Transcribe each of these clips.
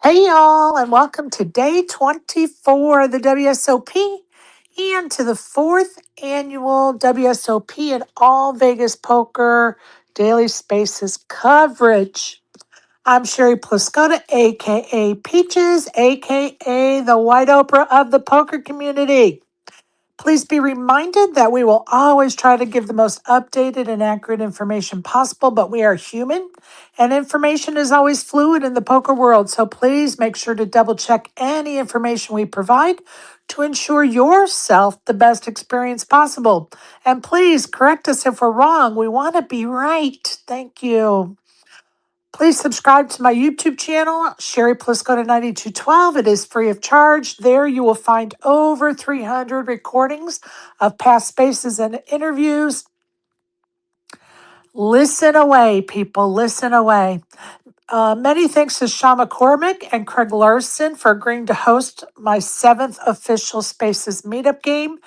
Hey, y'all, and welcome to day 24 of the WSOP and to the fourth annual WSOP and All Vegas Poker Daily Spaces coverage. I'm Sherry Pliscota, aka Peaches, aka the White Oprah of the poker community. Please be reminded that we will always try to give the most updated and accurate information possible, but we are human and information is always fluid in the poker world. So please make sure to double check any information we provide to ensure yourself the best experience possible. And please correct us if we're wrong. We want to be right. Thank you. Please subscribe to my YouTube channel, Sherry Pliscota 9212. It is free of charge. There you will find over 300 recordings of past spaces and interviews. Listen away, people. Listen away. Many thanks to Sean McCormick and Craig Larson for agreeing to host my 7th official Spaces meetup game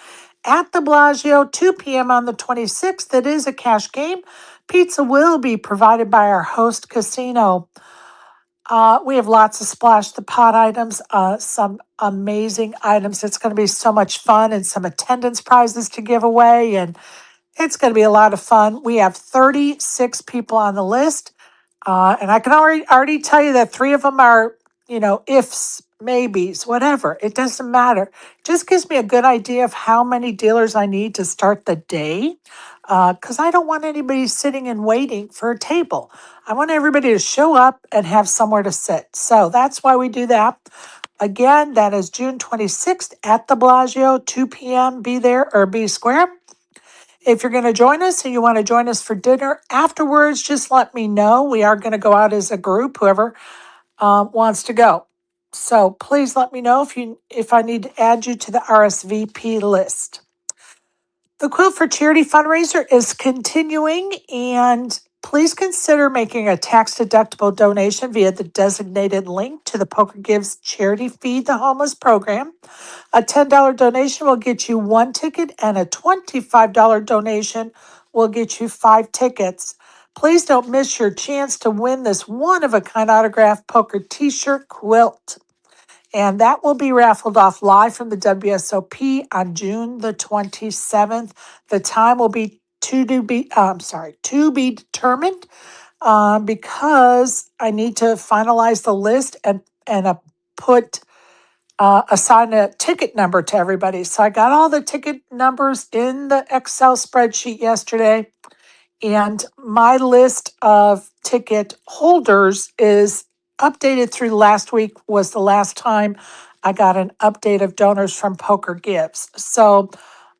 at the Bellagio, 2 p.m. on the 26th. It is a cash game. Pizza will be provided by our host casino. We have lots of splash the pot items, some amazing items. It's going to be so much fun and some attendance prizes to give away. And it's going to be a lot of fun. We have 36 people on the list. And I can already tell you that 3 of them are, ifs, maybes, whatever. It doesn't matter. It just gives me a good idea of how many dealers I need to start the day. Because I don't want anybody sitting and waiting for a table. I want everybody to show up and have somewhere to sit. So that's why we do that. Again, that is June 26th at the Bellagio, 2 p.m. Be there or be square. If you're going to join us and you want to join us for dinner afterwards, just let me know. We are going to go out as a group, whoever wants to go. So please let me know if I need to add you to the RSVP list. The Quilt for Charity fundraiser is continuing, and please consider making a tax-deductible donation via the designated link to the Poker Gives charity Feed the Homeless program. A $10 donation will get you 1 ticket, and a $25 donation will get you 5 tickets. Please don't miss your chance to win this one-of-a-kind autographed poker t-shirt quilt. And that will be raffled off live from the WSOP on June the 27th. The time will be to be determined because I need to finalize the list and assign a ticket number to everybody. So I got all the ticket numbers in the Excel spreadsheet yesterday, and my list of ticket holders is updated through last week was the last time I got an update of donors from Poker Gives. So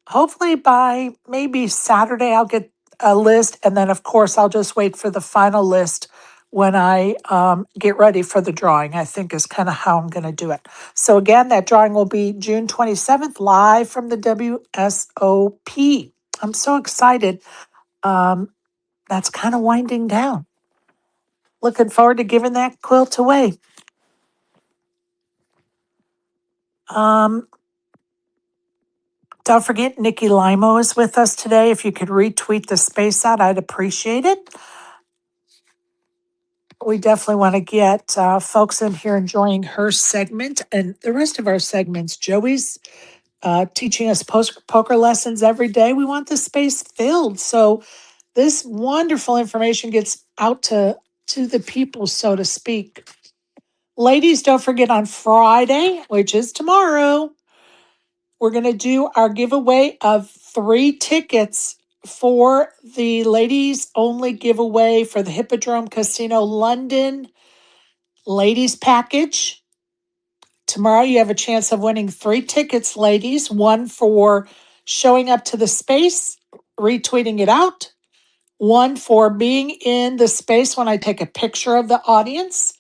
hopefully by maybe Saturday I'll get a list, and then of course I'll just wait for the final list when I get ready for the drawing, I think is kind of how I'm going to do it. So again, that drawing will be June 27th, live from the WSOP. I'm so excited. That's kind of winding down. Looking forward to giving that quilt away. Don't forget, Nikki Limo is with us today. If you could retweet the space out, I'd appreciate it. We definitely want to get folks in here enjoying her segment and the rest of our segments. Joey's teaching us poker lessons every day. We want the space filled. So this wonderful information gets out to the people, so to speak. Ladies, don't forget on Friday, which is tomorrow, we're going to do our giveaway of 3 tickets for the ladies only giveaway for the Hippodrome Casino London ladies package. Tomorrow you have a chance of winning 3 tickets, ladies. 1 for showing up to the space, retweeting it out. 1 for being in the space when I take a picture of the audience.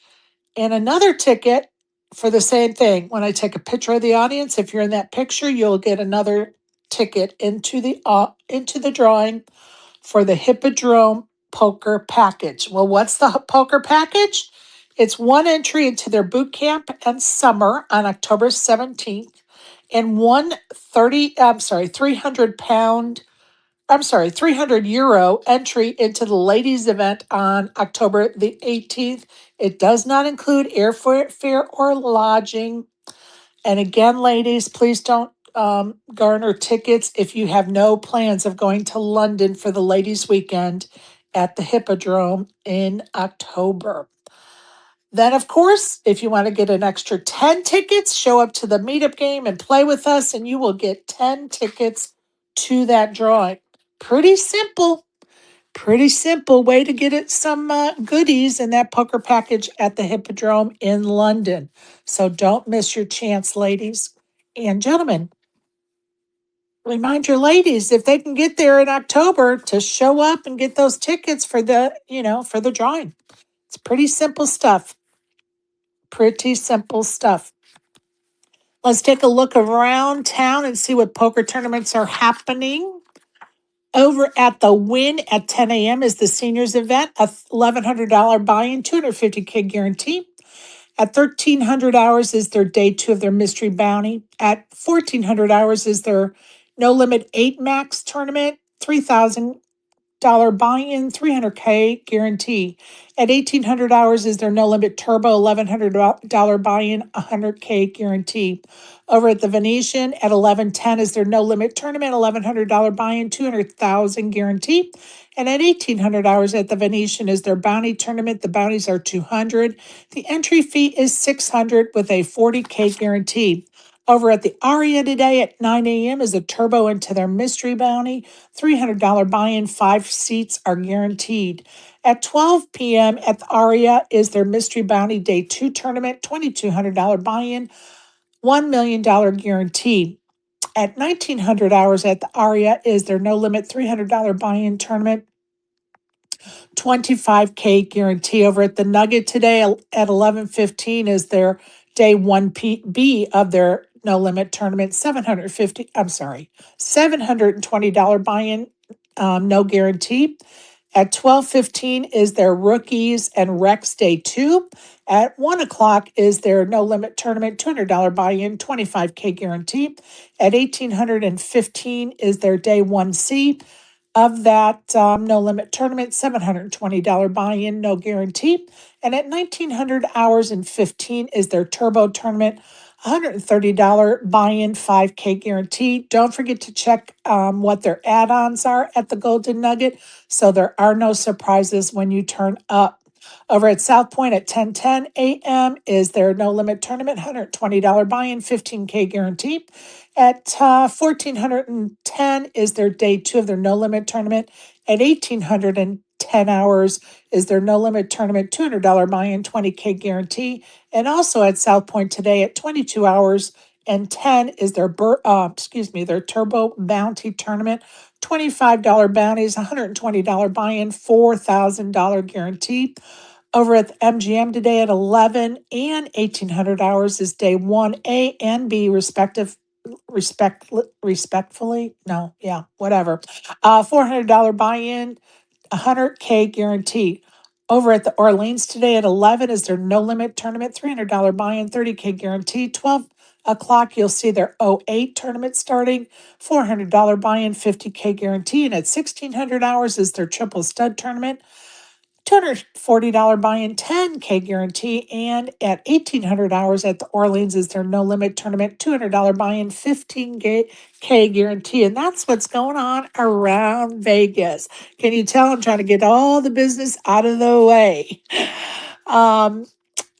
And another ticket for the same thing. When I take a picture of the audience, if you're in that picture, you'll get another ticket into the drawing for the Hippodrome Poker Package. Well, what's the poker package? It's 1 entry into their boot camp and summer on October 17th, and 300-pound I'm sorry, €300 entry into the ladies' event on October the 18th. It does not include airfare or lodging. And again, ladies, please don't garner tickets if you have no plans of going to London for the ladies' weekend at the Hippodrome in October. Then, of course, if you want to get an extra 10 tickets, show up to the meetup game and play with us, and you will get 10 tickets to that drawing. Pretty simple. Pretty simple way to get it some goodies in that poker package at the Hippodrome in London. So don't miss your chance, ladies and gentlemen. Remind your ladies if they can get there in October to show up and get those tickets for the drawing. It's pretty simple stuff. Pretty simple stuff. Let's take a look around town and see what poker tournaments are happening. Over at the Win at 10 a.m. is the seniors event, a $1,100 buy-in, 250K guarantee. At 1300 hours is their day 2 of their mystery bounty. At 1400 hours is their no limit 8 max tournament, 3,000 buy-in, 300K guarantee. At 1,800 hours is their no limit turbo, $1,100 buy-in, 100K guarantee. Over at the Venetian at 1110 is their no limit tournament, $1,100 buy-in, 200,000 guarantee. And at 1,800 hours at the Venetian is their bounty tournament. The bounties are 200. The entry fee is 600 with a 40K guarantee. Over at the Aria today at 9 a.m. is a turbo into their mystery bounty. $300 buy-in, 5 seats are guaranteed. At 12 p.m. at the Aria is their mystery bounty day 2 tournament, $2,200 buy-in, $1 million guarantee. At 1900 hours at the Aria is their no limit $300 buy-in tournament, 25K guarantee. Over at the Nugget today at 11:15 is their day 1B of their no limit tournament, $720 buy-in, no guarantee. At 12:15 is their rookies and Rex day 2. At 1 o'clock is their no limit tournament, $200 buy-in, 25K guarantee. At 1815 is their day 1C of that no limit tournament, $720 buy-in, no guarantee. And at 1900 hours and 15 is their turbo tournament, $130 buy-in, 5K guarantee. Don't forget to check what their add-ons are at the Golden Nugget, so there are no surprises when you turn up. Over at South Point at 10:10 a.m. is their no limit tournament, $120 buy-in, 15K guarantee. At 1410 is their day 2 of their no limit tournament. At 1810 hours is their no limit tournament, $200 buy-in, 20K guarantee. And also at South Point today at 22 hours and 10 is their their turbo bounty tournament, $25 bounties, $120 buy-in, $4,000 guarantee. Over at the MGM today at 11 and 1800 hours is day 1A and B respectfully. No, yeah, whatever. $400 buy-in, 100K guarantee. Over at the Orleans today at 11 is their no limit tournament, $300 buy-in, 30K guarantee. 12 o'clock, you'll see their '08 tournament starting, $400 buy-in, 50K guarantee. And at 1600 hours is their triple stud tournament, $240 buy-in, 10K guarantee. And at 1800 hours at the Orleans is their no limit tournament, $200 buy-in, 15K guarantee. And that's what's going on around Vegas. Can you tell I'm trying to get all the business out of the way?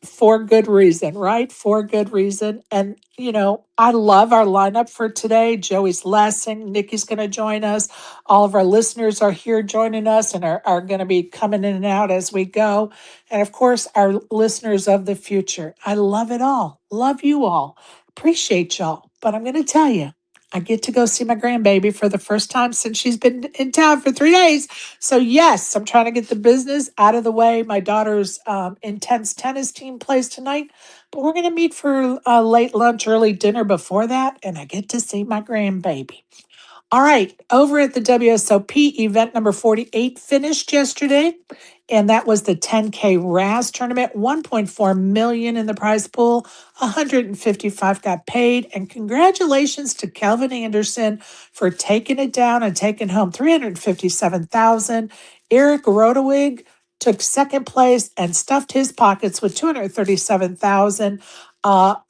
For good reason, right? For good reason. And, I love our lineup for today. Joey's lesson. Nikki's going to join us. All of our listeners are here joining us and are going to be coming in and out as we go. And of course, our listeners of the future. I love it all. Love you all. Appreciate y'all. But I'm going to tell you, I get to go see my grandbaby for the first time since she's been in town for 3 days. So, yes, I'm trying to get the business out of the way. My daughter's intense tennis team plays tonight, but we're going to meet for a late lunch, early dinner before that, and I get to see my grandbaby. All right, over at the WSOP, event number 48 finished yesterday, and that was the 10K RAS tournament. 1.4 million in the prize pool, 155 got paid, and congratulations to Kelvin Anderson for taking it down and taking home 357,000. Eric Rodewig took second place and stuffed his pockets with 237,000.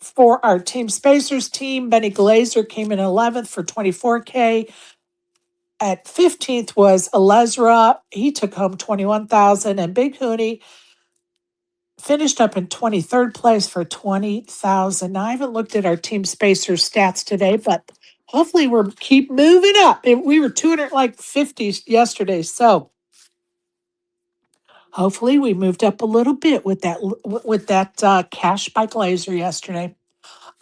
For our Team Spacers team, Benny Glazer came in 11th for 24K. At 15th was Alezra. He took home 21,000. And Big Hooney finished up in 23rd place for 20,000. Now, I haven't looked at our Team Spacers stats today, but hopefully we're keep moving up. We were 250 yesterday, so hopefully we moved up a little bit with that cash by Glazer yesterday.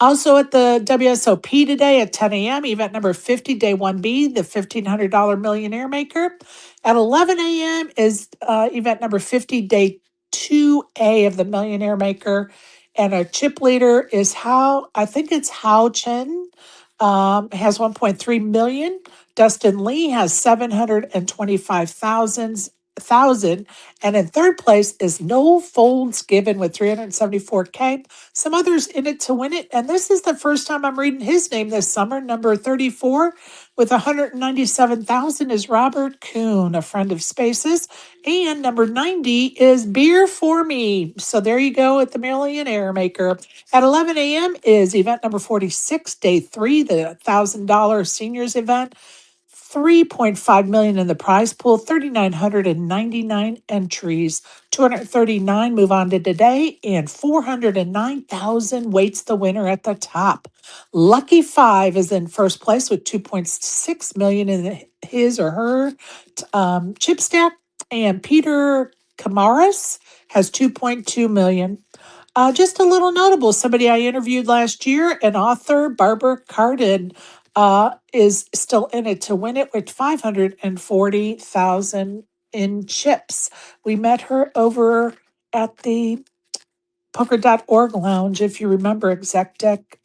Also at the WSOP today at 10 a.m., event number 50, day 1B, the $1,500 Millionaire Maker. At 11 a.m. is event number 50, day 2A of the Millionaire Maker. And our chip leader is I think it's Hao Chen, has 1.3 million. Dustin Lee has 725,000. And in third place is No Folds Given with 374K. Some others in it to win it. And this is the first time I'm reading his name this summer. Number 34 with 197,000 is Robert Kuhn, a friend of Spaces. And number 90 is Beer for Me. So there you go at the Millionaire Maker. At 11 a.m. is event number 46, day 3, the $1,000 seniors event. 3.5 million in the prize pool, 3,999 entries, 239 move on to today, and 409,000 waits the winner at the top. Lucky 5 is in first place with 2.6 million in his or her chip stack, and Peter Kamaris has 2.2 million. Just a little notable, somebody I interviewed last year, an author, Barbara Cardin, is still in it to win it with 540,000 in chips. We met her over at the poker.org lounge, if you remember, exec deck.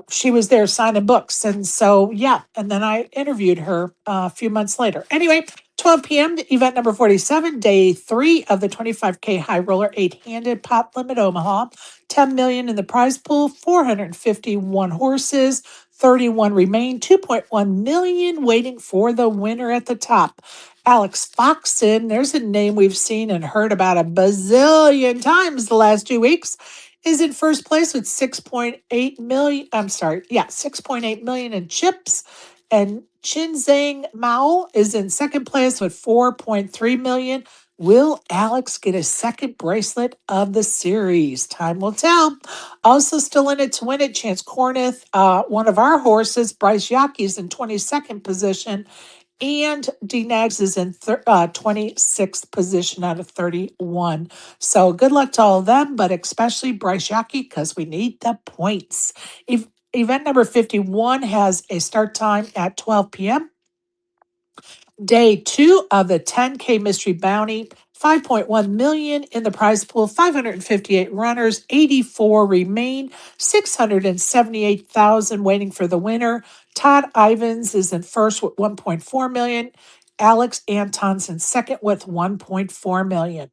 She was there signing books. And so, yeah. And then I interviewed her a few months later. Anyway, 12 p.m., event number 47, day 3 of the 25K High Roller 8-handed pot limit Omaha. 10 million in the prize pool, 451 horses, 31 remain, 2.1 million waiting for the winner at the top. Alex Foxon, there's a name we've seen and heard about a bazillion times the last 2 weeks, is in first place with 6.8 million. I'm sorry. Yeah, 6.8 million in chips. And Chinzang Mao is in second place with 4.3 million. Will Alex get a second bracelet of the series? Time will tell. Also still in it to win it, Chance Corneth, one of our horses, Bryce Yaki's in 22nd position. And D-Nags is in 26th position out of 31. So good luck to all of them, but especially Bryce Yaki because we need the points. Event number 51 has a start time at 12 p.m. Day 2 of the 10K Mystery Bounty, 5.1 million in the prize pool, 558 runners, 84 remain, 678,000 waiting for the winner. Todd Ivins is in first with 1.4 million. Alex Anton's in second with 1.4 million.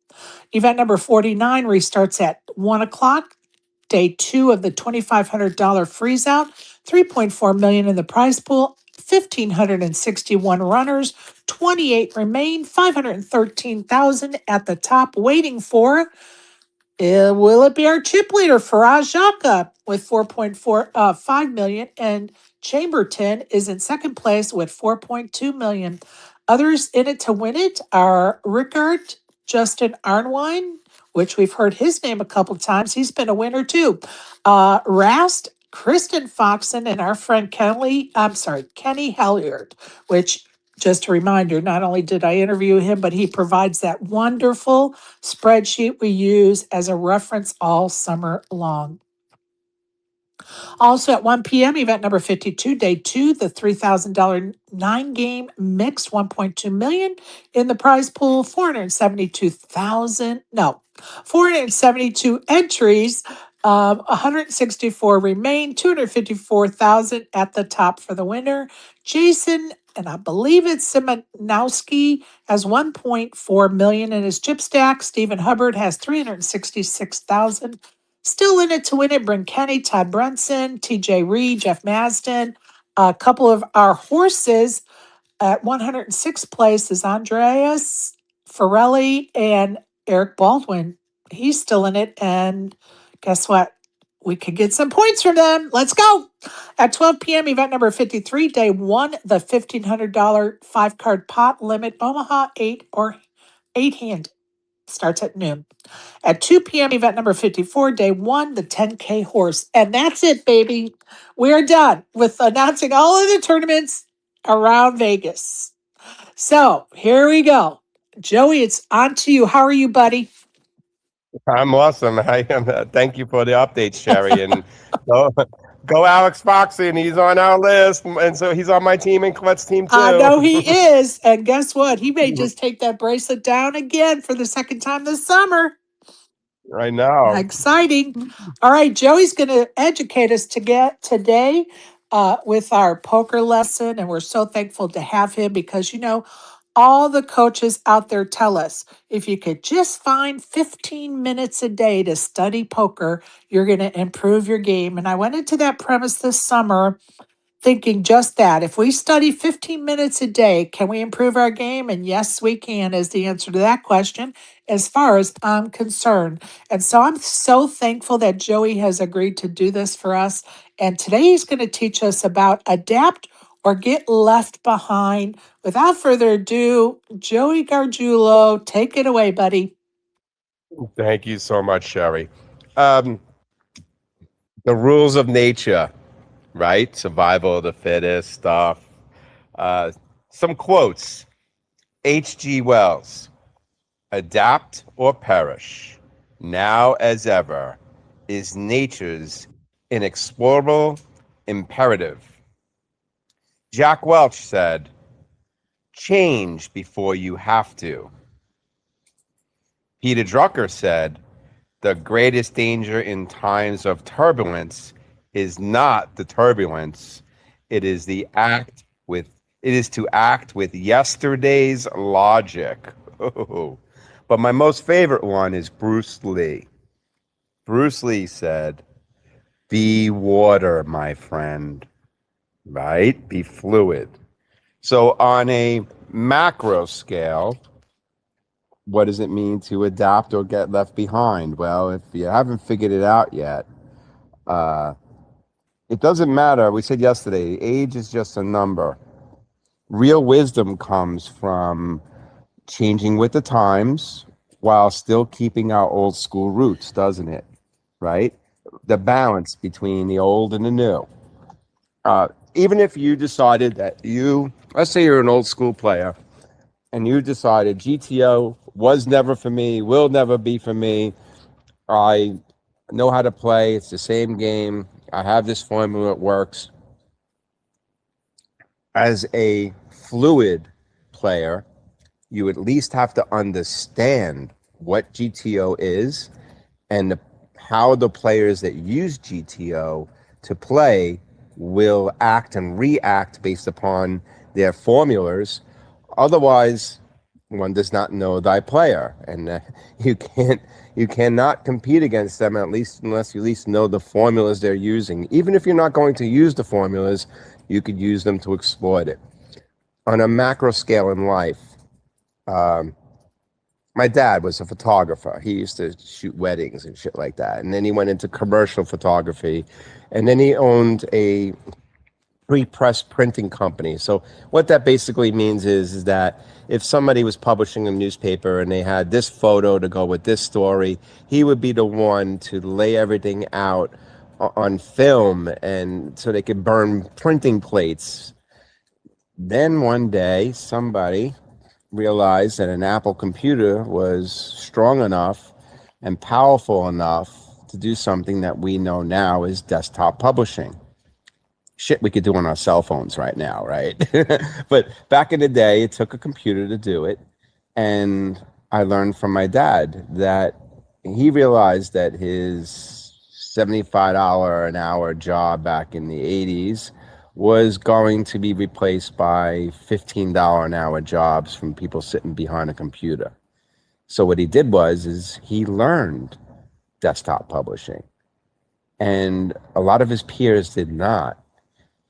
Event number 49 restarts at 1 o'clock. Day 2 of the $2,500 freeze out, 3.4 million in the prize pool, 1,561 runners, 28 remain, 513,000 at the top waiting for. Will it be our chip leader, Faraz Jaka, with 4.45 million, and Chamberton is in second place with 4.2 million. Others in it to win it are Rickard, Justin Arnwine, which we've heard his name a couple times. He's been a winner too. Rast, Kristen Foxon, and our friend Kenny Helliard, which, just a reminder, not only did I interview him, but he provides that wonderful spreadsheet we use as a reference all summer long. Also at 1 p.m., event number 52, day 2, the $3,000 9-game mix, 1.2 million in the prize pool, 472 entries, 164 remain, 254,000 at the top for the winner. Jason, and I believe it's Simonowski, has 1.4 million in his chip stack. Stephen Hubbard has 366,000. Still in it to win it, Bryn Kenny, Todd Brunson, TJ Reed, Jeff Masden. A couple of our horses at 106th place is Andreas Forelli and Eric Baldwin. He's still in it. And guess what? We could get some points from them. Let's go. At 12 p.m., event number 53, day one, the $1,500 5-card pot limit, Omaha 8 hand. Starts at noon. At 2 p.m., event number 54, day one, the 10K horse. And that's it, baby. We are done with announcing all of the tournaments around Vegas. So here we go. Joey, it's on to you. How are you, buddy? I'm awesome. I am. Thank you for the updates, Sherry. And go Alex Foxy, and he's on our list. And so he's on my team and Colette's team too. I know he is. And guess what? He may just take that bracelet down again for the second time this summer. I know. Exciting. All right, Joey's going to educate us today with our poker lesson. And we're so thankful to have him because, all the coaches out there tell us if you could just find 15 minutes a day to study poker, you're going to improve your game. And I went into that premise this summer thinking just that. If we study 15 minutes a day, can we improve our game? And yes, we can, is the answer to that question, as far as I'm concerned. And so I'm so thankful that Joey has agreed to do this for us. And today he's going to teach us about adapt or get left behind. Without further ado, Joey Gargiulo, take it away, buddy. Thank you so much, Sherry. The rules of nature, right? Survival of the fittest stuff. Some quotes. H.G. Wells. Adapt or perish. Now as ever is nature's inexplorable imperative. Jack Welch said, change before you have to. Peter Drucker said, the greatest danger in times of turbulence is not the turbulence. It is to act with yesterday's logic. Oh. But my most favorite one is Bruce Lee. Bruce Lee said, be water, my friend. Right? Be fluid. So on a macro scale, what does it mean to adapt or get left behind? Well, if you haven't figured it out yet, it doesn't matter. We said yesterday, age is just a number. Real wisdom comes from changing with the times while still keeping our old school roots, doesn't it? Right? The balance between the old and the new. Even if you decided that let's say you're an old school player and you decided GTO was never for me, will never be for me. I know how to play. It's the same game. I have this formula. It works. As a fluid player, you at least have to understand what GTO is and how the players that use GTO to play will act and react based upon their formulas. Otherwise, one does not know thy player, and you cannot compete against them unless you at least know the formulas they're using. Even if you're not going to use the formulas, you could use them to exploit it. On a macro scale in life, my dad was a photographer. He used to shoot weddings and shit like that. And then he went into commercial photography. And then he owned a pre-press printing company. So what that basically means is that if somebody was publishing a newspaper and they had this photo to go with this story, he would be the one to lay everything out on film and so they could burn printing plates. Then one day, somebody realized that an Apple computer was strong enough and powerful enough to do something that we know now is desktop publishing. Shit we could do on our cell phones right now, right? But back in the day, it took a computer to do it. And I learned from my dad that he realized that his $75 an hour job back in the 80s was going to be replaced by $15 an hour jobs from people sitting behind a computer. So what he did is he learned desktop publishing, and a lot of his peers did not.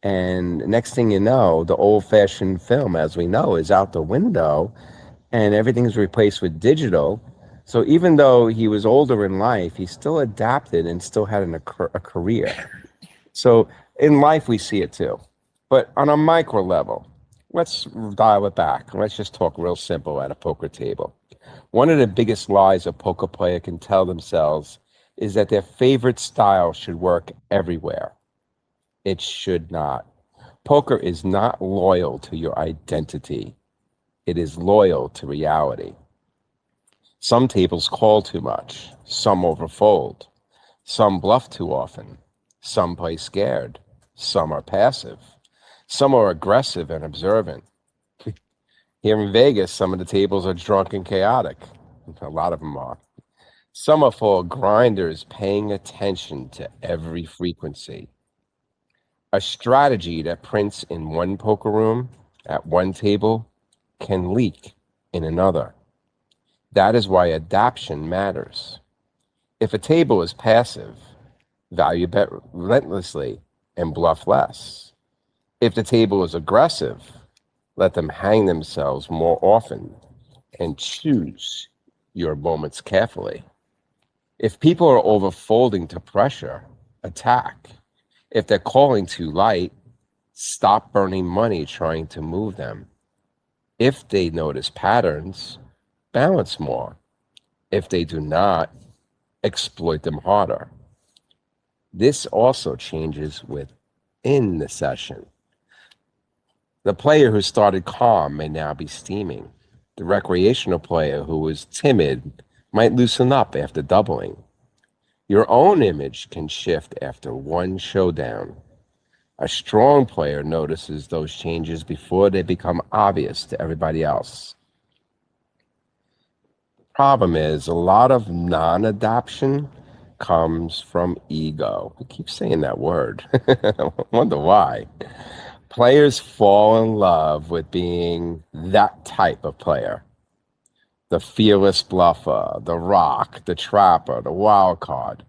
And next thing you know, the old-fashioned film, as we know, is out the window, and everything's replaced with digital. So even though he was older in life, he still adapted and still had a career. So in life, we see it too. But on a micro level, let's dial it back. Let's just talk real simple at a poker table. One of the biggest lies a poker player can tell themselves is that their favorite style should work everywhere. It should not. Poker is not loyal to your identity. It is loyal to reality. Some tables call too much. Some overfold. Some bluff too often. Some play scared. Some are passive. Some are aggressive and observant. Here in Vegas, some of the tables are drunk and chaotic. A lot of them are. Some are full of grinders paying attention to every frequency. A strategy that prints in one poker room at one table can leak in another. That is why adaptation matters. If a table is passive, value bet relentlessly and bluff less. If the table is aggressive, let them hang themselves more often and choose your moments carefully. If people are overfolding to pressure, attack. If they're calling too light, stop burning money trying to move them. If they notice patterns, balance more. If they do not, exploit them harder. This also changes within the session. The player who started calm may now be steaming. The recreational player who was timid might loosen up after doubling. Your own image can shift after one showdown. A strong player notices those changes before they become obvious to everybody else. The problem is a lot of non-adaptation comes from ego. I keep saying that word. I wonder why. Players fall in love with being that type of player. The fearless bluffer, the rock, the trapper, the wild card.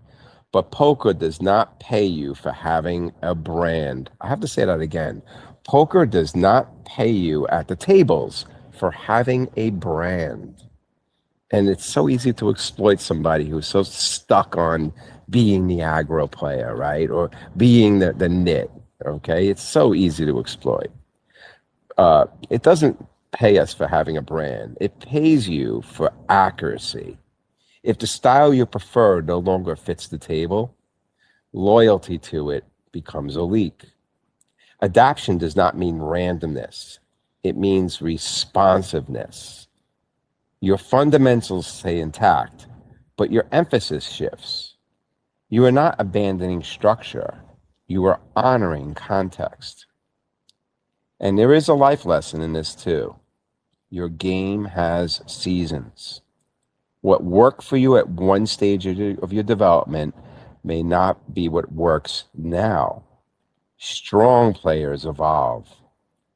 But poker does not pay you for having a brand. I have to say that again. Poker does not pay you at the tables for having a brand. And it's so easy to exploit somebody who's so stuck on being the aggro player, right? Or being the nit, okay? It's so easy to exploit. It doesn't pay us for having a brand. It pays you for accuracy. If the style you prefer no longer fits the table, loyalty to it becomes a leak. Adaptation does not mean randomness. It means responsiveness. Your fundamentals stay intact, but your emphasis shifts. You are not abandoning structure. You are honoring context. And there is a life lesson in this too. Your game has seasons. What worked for you at one stage of your development may not be what works now. Strong players evolve.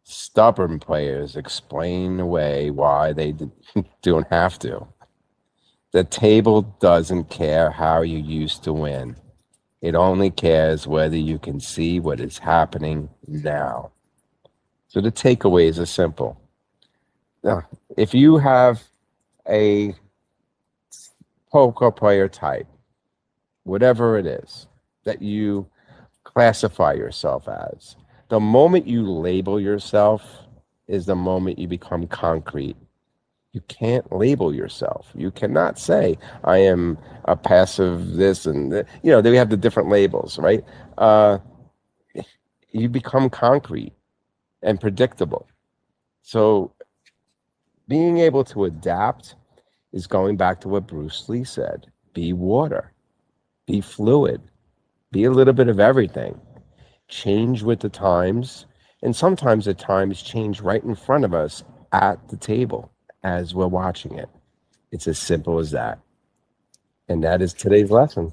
Stubborn players explain away why they don't have to. The table doesn't care how you used to win. It only cares whether you can see what is happening now. So the takeaways are simple. Now, if you have a poker player type, whatever it is that you classify yourself as, the moment you label yourself is the moment you become concrete. You can't label yourself. You cannot say, I am a passive this and that. You know, they have the different labels, right? You become concrete and predictable. So being able to adapt is going back to what Bruce Lee said. Be water. Be fluid. Be a little bit of everything. Change with the times. And sometimes the times change right in front of us at the table as we're watching it. It's as simple as that. And that is today's lesson.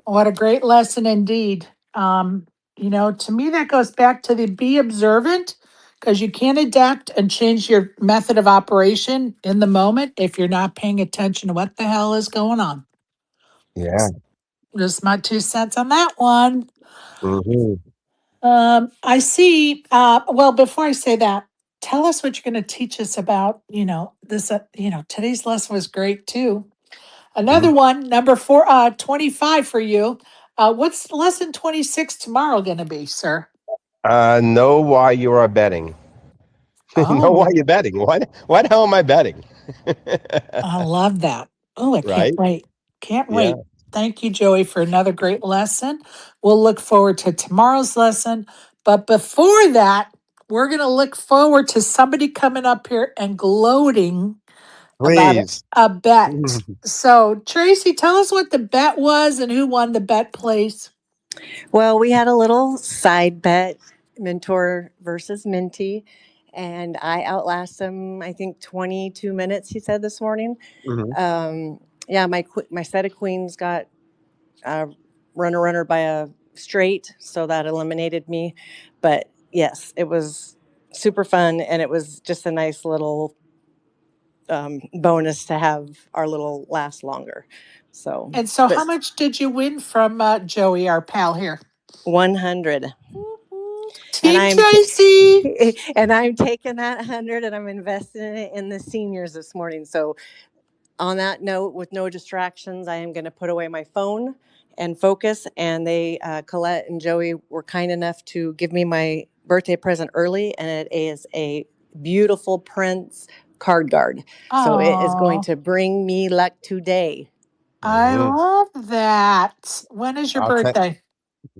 What a great lesson indeed. To me, that goes back to the be observant because you can't adapt and change your method of operation in the moment if you're not paying attention to what the hell is going on. Yeah. Just my 2 cents on that one. Hmm. I see. Well, before I say that, tell us what you're going to teach us about, this, today's lesson was great too. Another one, number 25 for you. What's lesson 26 tomorrow going to be, sir? Know why you are betting. Know why Oh, you're betting. Why the hell am I betting? I love that. Oh, I can't Right? wait. Can't Yeah. wait. Thank you, Joey, for another great lesson. We'll look forward to tomorrow's lesson. But before that, we're going to look forward to somebody coming up here and gloating about Please. a bet. So, Tracy, tell us what the bet was and who won the bet, please. Well, we had a little side bet, Mentor versus Minty, and I outlasted him. I think 22 minutes. He said this morning. Mhm. Yeah, my set of queens got uh, runner by a straight, so that eliminated me. But yes, it was super fun, and it was just a nice little bonus to have our little last longer. So, And so, but how much did you win from Joey, our pal here? 100. and Team I'm Tracy. and I'm taking that 100 and I'm investing it in the seniors this morning. So on that note, with no distractions, I am going to put away my phone and focus. And Colette and Joey were kind enough to give me my birthday present early, and it is a beautiful Prince card guard. So it is going Oh, to bring me luck today. I Mhm. love that. When is your I'll take. birthday?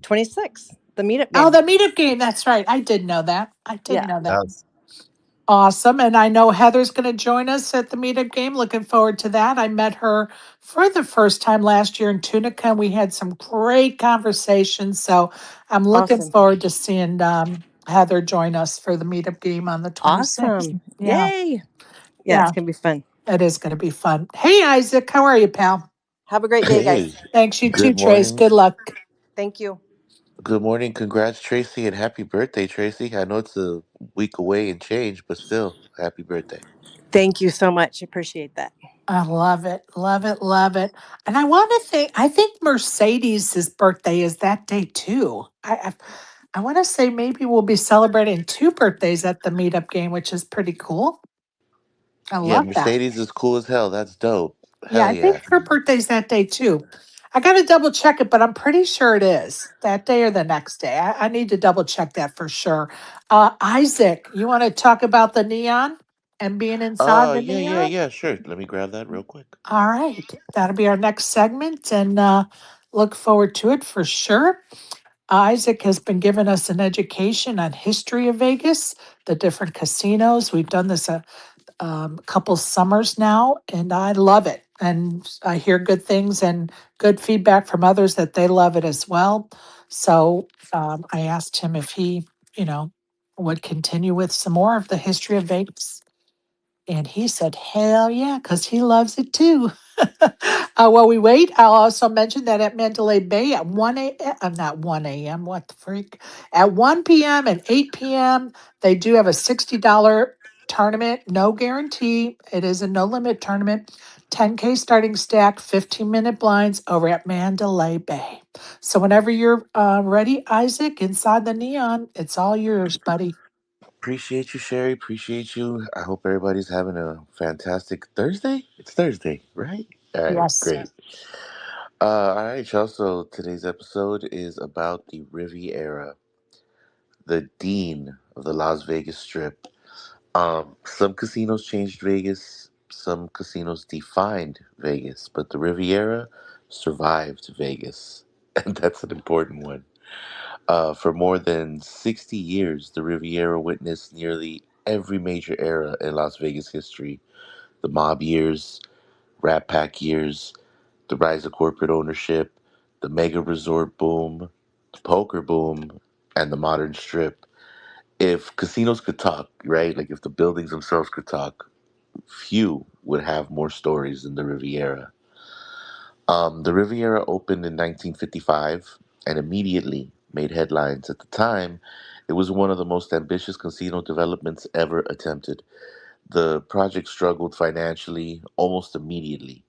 26, the meetup Oh, game. the meetup game. That's right. I did know that. I did Yeah, know that. Yes. Awesome. And I know Heather's going to join us at the meetup game. Looking forward to that. I met her for the first time last year in Tunica, and we had some great conversations. So I'm looking awesome. forward to seeing Heather join us for the meetup game on the 26th. Awesome. Yeah. Yay. Yeah, Yeah. it's going to be fun. It is going to be fun. Hey, Isaac. How are you, pal? Have a great day, Hey, guys. Thanks. You too, good Trace. morning. Good luck. Thank you. Good morning. Congrats, Tracy, and happy birthday, Tracy. I know it's a week away and change, but still, happy birthday. Thank you so much. Appreciate that. I love it, love it, love it. And I think Mercedes' birthday is that day too. I want to say maybe we'll be celebrating two birthdays at the meetup game, which is pretty cool. I Yeah, love that. Mercedes is cool as hell. That's dope. Yeah, Hell I think yeah. her birthday's that day too. I got to double check it, but I'm pretty sure it is that day or the next day. I need to double check that for sure. Isaac, you want to talk about the neon and being inside the neon? Yeah, sure. Let me grab that real quick. All right. That'll be our next segment and look forward to it for sure. Isaac has been giving us an education on history of Vegas, the different casinos. We've done this a couple summers now, and I love it. And I hear good things and good feedback from others that they love it as well. So I asked him if he, you know, would continue with some more of the history of Vegas. And he said, hell yeah, because he loves it too. While we wait, I'll also mention that at Mandalay Bay at 1 a.m., not 1 a.m., what the freak, at 1 p.m. and 8 p.m., they do have a $60 tournament, no guarantee. It is a no limit tournament. 10K starting stack, 15-minute blinds over at Mandalay Bay. So whenever you're ready, Isaac, inside the neon, it's all yours, buddy. Appreciate you, Sherry. Appreciate you. I hope everybody's having a fantastic Thursday. It's Thursday, right? All right, Yes. great. All right, y'all. So today's episode is about the Riviera, the dean of the Las Vegas Strip. Some casinos changed Vegas, some casinos defined Vegas, but the Riviera survived Vegas, and that's an important one. For more than 60 years, the Riviera witnessed nearly every major era in Las Vegas history: the mob years, Rat Pack years, the rise of corporate ownership, the mega resort boom, the poker boom, and the modern strip. If casinos could talk, right? Like if the buildings themselves could talk, few would have more stories than the Riviera. The Riviera opened in 1955 and immediately made headlines. At the time, it was one of the most ambitious casino developments ever attempted. The project struggled financially almost immediately,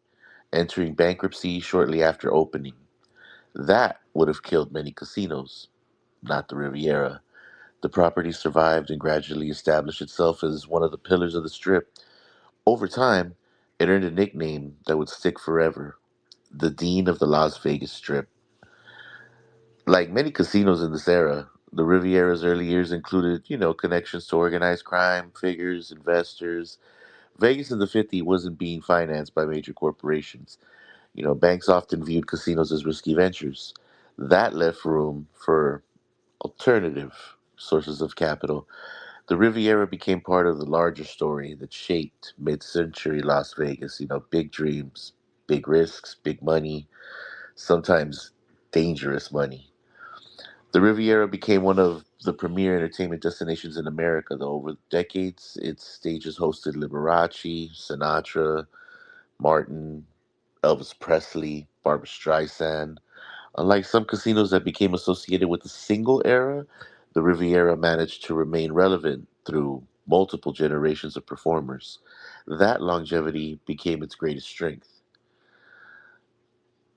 entering bankruptcy shortly after opening. That would have killed many casinos, not the Riviera. The property survived and gradually established itself as one of the pillars of the Strip. Over time, it earned a nickname that would stick forever: the Dean of the Las Vegas Strip. Like many casinos in this era, the Riviera's early years included, connections to organized crime, figures, investors. Vegas in the 50s wasn't being financed by major corporations. Banks often viewed casinos as risky ventures. That left room for alternative sources of capital. The Riviera became part of the larger story that shaped mid century Las Vegas. Big dreams, big risks, big money, sometimes dangerous money. The Riviera became one of the premier entertainment destinations in America, though. Over decades, its stages hosted Liberace, Sinatra, Martin, Elvis Presley, Barbra Streisand. Unlike some casinos that became associated with a single era, the Riviera managed to remain relevant through multiple generations of performers. That longevity became its greatest strength.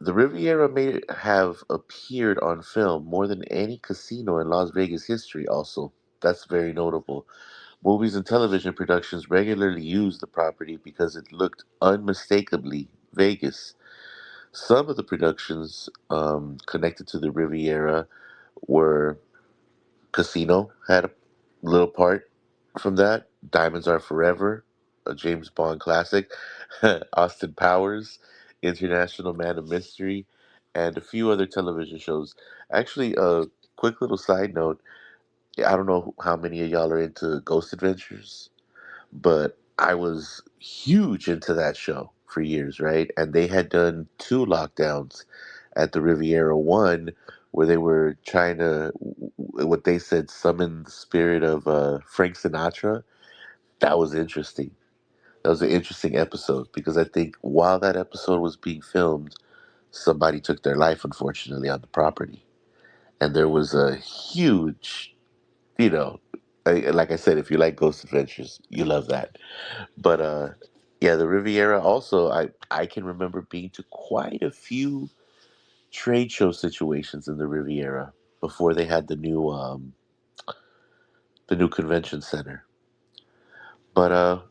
The Riviera may have appeared on film more than any casino in Las Vegas history, also. That's very notable. Movies and television productions regularly used the property because it looked unmistakably Vegas. Some of the productions connected to the Riviera were Casino, had a little part from that. Diamonds Are Forever, a James Bond classic. Austin Powers, International Man of Mystery, and a few other television shows. Actually, a quick little side note: I don't know how many of y'all are into Ghost Adventures, but I was huge into that show for years, right? And they had done two lockdowns at the Riviera. One where they were trying to, what they said, summon the spirit of Frank Sinatra. That was interesting. That was an interesting episode because I think while that episode was being filmed, somebody took their life, unfortunately, on the property. And there was a huge, you know, like I said, if you like Ghost Adventures, you love that. But yeah, the Riviera also, I can remember being to quite a few trade show situations in the Riviera before they had the new convention center. But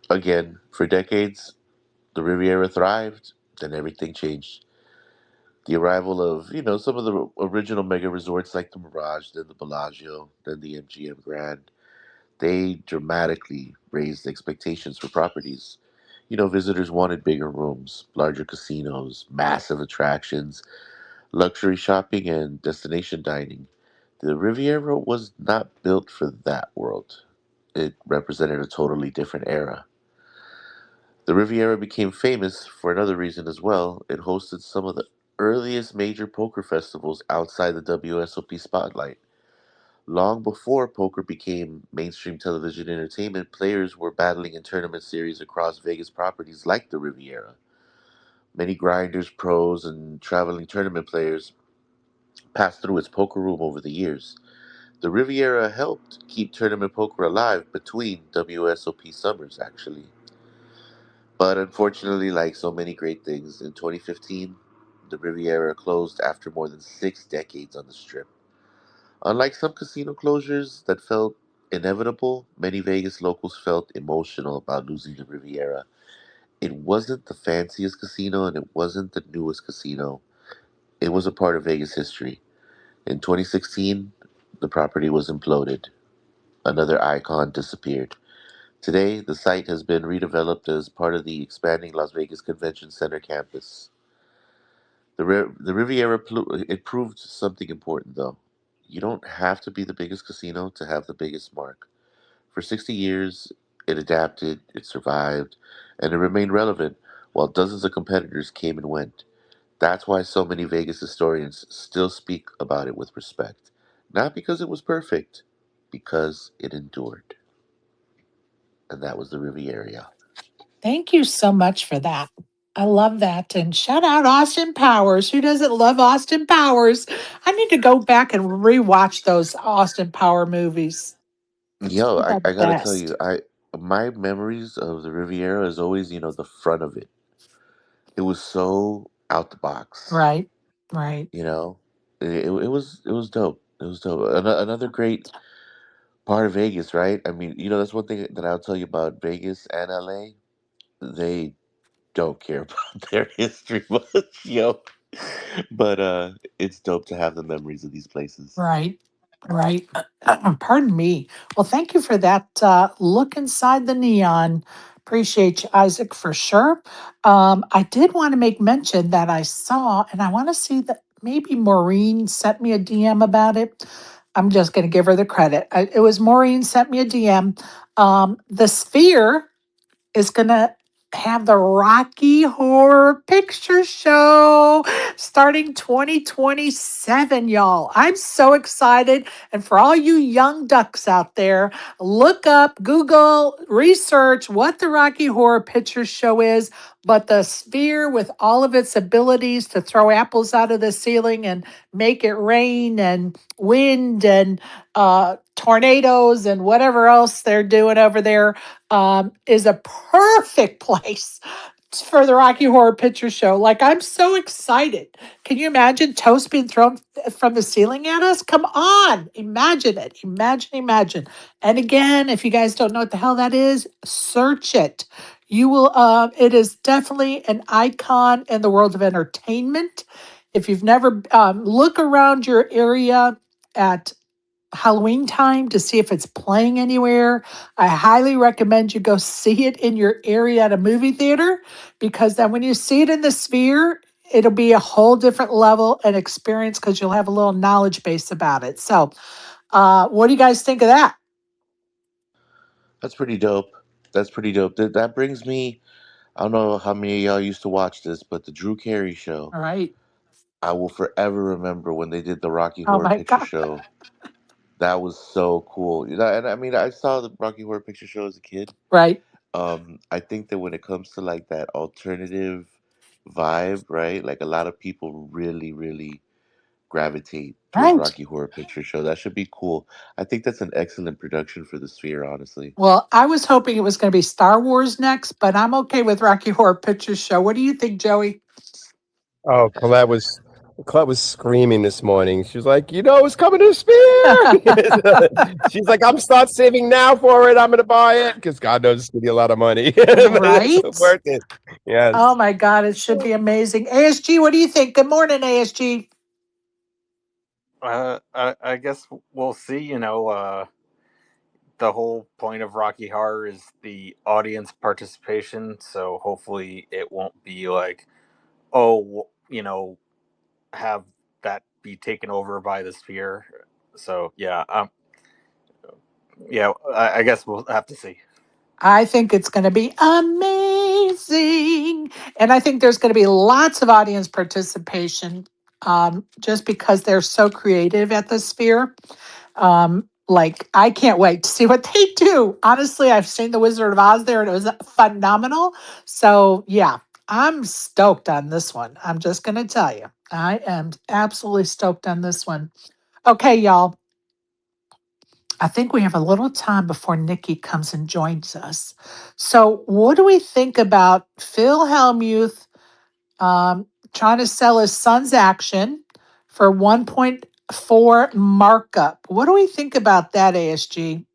again, for decades the Riviera thrived, then everything changed. The arrival of, some of the original mega resorts like the Mirage, then the Bellagio, then the MGM Grand, they dramatically raised expectations for properties. Visitors wanted bigger rooms, larger casinos, massive attractions, luxury shopping, and destination dining. The Riviera was not built for that world. It represented a totally different era. The Riviera became famous for another reason as well. It hosted some of the earliest major poker festivals outside the WSOP spotlight. Long before poker became mainstream television entertainment, players were battling in tournament series across Vegas properties like the Riviera. Many grinders, pros, and traveling tournament players passed through its poker room over the years. The Riviera helped keep tournament poker alive between WSOP summers, actually. But unfortunately, like so many great things, in 2015, the Riviera closed after more than 6 decades on the Strip. Unlike some casino closures that felt inevitable, many Vegas locals felt emotional about losing the Riviera. It wasn't the fanciest casino and it wasn't the newest casino. It was a part of Vegas history. In 2016, the property was imploded. Another icon disappeared. Today, the site has been redeveloped as part of the expanding Las Vegas Convention Center campus. The Riviera it proved something important though. You don't have to be the biggest casino to have the biggest mark. For 60 years, it adapted, it survived, and it remained relevant while dozens of competitors came and went. That's why so many Vegas historians still speak about it with respect. Not because it was perfect, because it endured. And that was the Riviera. Thank you so much for that. I love that. And shout out Austin Powers. Who doesn't love Austin Powers? I need to go back and rewatch those Austin Power movies. Yo, They're the I gotta tell best. you, my memories of the Riviera is always, the front of it. It was so out the box, Right. Right. you know. It was dope. It was dope. Another great part of Vegas, right? I mean, that's one thing that I'll tell you about Vegas and LA. They don't care about their history much, yo. But it's dope to have the memories of these places. Right. Right. Pardon me. Well, thank you for that look inside the neon. Appreciate you, Isaac, for sure. I did want to make mention that I saw, and I want to see that maybe Maureen sent me a DM about it. I'm just going to give her the credit. It was Maureen sent me a DM. The Sphere is going to have the Rocky Horror Picture Show starting 2027, y'all. I'm so excited. And for all you young ducks out there, look up, Google, research what the Rocky Horror Picture Show is. But the Sphere, with all of its abilities to throw apples out of the ceiling and make it rain and wind and tornadoes and whatever else they're doing over there, is a perfect place for the Rocky Horror Picture Show. Like, I'm so excited. Can you imagine toast being thrown from the ceiling at us? Come on, imagine it. Imagine. And again, if you guys don't know what the hell that is, search it. You will. It is definitely an icon in the world of entertainment. If you've never look around your area at Halloween time to see if it's playing anywhere. I highly recommend you go see it in your area at a movie theater, because then when you see it in the Sphere, it'll be a whole different level and experience because you'll have a little knowledge base about it. So, what do you guys think of that? That's pretty dope. That's pretty dope. That brings me. I don't know how many of y'all used to watch this, but the Drew Carey show. All right. I will forever remember when they did the Rocky Oh Horror my Picture God. Show. That was so cool. And I mean, I saw the Rocky Horror Picture Show as a kid. Right. I think that when it comes to like that alternative vibe, right? Like a lot of people really, really gravitate towards Right. Rocky Horror Picture Show. That should be cool. I think that's an excellent production for the Sphere, honestly. Well, I was hoping it was going to be Star Wars next, but I'm okay with Rocky Horror Picture Show. What do you think, Joey? Oh, Colette was screaming this morning. She was like, it's coming to Spear. She's like, I'm start saving now for it. I'm gonna buy it because God knows it's gonna be a lot of money. But it's Right? worth it. Oh Yes. my God, it should be amazing. ASG, what do you think? Good morning, ASG. I guess we'll see. The whole point of Rocky Horror is the audience participation. So hopefully it won't be like, oh, have that be taken over by the Sphere. So yeah, I guess we'll have to see. I think it's going to be amazing. And I think there's going to be lots of audience participation, just because they're so creative at the Sphere. Like, I can't wait to see what they do. Honestly, I've seen The Wizard of Oz there and it was phenomenal. So, yeah, I'm stoked on this one. I'm just going to tell you, I am absolutely stoked on this one. Okay, y'all. I think we have a little time before Nikki comes and joins us. So, what do we think about Phil Hellmuth trying to sell his son's action for 1.4 markup? What do we think about that, ASG?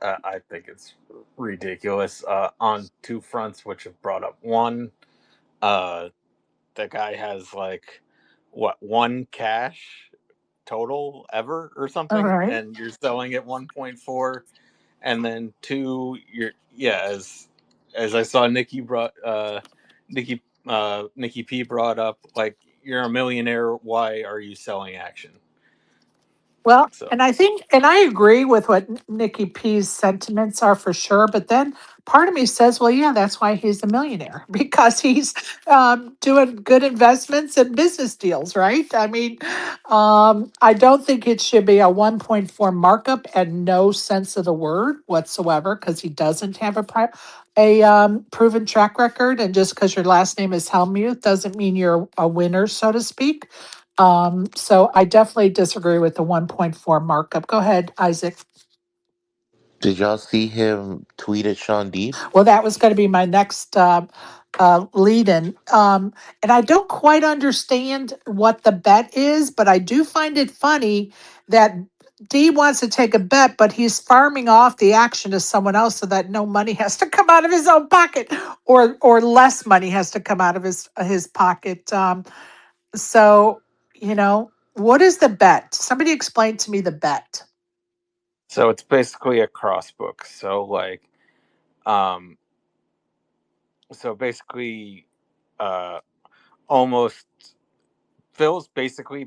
I think it's ridiculous on two fronts, which have brought up. One, uh, the guy has like what, one cash total ever or All something, right. and you're selling at 1.4. And then two, you're yeah, as I saw Nikki P brought up, like, you're a millionaire, why are you selling action? Well, So and I think, and I agree with what Nikki P's sentiments are for sure. But then part of me says, well, yeah, that's why he's a millionaire because he's doing good investments and business deals, right? I mean, I don't think it should be a 1.4 markup and no sense of the word whatsoever because he doesn't have a proven track record. And just because your last name is Helmuth doesn't mean you're a winner, so to speak. So I definitely disagree with the 1.4 markup. Go ahead, Isaac. Did y'all see him tweet at Sean Deeb? Well, that was going to be my next lead in. And I don't quite understand what the bet is, but I do find it funny that D wants to take a bet, but he's farming off the action to someone else so that no money has to come out of his own pocket or less money has to come out of his pocket. So, what is the bet? Somebody explain to me the bet. it's basically a crossbook. So like, um, so basically, uh, almost Phil's basically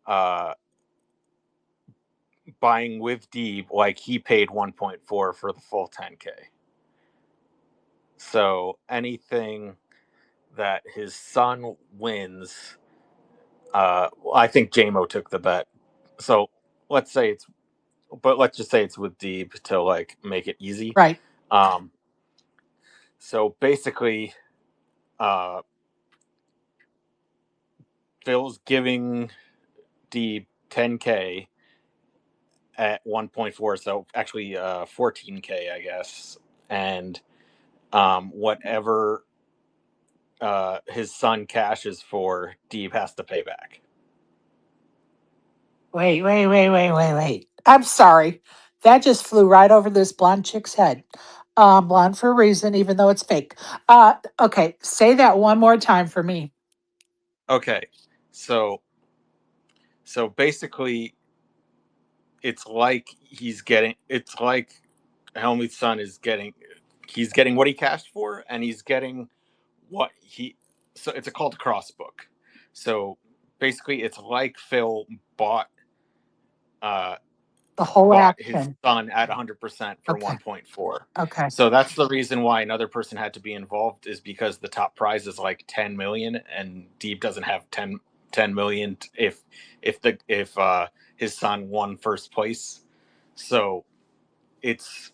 uh, buying with Deeb like he paid 1.4 for the full 10K. So anything that his son wins, I think JMO took the bet. So let's say let's just say it's with Deeb to like make it easy. Right. Um, so basically, uh, Phil's giving Deeb 10K at 1.4, so actually 14K, I guess, and whatever his son cashes for, Deeb has to pay back. Wait. I'm sorry. That just flew right over this blonde chick's head. Blonde for a reason, even though it's fake. Okay, say that one more time for me. Okay, so basically, it's like Helmut's son is getting, he's getting what he cashed for, and he's getting what he. So it's called a crossbook. So basically, it's like Phil bought uh, The whole his action. son at 100% for Okay. 1.4. Okay. So that's the reason why another person had to be involved, is because the top prize is like 10 million, and Deeb doesn't have 10 million if his son won first place. So it's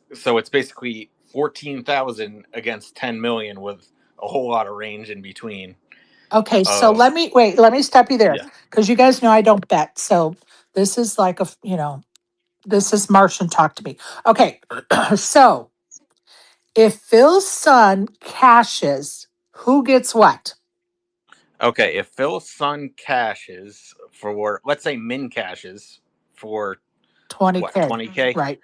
basically 14,000 against 10 million with a whole lot of range in between. Okay, so Of let me stop you there Yeah. because you guys know I don't bet. So this is like this is Martian talk to me. Okay, so if Phil's son cashes, who gets what? Okay, if Phil's son cashes for, let's say min cashes for what, 20K. 20K? Right.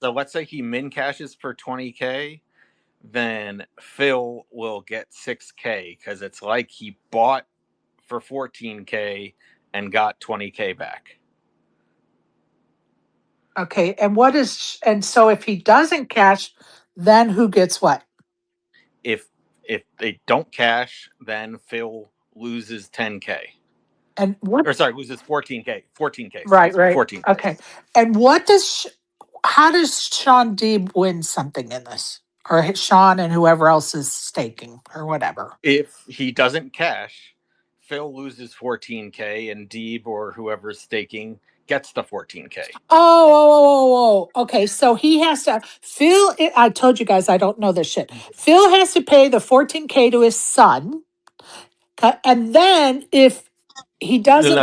So let's say he min cashes for 20K, then Phil will get 6K because it's like he bought for 14K and got 20K back. Okay, and so if he doesn't cash, then who gets what? If they don't cash, then Phil loses 10K. And what? Or sorry, loses 14K. 14K, Right, excuse me. right. 14K. Okay. And how does Sean Deeb win something in this? Or Sean and whoever else is staking or whatever. If he doesn't cash, Phil loses 14K, and Deeb or whoever's staking gets the 14K. Okay, so he has to I told you guys I don't know this shit. Phil has to pay the 14K to his son. And then if he doesn't,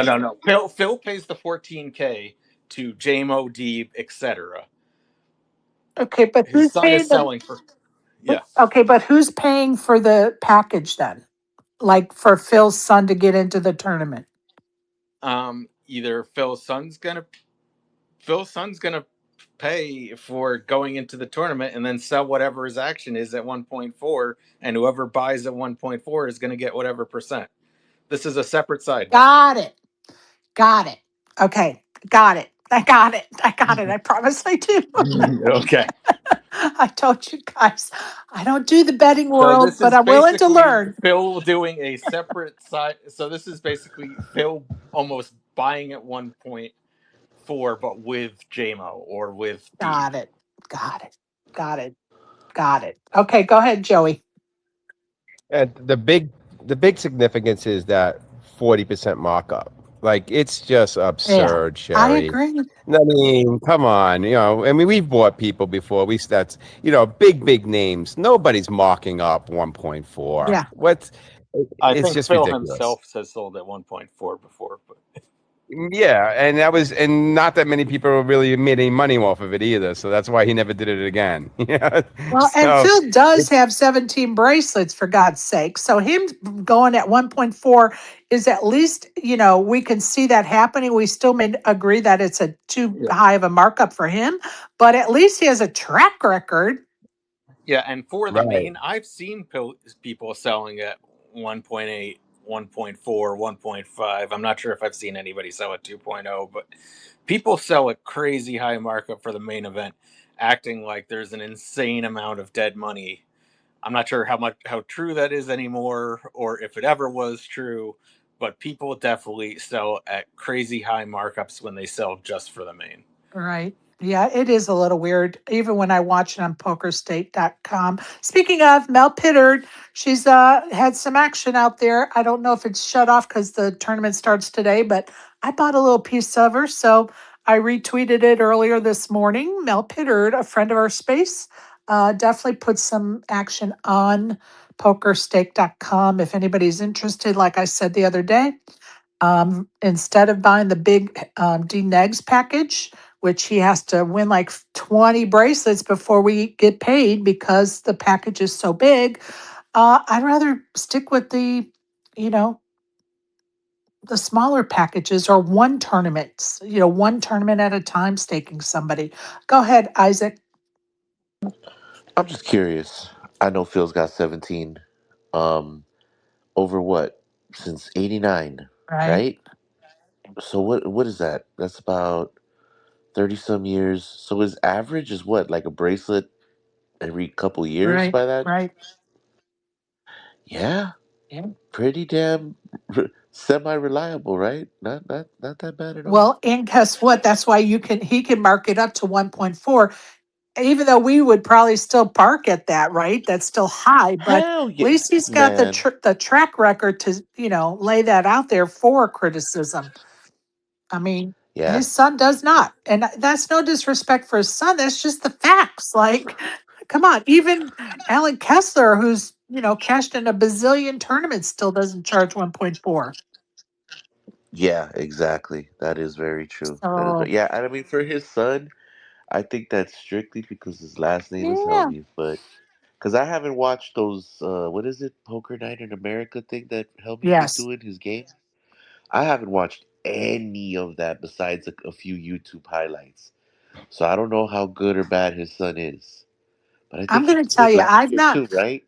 No. Phil pays the 14K to JMO, Deeb, etc. okay, but His who's son paying is the selling for, yeah. okay, but who's paying for the package then? Like for Phil's son to get into the tournament. Either Phil's son's gonna pay for going into the tournament and then sell whatever his action is at 1.4, and whoever buys at 1.4 is gonna get whatever percent. This is a separate side bet. Got it. Got it. Okay. Got it. I got it. I promise I do. Okay. I told you guys, I don't do the betting So world, this but is I'm willing to basically learn. Phil doing a separate side. So this is basically Phil almost buying at 1.4, but with JMO or with Dean. Got it. Okay, go ahead, Joey. And the big significance is that 40% markup. Like, it's just Yeah, absurd, I Sherry. agree. I mean, come on. I mean, we've bought people before. That's big names. Nobody's marking up 1.4. Yeah. I It's think just Phil ridiculous. himself has sold at 1.4 before, but Yeah, and not that many people really made any money off of it either. So that's why he never did it again. Yeah. Well, and So Phil does it's have 17 bracelets, for God's sake. So him going at 1.4 is at least, we can see that happening. We still may agree that it's a too yeah. high of a markup for him, but at least he has a track record. Yeah, and for the right. main, I've seen people selling at 1.8, 1.4, 1.5. I'm not sure if I've seen anybody sell at 2.0, but people sell a crazy high markup for the main event, acting like there's an insane amount of dead money. I'm not sure how true that is anymore, or if it ever was true, but people definitely sell at crazy high markups when they sell just for the main. Right. Yeah, it is a little weird, even when I watch it on pokerstate.com. Speaking of Mel Pittard, she's had some action out there. I don't know if it's shut off because the tournament starts today, but I bought a little piece of her. So I retweeted it earlier this morning. Mel Pittard, a friend of our space, definitely put some action on pokerstake.com if anybody's interested. Like I said the other day, instead of buying the big D-Negs package, which he has to win like 20 bracelets before we get paid because the package is so big. I'd rather stick with you know, the smaller packages or one tournament, one tournament at a time staking somebody. Go ahead, Isaac. I'm just curious. I know Phil's got 17. Um, over what? Since '89, Right, right? So what is that? That's about 30 some years. So his average is what? Like a bracelet every couple years right, by that? right. Yeah, Yeah. pretty damn semi-reliable, right? Not that bad at all. Well, and guess what? That's why he can mark it up to 1.4, even though we would probably still park at that, right? That's still high, but Hell at yeah, least he's got man. the track record to, lay that out there for criticism. I mean, Yeah, his son does not. And that's no disrespect for his son. That's just the facts. Like, come on. Even Alan Kessler, who's, cashed in a bazillion tournaments, still doesn't charge 1.4. yeah, exactly. That is very true. So, Yeah. And I mean, for his son, I think that's strictly because his last name is yeah. Helmy. But because I haven't watched those, what is it, Poker Night in America thing that Helmy was Yes. doing his game. I haven't watched any of that besides a few YouTube highlights. So I don't know how good or bad his son is. But I I'm think he going to was tell good you, last I've year not. too, right?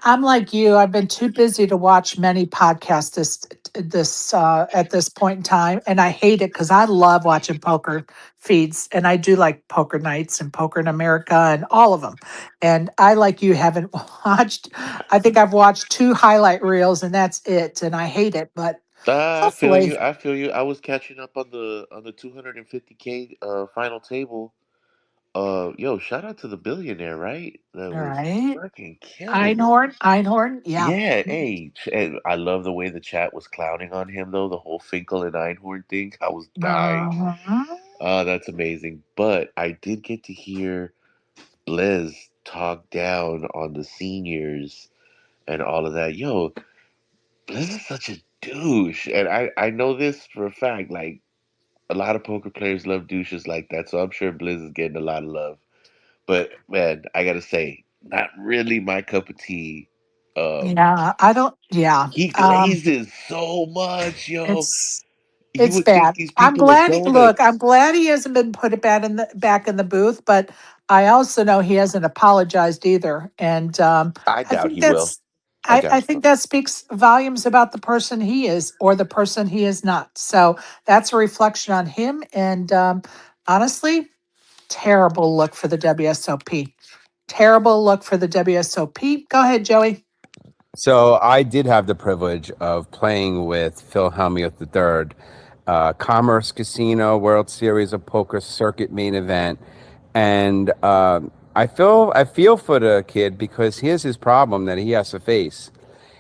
I'm like you. I've been too busy to watch many podcasts this at this point in time, and I hate it because I love watching poker feeds, and I do like Poker Nights and Poker in America and all of them. And I, like you, haven't watched. I think I've watched 2 highlight reels, and that's it. And I hate it, but I feel you. hopefully, I feel you. I was catching up on the 250K final table. Yo, shout out to the billionaire, right? That all was right. fucking killing it. Einhorn, yeah. Yeah, hey, and I love the way the chat was clowning on him though. The whole Finkel and Einhorn thing, I was dying. Uh-huh. That's amazing. But I did get to hear Blez talk down on the seniors and all of that. Yo, Blez is such a douche, and I know this for a fact. Like a lot of poker players love douches like that, so I'm sure Blizz is getting a lot of love. But man, I gotta say, not really my cup of tea. Um, Yeah, I don't. Yeah, he glazes so much, yo. it's You It's would think bad. these I'm people are glad. Look, I'm donuts. glad he hasn't been put it back in the booth, but I also know he hasn't apologized either. And I I doubt think he will. I I doubt he think will. that speaks volumes about the person he is or the person he is not. So that's a reflection on him. And honestly, terrible look for the WSOP. Terrible look for the WSOP. Go ahead, Joey. So I did have the privilege of playing with Phil Hellmuth III Commerce Casino World Series of Poker Circuit main event, and I feel for the kid because here's his problem that he has to face.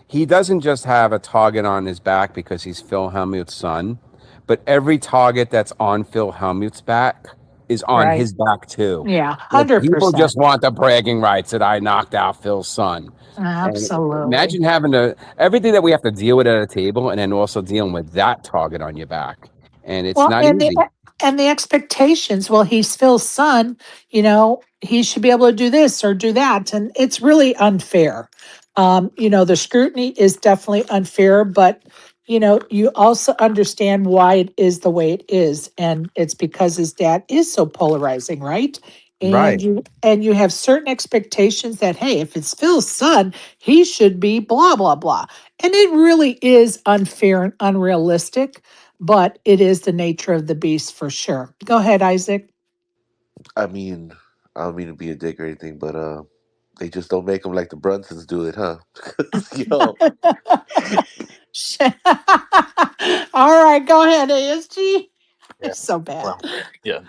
He doesn't just have a target on his back because he's Phil Hellmuth's son, but every target that's on Phil Hellmuth's back is on Right. his back too. Yeah, Like, people 100%. just want the bragging rights that I knocked out Phil's son. And Absolutely. imagine having to everything that we have to deal with at a table, and then also dealing with that target on your back, and it's Well, not easy. and the expectations. Well, he's Phil's son. He should be able to do this or do that, and it's really unfair. The scrutiny is definitely unfair, but you also understand why it is the way it is, and it's because his dad is so polarizing, right? And Right. you have certain expectations that, hey, if it's Phil's son, he should be blah blah blah, and it really is unfair and unrealistic, but it is the nature of the beast for sure. Go ahead, Isaac. I mean, I don't mean to be a dick or anything, but they just don't make them like the Brunsons do it, huh? 'Cause, All right, go ahead, ASG. Yeah. So bad. Well, yeah.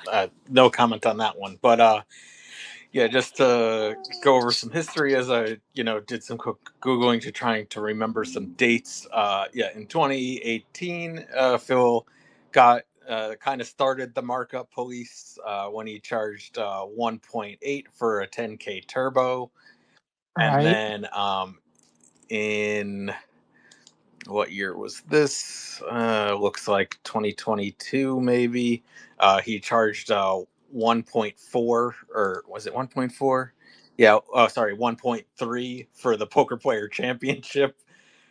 No comment on that one, but yeah, just to go over some history as I, did some quick Googling to trying to remember some dates. Yeah, in 2018, Phil got kind of started the markup police when he charged 1.8 for a 10K turbo. And Right. then in what year was this? Looks like 2022, maybe. He charged 1.4, or was it 1.4? Yeah, sorry, 1.3 for the Poker Player Championship.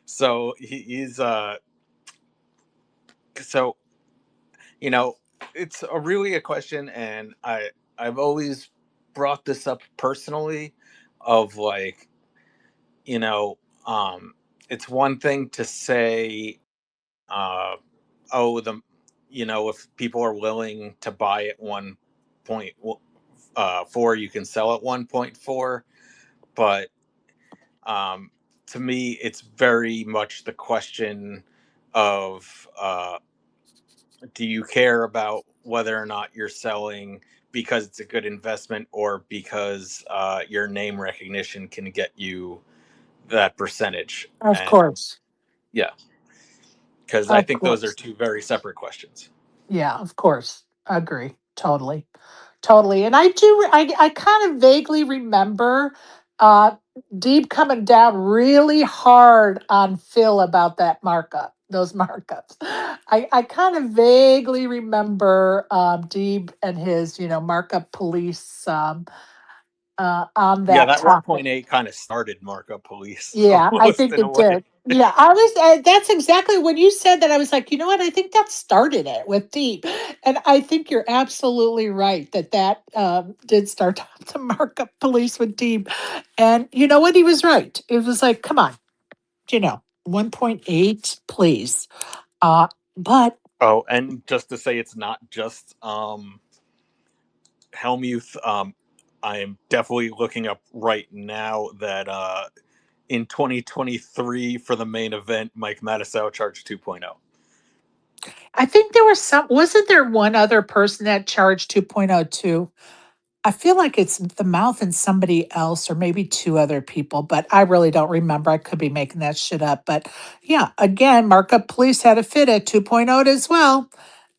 So he's so it's really a question, and I've always brought this up personally, of like, you know, um, it's one thing to say, uh, oh, if people are willing to buy at 1.4, you can sell at 1.4. But to me, it's very much the question of, do you care about whether or not you're selling because it's a good investment, or because your name recognition can get you that percentage? Of And course. yeah, because I Of think those are course. two very separate questions. Yeah, of course. Agree. Totally. Totally. And I kind of vaguely remember uh Deep coming down really hard on Phil about that markup, those markups. I kind of vaguely remember Deep and his, markup police on Yeah, that that topic. 1.8 kind of started markup police Yeah, I almost think in a it way. did. Yeah, that's exactly when you said that. I was like, you know what? I think that started it with Deep. And I think you're absolutely right that did start the markup police with Deep. And you know what? He was right. It was like, come on, 1.8, please. But Oh, and just to say, it's not just Helmuth. I am definitely looking up right now that in 2023 for the main event, Mike Matusow charged 2.0. I think wasn't there one other person that charged 2.02? I feel like it's the mouth and somebody else, or maybe two other people, but I really don't remember. I could be making that shit up. But yeah, again, Markup Police had a fit at 2.0 as well.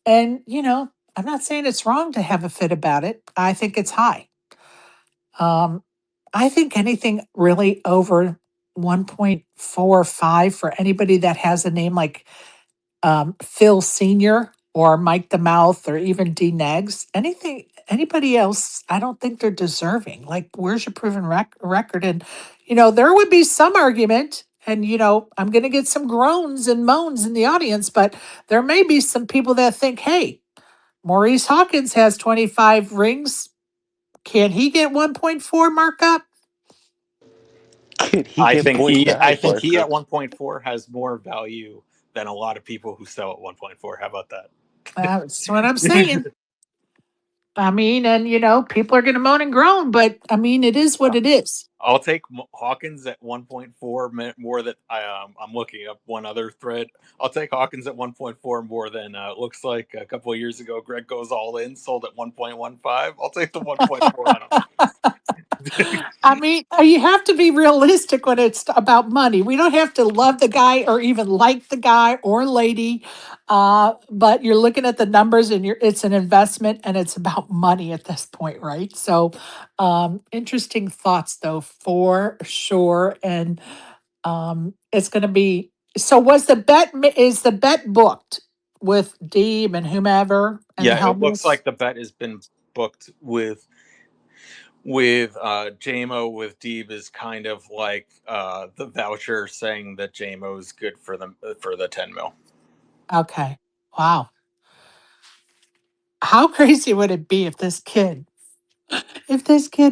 And, I'm not saying it's wrong to have a fit about it. I think it's high. Um, I think anything really over 1.45 for anybody that has a name like Phil Senior or Mike the Mouth or even D Negs, anybody else, I don't think they're deserving. Like, where's your proven record? And there would be some argument, and I'm going to get some groans and moans in the audience, but there may be some people that think, hey, Maurice Hawkins has 25 rings. Can he get 1.4 markup? Kid, he I get think point he, I nine think he at markup. 1.4 has more value than a lot of people who sell at 1.4. How about that? That's what I'm saying. I mean, and people are going to moan and groan, but I mean, it is what it is. I'll take Hawkins at 1.4 more than I'm looking up one other thread. I'll take Hawkins at 1.4 more than looks like a couple of years ago. Greg Goes All In sold at 1.15. I'll take the 1.4 on him. I mean, you have to be realistic when it's about money. We don't have to love the guy or even like the guy or lady, but you're looking at the numbers and it's an investment and it's about money at this point, right? So, interesting thoughts though, for sure. And it's going to be. So, is the bet booked with Deeb and whomever and the Yeah, it looks helmets? like the bet has been booked with JMO. With Deeb is kind of like the voucher saying that JMO is good for the 10 mil. Okay. Wow. How crazy would it be if this kid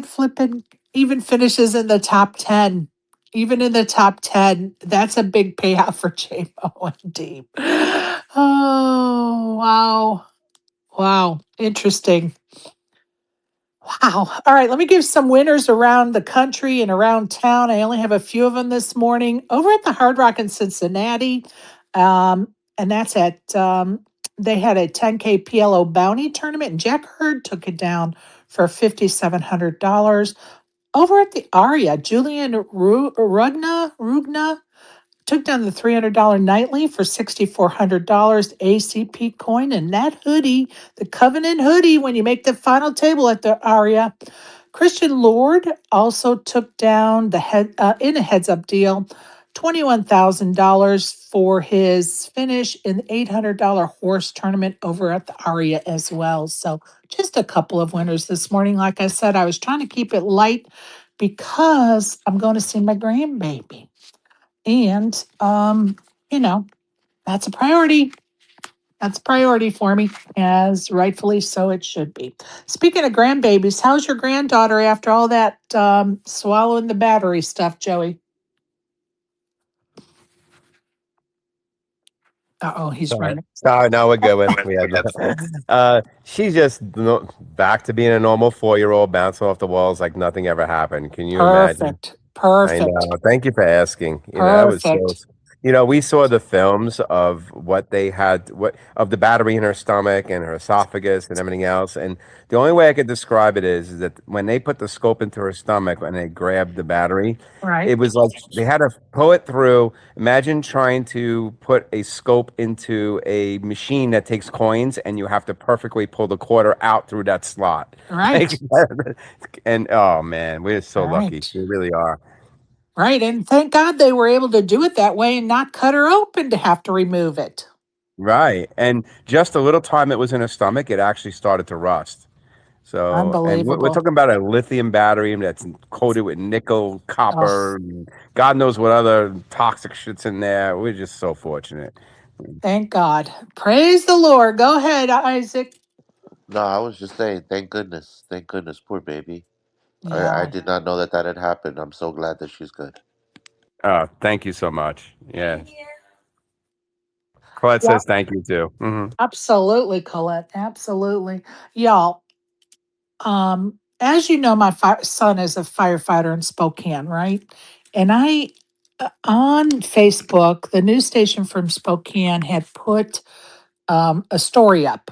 flipping even finishes in the top 10, even in the top 10, that's a big payout for JMO and Deep. Oh, wow. Wow. Interesting. Wow. All right. Let me give some winners around the country and around town. I only have a few of them this morning. Over at the Hard Rock in Cincinnati, and that's they had a 10K PLO bounty tournament, and Jack Hurd took it down for $5,700. Over at the Aria, Julian Rugna took down the $300 nightly for $6,400 ACP coin, and that hoodie, the Covenant hoodie, when you make the final table at the Aria. Christian Lord also took down the in a heads up deal, $21,000 for his finish in the $800 horse tournament over at the Aria as well. So just a couple of winners this morning. Like I said, I was trying to keep it light because I'm going to see my grandbaby. And, you know, that's a priority. That's a priority for me, as rightfully so it should be. Speaking of grandbabies, how's your granddaughter after all that swallowing the battery stuff, Joey? Uh-oh, he's Sorry. running. Sorry, no, we're good. We had she's just back to being a normal 4-year-old, bouncing off the walls like nothing ever happened. Can you imagine? Perfect. I Perfect. know. Thank you for asking. That was so. Perfect. We saw the films of what they had, what of the battery in her stomach and her esophagus and everything else. And the only way I could describe it is that when they put the scope into her stomach and they grabbed the battery, Right. it was like they had to pull it through. Imagine trying to put a scope into a machine that takes coins, and you have to perfectly pull the quarter out through that slot. Like, Right. and oh man, we're so lucky. Right. We really are. Right. And thank God they were able to do it that way and not cut her open to have to remove it. Right. And just a little time it was in her stomach, it actually started to rust. So, and we're Unbelievable. talking about a lithium battery that's coated with nickel, Oh, copper, and God knows what other toxic shit's in there. We're just so fortunate. thank God. Praise the Lord. Go ahead, Isaac. No, I was just saying, thank goodness, poor baby. I Yeah. did not know that that had happened. I'm so glad that she's good. Thank you so much. Yeah. Colette Yeah. says thank you too. Absolutely, Colette. Absolutely. Y'all, as you know, my son is a firefighter in Spokane, right? And on Facebook, the news station from Spokane had put a story up.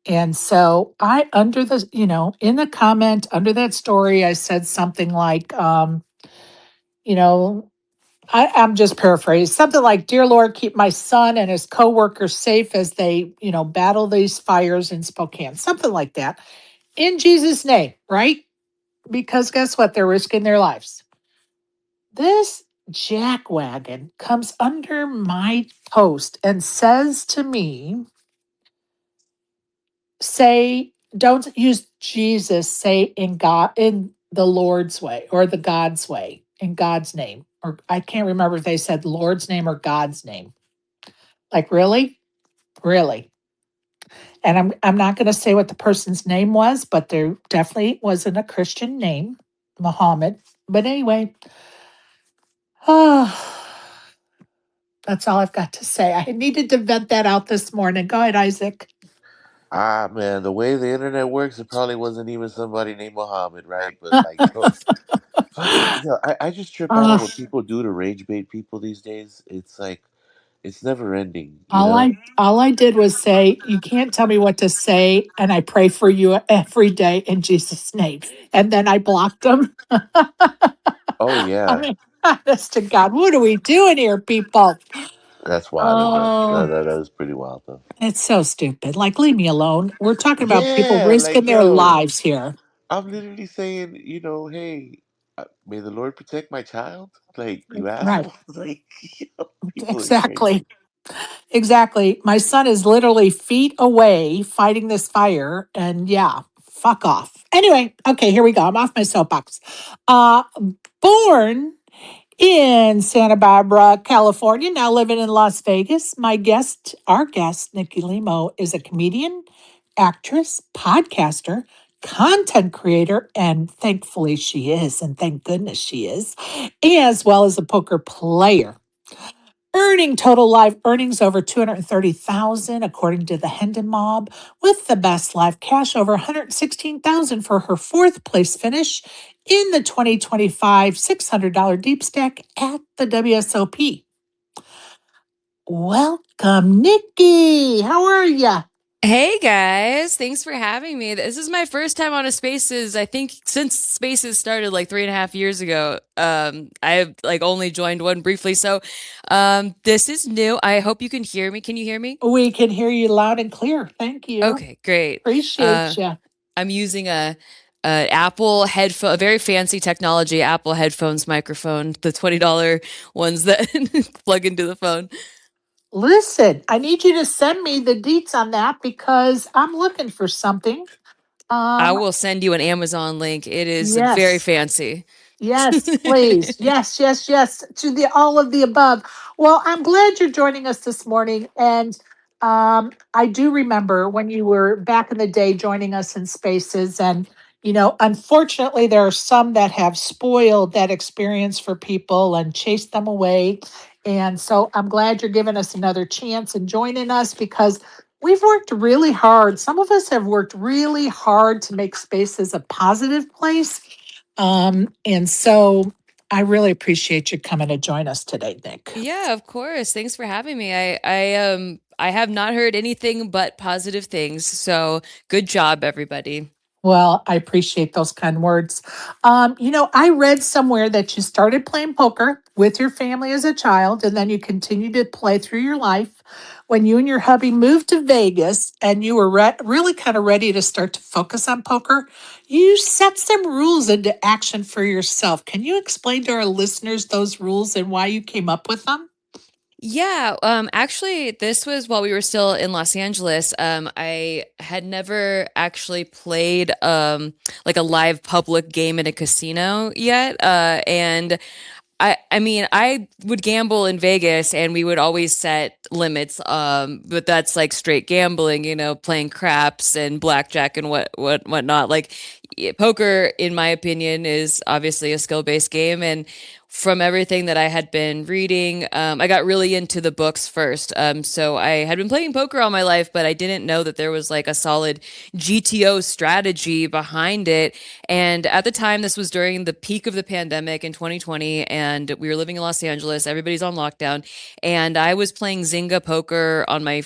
And so under in the comment under that story, I said something like, you know, I'm just paraphrasing something like, "Dear Lord, keep my son and his coworkers safe as they, battle these fires in Spokane." Something like that. In Jesus' name, right? Because guess what? They're risking their lives. This jackwagon comes under my post and says to me, say, don't use Jesus, say in God, in the Lord's way or the God's way, in God's name. Or I can't remember if they said Lord's name or God's name. Like, really? Really? And I'm not going to say what the person's name was, but there definitely wasn't a Christian name, Muhammad. But anyway, oh, that's all I've got to say. I needed to vent that out this morning. Go ahead, Isaac. Ah, man, the way the internet works, it probably wasn't even somebody named Muhammad, right? But like those fucking, I just trip out on Uh, what people do to rage bait people these days. It's like it's never ending, you all know? I did was say, you can't tell me what to say, and I pray for you every day in Jesus' name. And then I blocked them. Oh I yeah, mean, honest to God, what are we doing here, people? that's wild, man. Oh, That is pretty wild though. it's so stupid. Like, leave me alone. We're talking about people Yeah, risking like their yo, lives here. I'm literally saying, hey, may the Lord protect my child. Like you Right. assholes, like people are crazy. Exactly. Exactly. My son is literally feet away fighting this fire. And yeah, fuck off. Anyway, okay, here we go. I'm off my soapbox. Uh, born in Santa Barbara, California, now living in Las Vegas. Our guest, Nikki Limo, is a comedian, actress, podcaster, content creator, and thankfully she is, and thank goodness she is, as well as a poker player. Earning total live earnings over 230,000 according to the Hendon Mob, with the best live cash over 116,000 for her fourth place finish in the 2025 $600 deep stack at the WSOP. Welcome, Nikki. How are ya? Hey guys, thanks for having me. This is my first time on a Spaces, I think since Spaces started like 3.5 years ago. I've like only joined one briefly. So this is new. I hope you can hear me. Can you hear me? We can hear you loud and clear. Thank you. Okay, great. Appreciate you. I'm using a Apple headphone, a very fancy technology Apple headphones microphone, the $20 ones that plug into the phone. Listen, I need you to send me the deets on that because I'm looking for something. I Um, will send you an Amazon link. It is very yes. fancy. Yes, please. Yes, yes, yes. To the all of the above. Well, I'm glad you're joining us this morning. And I do remember when you were back in the day joining us in spaces. And, unfortunately, there are some that have spoiled that experience for people and chased them away. And so I'm glad you're giving us another chance and joining us because we've worked really hard. Some of us have worked really hard to make spaces a positive place, and so I really appreciate you coming to join us today, Nick. Yeah, of course. Thanks for having me. I have not heard anything but positive things. So good job, everybody. Well, I appreciate those kind words. I read somewhere that you started playing poker with your family as a child, and then you continued to play through your life. When you and your hubby moved to Vegas and you were really kind of ready to start to focus on poker, you set some rules into action for yourself. Can you explain to our listeners those rules and why you came up with them? Yeah, actually, this was while we were still in Los Angeles. I had never actually played like a live public game in a casino yet. And I mean, I would gamble in Vegas and we would always set limits. But that's like straight gambling, playing craps and blackjack and whatnot. Like poker, in my opinion, is obviously a skill-based game. And from everything that I had been reading, I got really into the books first. So I had been playing poker all my life, but I didn't know that there was like a solid GTO strategy behind it. And at the time, this was during the peak of the pandemic in 2020, and we were living in Los Angeles. Everybody's on lockdown, and I was playing Zynga poker on my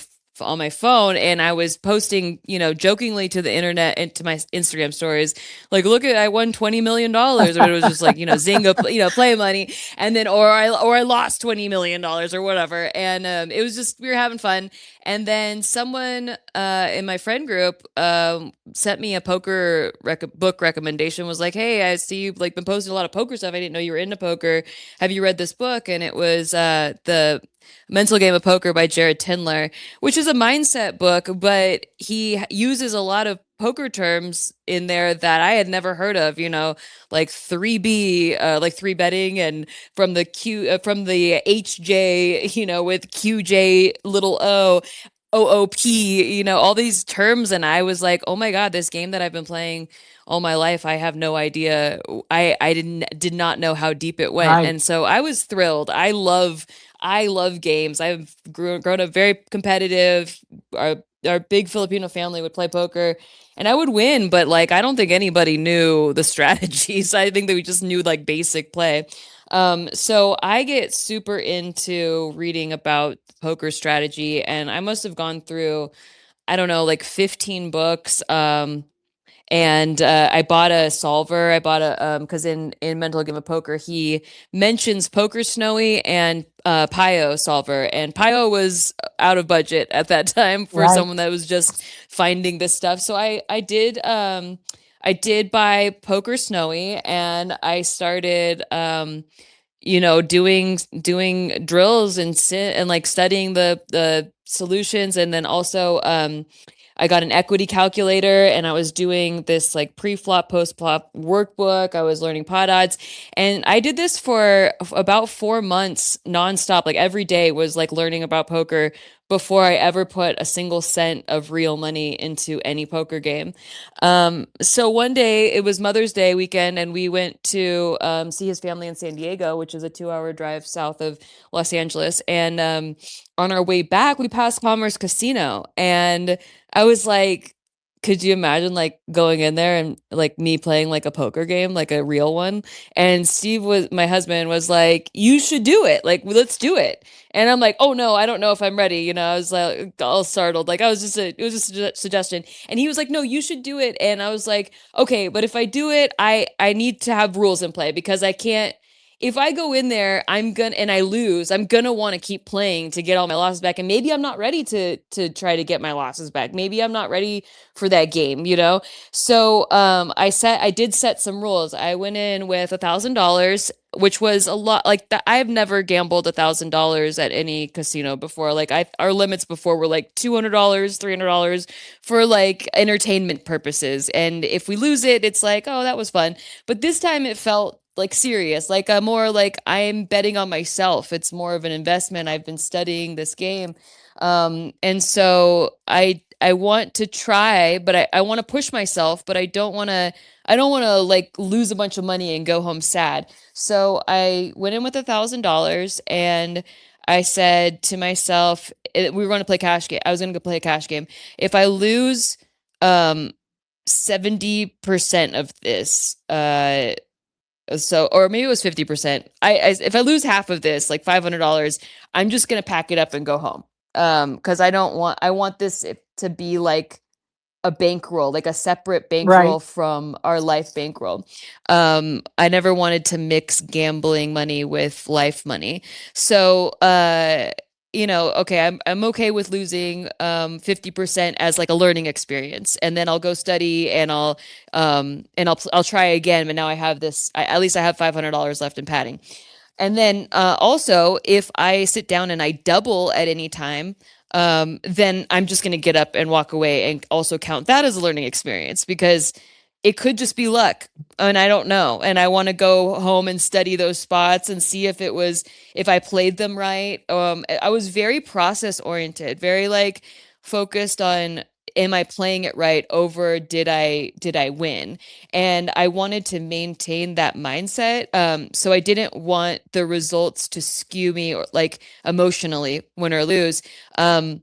phone, and I was posting, jokingly to the internet and to my Instagram stories, like, look at, I won $20 million, or it was just like, Zynga, play money. And then, or I lost $20 million or whatever. And it was just, we were having fun. And then someone in my friend group sent me a poker book recommendation, was like, hey, I see you've like been posting a lot of poker stuff. I didn't know you were into poker. Have you read this book? And it was the Mental Game of Poker by Jared Tindler, which is a mindset book, but he uses a lot of poker terms in there that I had never heard of, like 3B, like three betting, and from the from the HJ, with QJ little O, OOP, all these terms. And I was like, oh my God, this game that I've been playing all my life, I have no idea. I did not know how deep it went. Right. And so I was thrilled. I love games. I've grown up very competitive. Our big Filipino family would play poker and I would win, but like I don't think anybody knew the strategies. I think that we just knew like basic play. So I get super into reading about poker strategy, and I must have gone through, I don't know, like 15 books. And I bought a solver. I bought a because in Mental Game of Poker he mentions Poker Snowy and Pio solver, and Pio was out of budget at that time for Right. someone that was just finding this stuff. So I did buy Poker Snowy, and I started doing drills and like studying the solutions, and then also I got an equity calculator, and I was doing this like pre-flop, post-flop workbook. I was learning pot odds, and I did this for about 4 months nonstop. Like every day was like learning about poker before I ever put a single cent of real money into any poker game. So one day it was Mother's Day weekend, and we went to see his family in San Diego, which is a 2-hour drive south of Los Angeles. And on our way back, we passed Commerce Casino, and I was like, could you imagine like going in there and like me playing like a poker game, like a real one? And my husband was like, you should do it. Like, let's do it. And I'm like, oh no, I don't know if I'm ready. I was like all startled. Like it was just a suggestion. And he was like, no, you should do it. And I was like, okay, but if I do it, I need to have rules in play, because I can't, if I go in there, and I lose, I'm gonna want to keep playing to get all my losses back. And maybe I'm not ready to try to get my losses back. Maybe I'm not ready for that game. So I did set some rules. I went in with $1,000, which was a lot. Like that, I've never gambled $1,000 at any casino before. Like our limits before were like $200, $300 for like entertainment purposes. And if we lose it, it's like, oh, that was fun. But this time it felt like serious, like more like I'm betting on myself. It's more of an investment. I've been studying this game. And so I want to try, but I want to push myself, but I don't want to like lose a bunch of money and go home sad. So I went in with $1,000, and I said to myself, we were going to play cash game. I was going to go play a cash game. If I lose 70% of this, or maybe it was 50%. If I lose half of this, like $500, I'm just gonna pack it up and go home. Because I want this to be like a bankroll, like a separate bankroll Right. from our life bankroll. I never wanted to mix gambling money with life money. So okay, I'm okay with losing 50% as like a learning experience, and then I'll go study, and I'll try again. But now I have this. At least I have $500 left in padding. And then also, if I sit down and I double at any time, then I'm just going to get up and walk away, and also count that as a learning experience, because it could just be luck, and I don't know. And I want to go home and study those spots and see if I played them right. I was very process oriented, very like focused on, am I playing it right over did I win? And I wanted to maintain that mindset. So I didn't want the results to skew me, or like emotionally, win or lose. So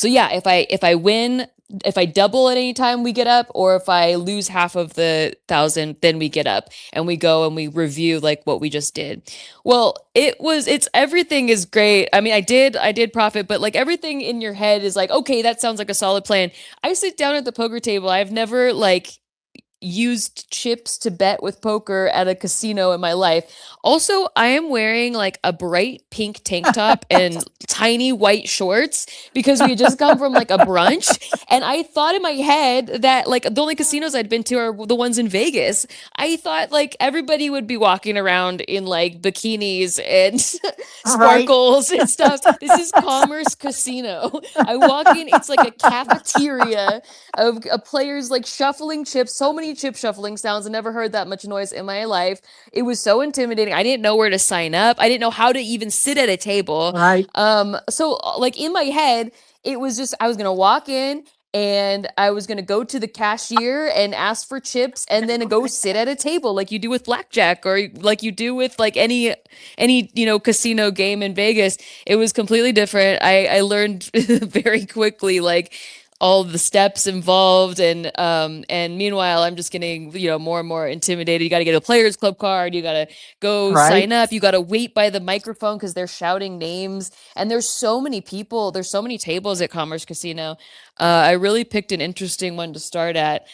yeah, if I win, if I double at any time, we get up, or if I lose half of the 1,000, then we get up and we go and we review like what we just did. Well, it's everything is great. I mean, I did profit, but like everything in your head is like, okay, that sounds like a solid plan. I sit down at the poker table. I've never like used chips to bet with poker at a casino in my life. Also, I am wearing like a bright pink tank top and tiny white shorts, because we had just come from like a brunch, and I thought in my head that like the only casinos I'd been to are the ones in Vegas. I thought like everybody would be walking around in like bikinis and Right. sparkles and stuff. This is Commerce Casino. I walk in, it's like a cafeteria of players like shuffling chips. So many chip shuffling sounds. I never heard that much noise in my life. It was so intimidating. I didn't know where to sign up. I didn't know how to even sit at a table. Right. So like in my head, it was just, I was gonna walk in, and I was going to go to the cashier and ask for chips and then go sit at a table like you do with blackjack or like you do with like any casino game in Vegas. It was completely different. I learned very quickly like all the steps involved, and meanwhile I'm just getting more and more intimidated. You got to get a players club card, you got to go sign up, you got to wait by the microphone because they're shouting names, and there's so many people, there's so many tables at Commerce Casino. I really picked an interesting one to start at.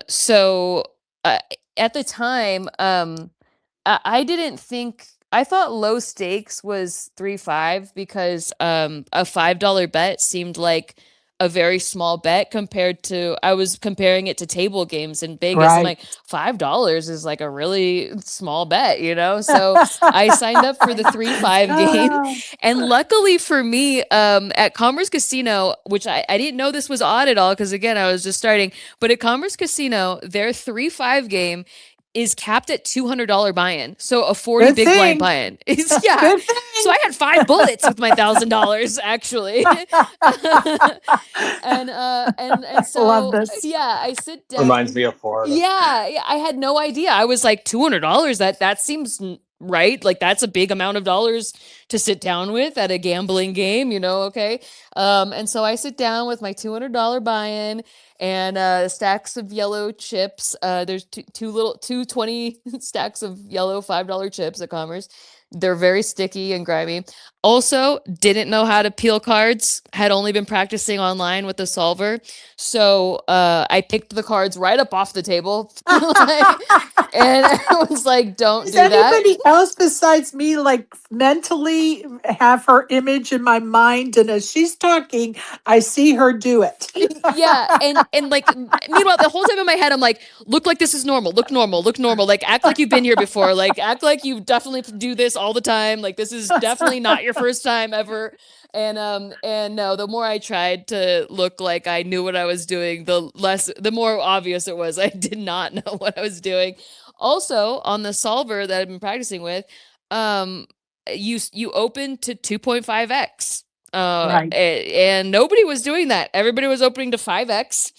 So at the time, I didn't think, I thought low stakes was 3-5 because a $5 bet seemed like a very small bet compared to, I was comparing it to table games in Vegas. I'm like, $5 is like a really small bet, So I signed up for the 3-5 game. And luckily for me, at Commerce Casino, which I didn't know this was odd at all, because again, I was just starting, but at Commerce Casino, their 3-5 game is capped at $200 buy-in. So a 40 Good big blind thing. buy-in. Good So I had 5 bullets with my $1,000 actually. and so Love this. yeah, I sit down. Reminds me of Florida. Yeah, I had no idea. I was like, $200, that seems right. Like that's a big amount of dollars to sit down with at a gambling game, okay. And so I sit down with my $200 buy-in and stacks of yellow chips. There's two 20 stacks of yellow $5 chips at Commerce. They're very sticky and grimy. Also, didn't know how to peel cards, had only been practicing online with the solver. So I picked the cards right up off the table. And I was like, don't do that. Does anybody else besides me like mentally have her image in my mind? And as she's talking, I see her do it. Yeah. And like, meanwhile, the whole time in my head, I'm like, look like this is normal. Look normal. Look normal. Like, act like you've been here before. Like, act like you definitely do this all the time. Like, this is definitely not your first time ever. And no, the more I tried to look like I knew what I was doing, the more obvious it was I did not know what I was doing. Also, on the solver that I've been practicing with, you open to 2.5x. And nobody was doing that. Everybody was opening to 5x.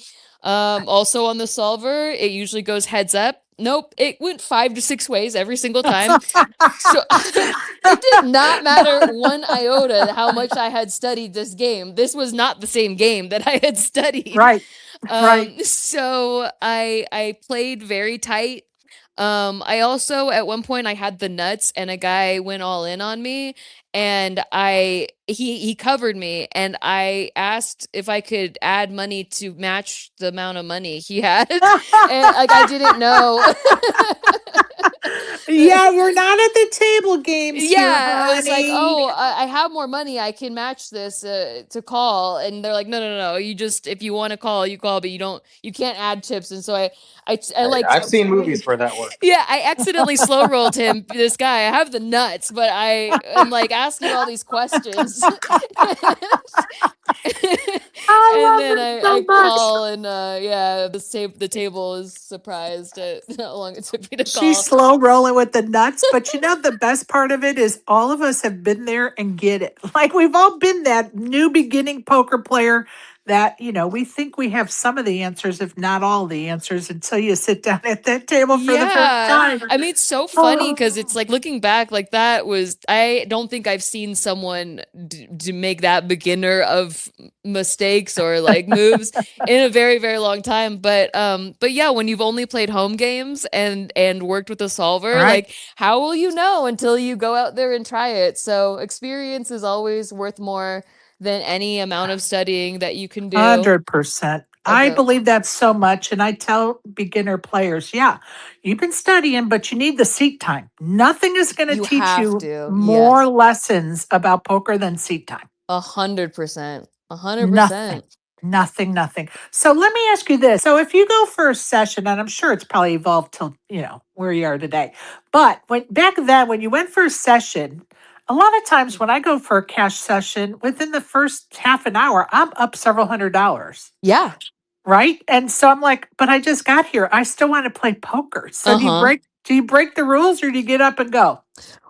Also on the solver, it usually goes heads up. Nope, it went 5 to 6 ways every single time. So it did not matter one iota how much I had studied this game. This was not the same game that I had studied. Right. So I played very tight. I also, at one point I had the nuts and a guy went all in on me, and he covered me, and I asked if I could add money to match the amount of money he had. And like, I didn't know. Yeah, we're not at the table games. Yeah, here, I was like, oh, I have more money. I can match this to call. And they're like, no. You just, if you want to call, you call, but you can't add tips. And so I like, I've seen movies where that works. yeah, I accidentally slow rolled him. This guy, I have the nuts, but I am like asking all these questions. And then I call, and yeah, the table is surprised at how long it took me to call. She's slow rolling with the nuts, but the best part of it is all of us have been there and get it. Like we've all been that new beginning poker player that, we think we have some of the answers, if not all the answers, until you sit down at that table for the first time. I mean, it's so funny because it's like looking back, like I don't think I've seen someone to make that beginner of mistakes or like moves in a very, very long time. But yeah, when you've only played home games and worked with a solver, like how will you know until you go out there and try it? So experience is always worth more than any amount of studying that you can do. 100%. I believe that so much. And I tell beginner players, yeah, you've been studying, but you need the seat time. Nothing is going to teach you more lessons about poker than seat time. 100%. 100%. Nothing. So let me ask you this. So if you go for a session, and I'm sure it's probably evolved till, where you are today. But back then, when you went for a session, a lot of times when I go for a cash session, within the first half an hour, I'm up several $100s. Yeah. Right? And so I'm like, but I just got here. I still want to play poker. So do you break the rules or do you get up and go?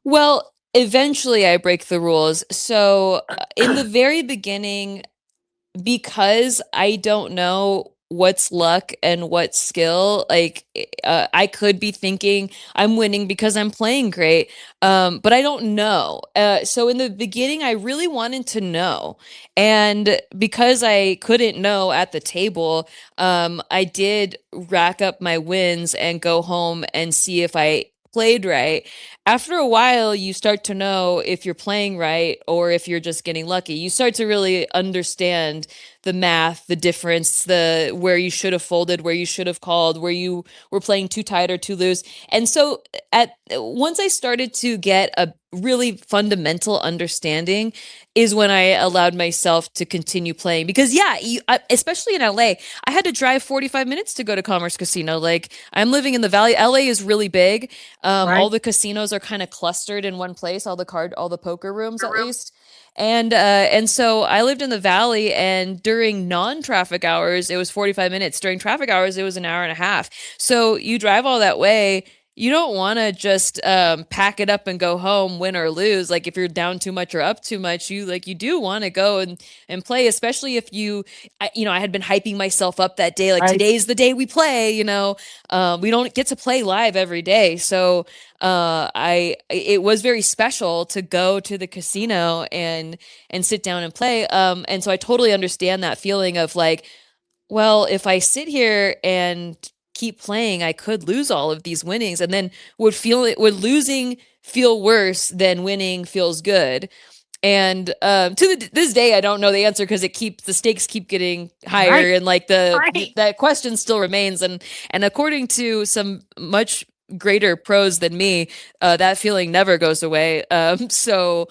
Well, eventually I break the rules. So in the very beginning, because I don't know what's luck and what's skill, like I could be thinking I'm winning because I'm playing great, but I don't know. So in the beginning, I really wanted to know, and because I couldn't know at the table, I did rack up my wins and go home and see if I played right. After a while, you start to know if you're playing right or if you're just getting lucky. You start to really understand the math, the difference, the where you should have folded, where you should have called, where you were playing too tight or too loose. And so at once I started to get a really fundamental understanding is when I allowed myself to continue playing. Because yeah, especially in LA, I had to drive 45 minutes to go to Commerce Casino. Like, I'm living in the Valley. LA is really big. All Right. the casinos are kind of clustered in one place, all the poker rooms at least. And so I lived in the Valley, and during non-traffic hours, it was 45 minutes. During traffic hours, it was an hour and a half. So you drive all that way. You don't want to just pack it up and go home, win or lose. Like, if you're down too much or up too much, you do want to go and play, especially if I had been hyping myself up that day. Like, Right. today's the day we play. We don't get to play live every day, so it was very special to go to the casino and sit down and play. And so I totally understand that feeling of like, well, if I sit here and keep playing, I could lose all of these winnings, and then would losing feel worse than winning feels good. And this day, I don't know the answer because the stakes keep getting higher, Right. and like Right. that question still remains. And according to some much greater pros than me, that feeling never goes away. So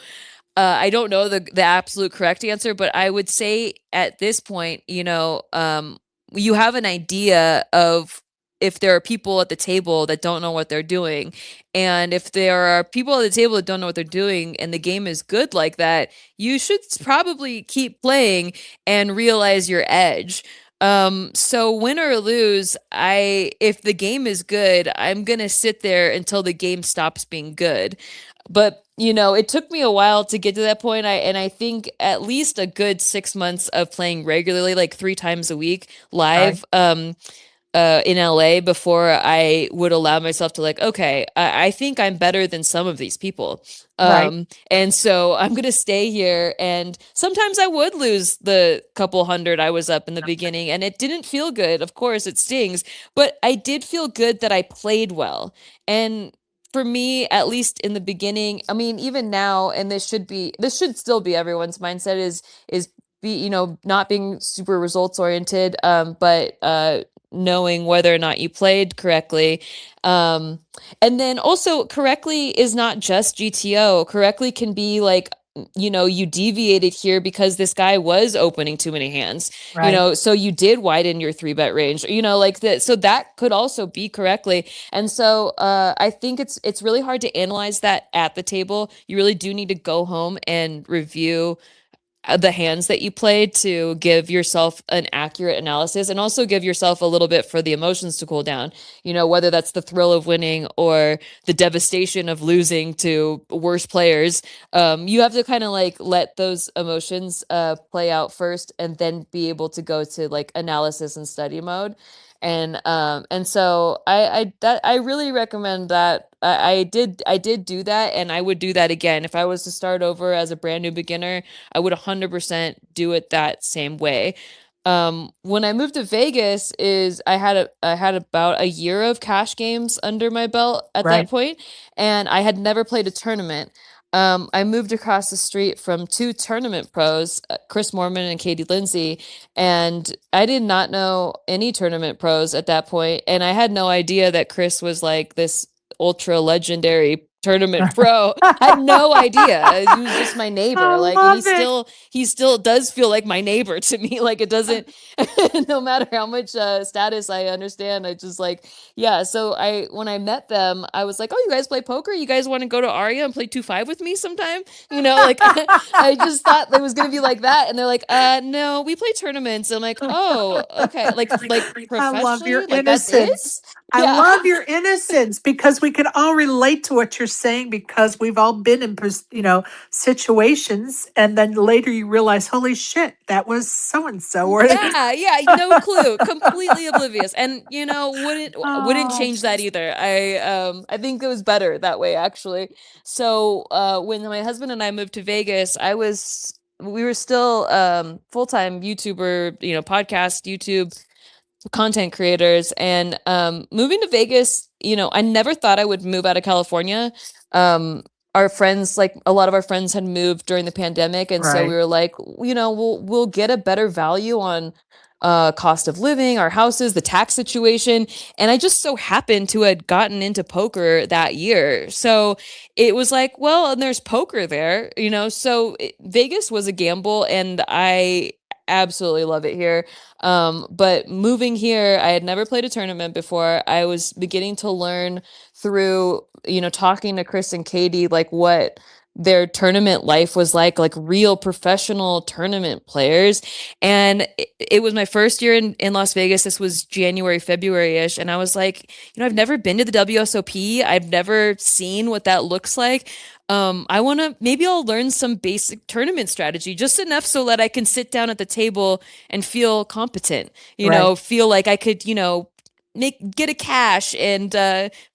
I don't know the absolute correct answer, but I would say at this point, you have an idea of if there are people at the table that don't know what they're doing. And if there are people at the table that don't know what they're doing and the game is good like that, you should probably keep playing and realize your edge. So win or lose, if the game is good, I'm going to sit there until the game stops being good. But it took me a while to get to that point. I think at least a good 6 months of playing regularly, like 3 times a week Right. live, in LA before I would allow myself to like, okay, I think I'm better than some of these people. Right. And so I'm going to stay here. And sometimes I would lose the couple hundred I was up in the beginning, and it didn't feel good. Of course, it stings, but I did feel good that I played well. And for me, at least in the beginning, I mean, even now, and this should still be everyone's mindset is not being super results oriented, but knowing whether or not you played correctly. And then also, correctly is not just GTO. Correctly can be like, you deviated here because this guy was opening too many hands, Right. so you did widen your 3-bet range, like that. So that could also be correctly. And so I think it's really hard to analyze that at the table. You really do need to go home and review the hands that you played to give yourself an accurate analysis, and also give yourself a little bit for the emotions to cool down, whether that's the thrill of winning or the devastation of losing to worse players. You have to kind of like let those emotions play out first, and then be able to go to like analysis and study mode. And so I really recommend that. I did do that, and I would do that again if I was to start over as a brand new beginner. I would 100% do it that same way. When I moved to Vegas, I had about a year of cash games under my belt at that Right. point, and I had never played a tournament. I moved across the street from 2 tournament pros, Chris Mormon and Katie Lindsay, and I did not know any tournament pros at that point, and I had no idea that Chris was like this ultra legendary tournament pro. I had no idea. He was just my neighbor. I Like, and love it. he still does feel like my neighbor to me. Like, it doesn't, no matter how much status I understand, I just like, yeah. So when I met them, I was like, oh, you guys play poker? You guys want to go to Aria and play 2-5 with me sometime? Like, I just thought it was going to be like that. And they're like, no, we play tournaments. I'm like, oh, okay. Like I love your professionally, like that's it? innocence. I Yeah. love your innocence because we can all relate to what you're saying because we've all been in, situations. And then later you realize, holy shit, that was so and so. Or, Yeah, no clue, completely oblivious, and wouldn't oh, change that either. I think it was better that way actually. So when my husband and I moved to Vegas, we were still full-time YouTuber, podcast, YouTube content creators, and moving to Vegas, I never thought I would move out of California. Our friends, like a lot of our friends, had moved during the pandemic, and so we right. were like, we'll get a better value on cost of living, our houses, the tax situation. And I just so happened to had gotten into poker that year. So it was like, well, and there's poker there, so Vegas was a gamble, and I absolutely love it here. But moving here, I had never played a tournament before. I was beginning to learn through, talking to Chris and Katie, like what their tournament life was like real professional tournament players. And it was my first year in Las Vegas. This was January, February-ish. And I was like, I've never been to the WSOP. I've never seen what that looks like. Maybe I'll learn some basic tournament strategy, just enough so that I can sit down at the table and feel competent, Right. feel like I could, get a cash and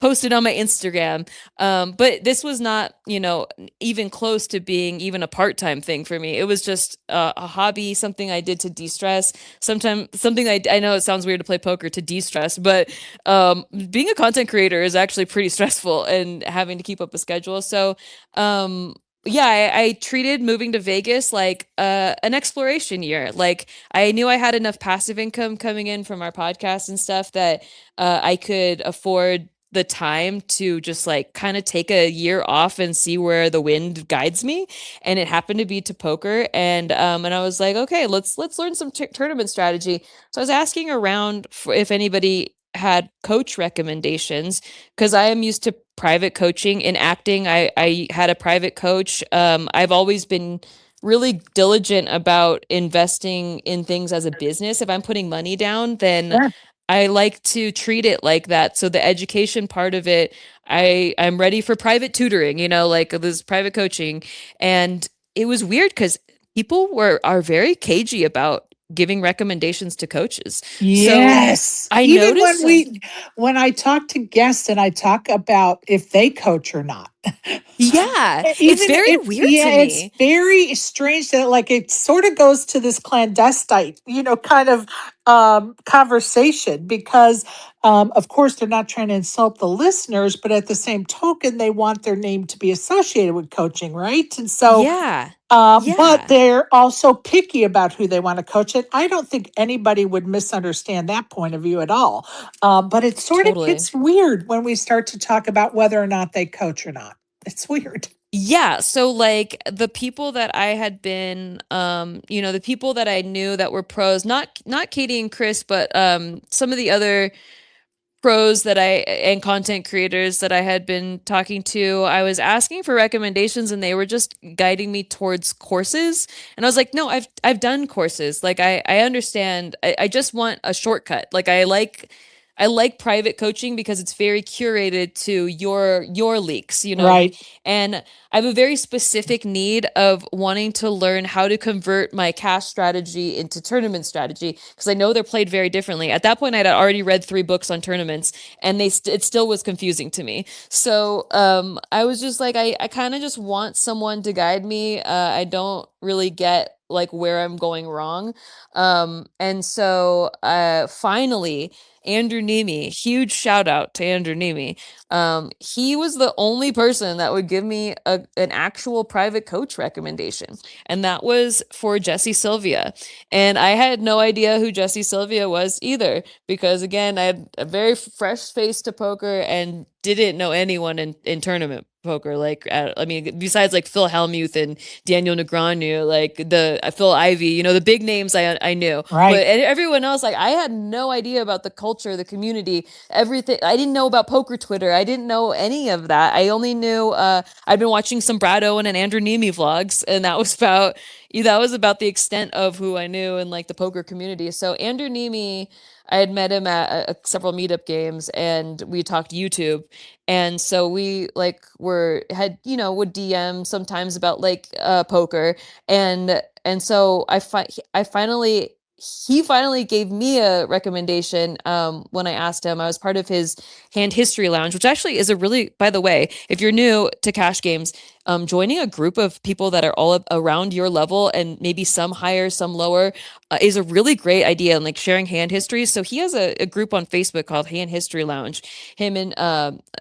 post it on my Instagram. But this was not, even close to being even a part-time thing for me. It was just a hobby, something I did to de-stress. Sometimes something I know it sounds weird to play poker to de-stress, but being a content creator is actually pretty stressful and having to keep up a schedule. So yeah, I treated moving to Vegas like an exploration year. Like I knew I had enough passive income coming in from our podcast and stuff that I could afford the time to just like kind of take a year off and see where the wind guides me. And it happened to be to poker, and I was like, okay, let's learn some tournament strategy. So I was asking around for if anybody had coach recommendations, because I am used to private coaching. In acting, I had a private coach. I've always been really diligent about investing in things as a business. If I'm putting money down, then Yeah. I like to treat it like that. So the education part of it, I'm ready for private tutoring, like this private coaching. And it was weird because people are very cagey about giving recommendations to coaches. So Yes. I Even noticed, when I talk to guests and I talk about if they coach or not. yeah, it's Even very it's weird yeah, to it's me. very strange that like it sort of goes to this clandestine, kind of conversation because of course they're not trying to insult the listeners, but at the same token, they want their name to be associated with coaching, right? And so Yeah. but Yeah, they're also picky about who they want to coach. And I don't think anybody would misunderstand that point of view at all. But it sort of totally. gets weird when we start to talk about whether or not they coach or not. It's weird. Yeah, so like the people that I had been the people that I knew that were pros, not Katie and Chris, but some of the other pros and content creators that I had been talking to, I was asking for recommendations and they were just guiding me towards courses. And I was like, no, I've done courses. Like I understand. I just want a shortcut. Like I like private coaching because it's very curated to your leaks, Right. and I have a very specific need of wanting to learn how to convert my cash strategy into tournament strategy because I know they're played very differently. At that point, I'd already read 3 books on tournaments, and it still was confusing to me. So I was just like, I kind of just want someone to guide me. I don't really get like where I'm going wrong. And so finally, Andrew Nemi, huge shout out to Andrew Nemi. He was the only person that would give me an actual private coach recommendation, and that was for Jessie Sylvia. And I had no idea who Jessie Sylvia was either, because again, I had a very fresh face to poker and didn't know anyone in tournament poker. Like, I mean, besides like Phil Hellmuth and Daniel Negreanu, like the Phil Ivey, the big names I knew, but Right. everyone else, like I had no idea about the culture, the community, everything. I didn't know about poker Twitter. I didn't know any of that. I only knew I'd been watching some Brad Owen and Andrew Nemi vlogs, and that was about that was about the extent of who I knew in like the poker community. So Andrew Nemi, I had met him at several meetup games, and we talked YouTube. And so we like would DM sometimes about like poker, and so I finally he finally gave me a recommendation when I asked him. I was part of his Hand History Lounge, which actually is a really, by the way, if you're new to cash games, joining a group of people that are all around your level and maybe some higher, some lower, is a really great idea, and like sharing hand histories. So he has a group on Facebook called Hand History Lounge, him and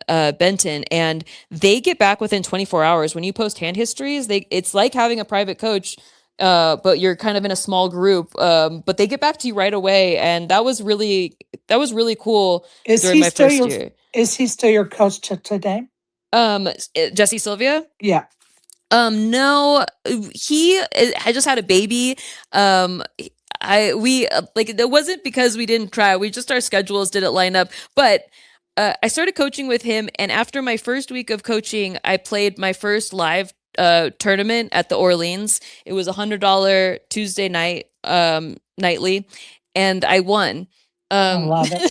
Benton, and they get back within 24 hours. When you post hand histories, it's like having a private coach, but you're kind of in a small group. But they get back to you right away, and that was really cool Is during he my still first your year. is he still your coach today? Jesse Sylvia? Yeah. No, he had just had a baby. Um, we like it wasn't because we didn't try. We just our schedules didn't line up. But I started coaching with him, and after my first week of coaching, I played my first live tournament at the Orleans. It was $100 Tuesday night nightly, and I won. I Um, love it.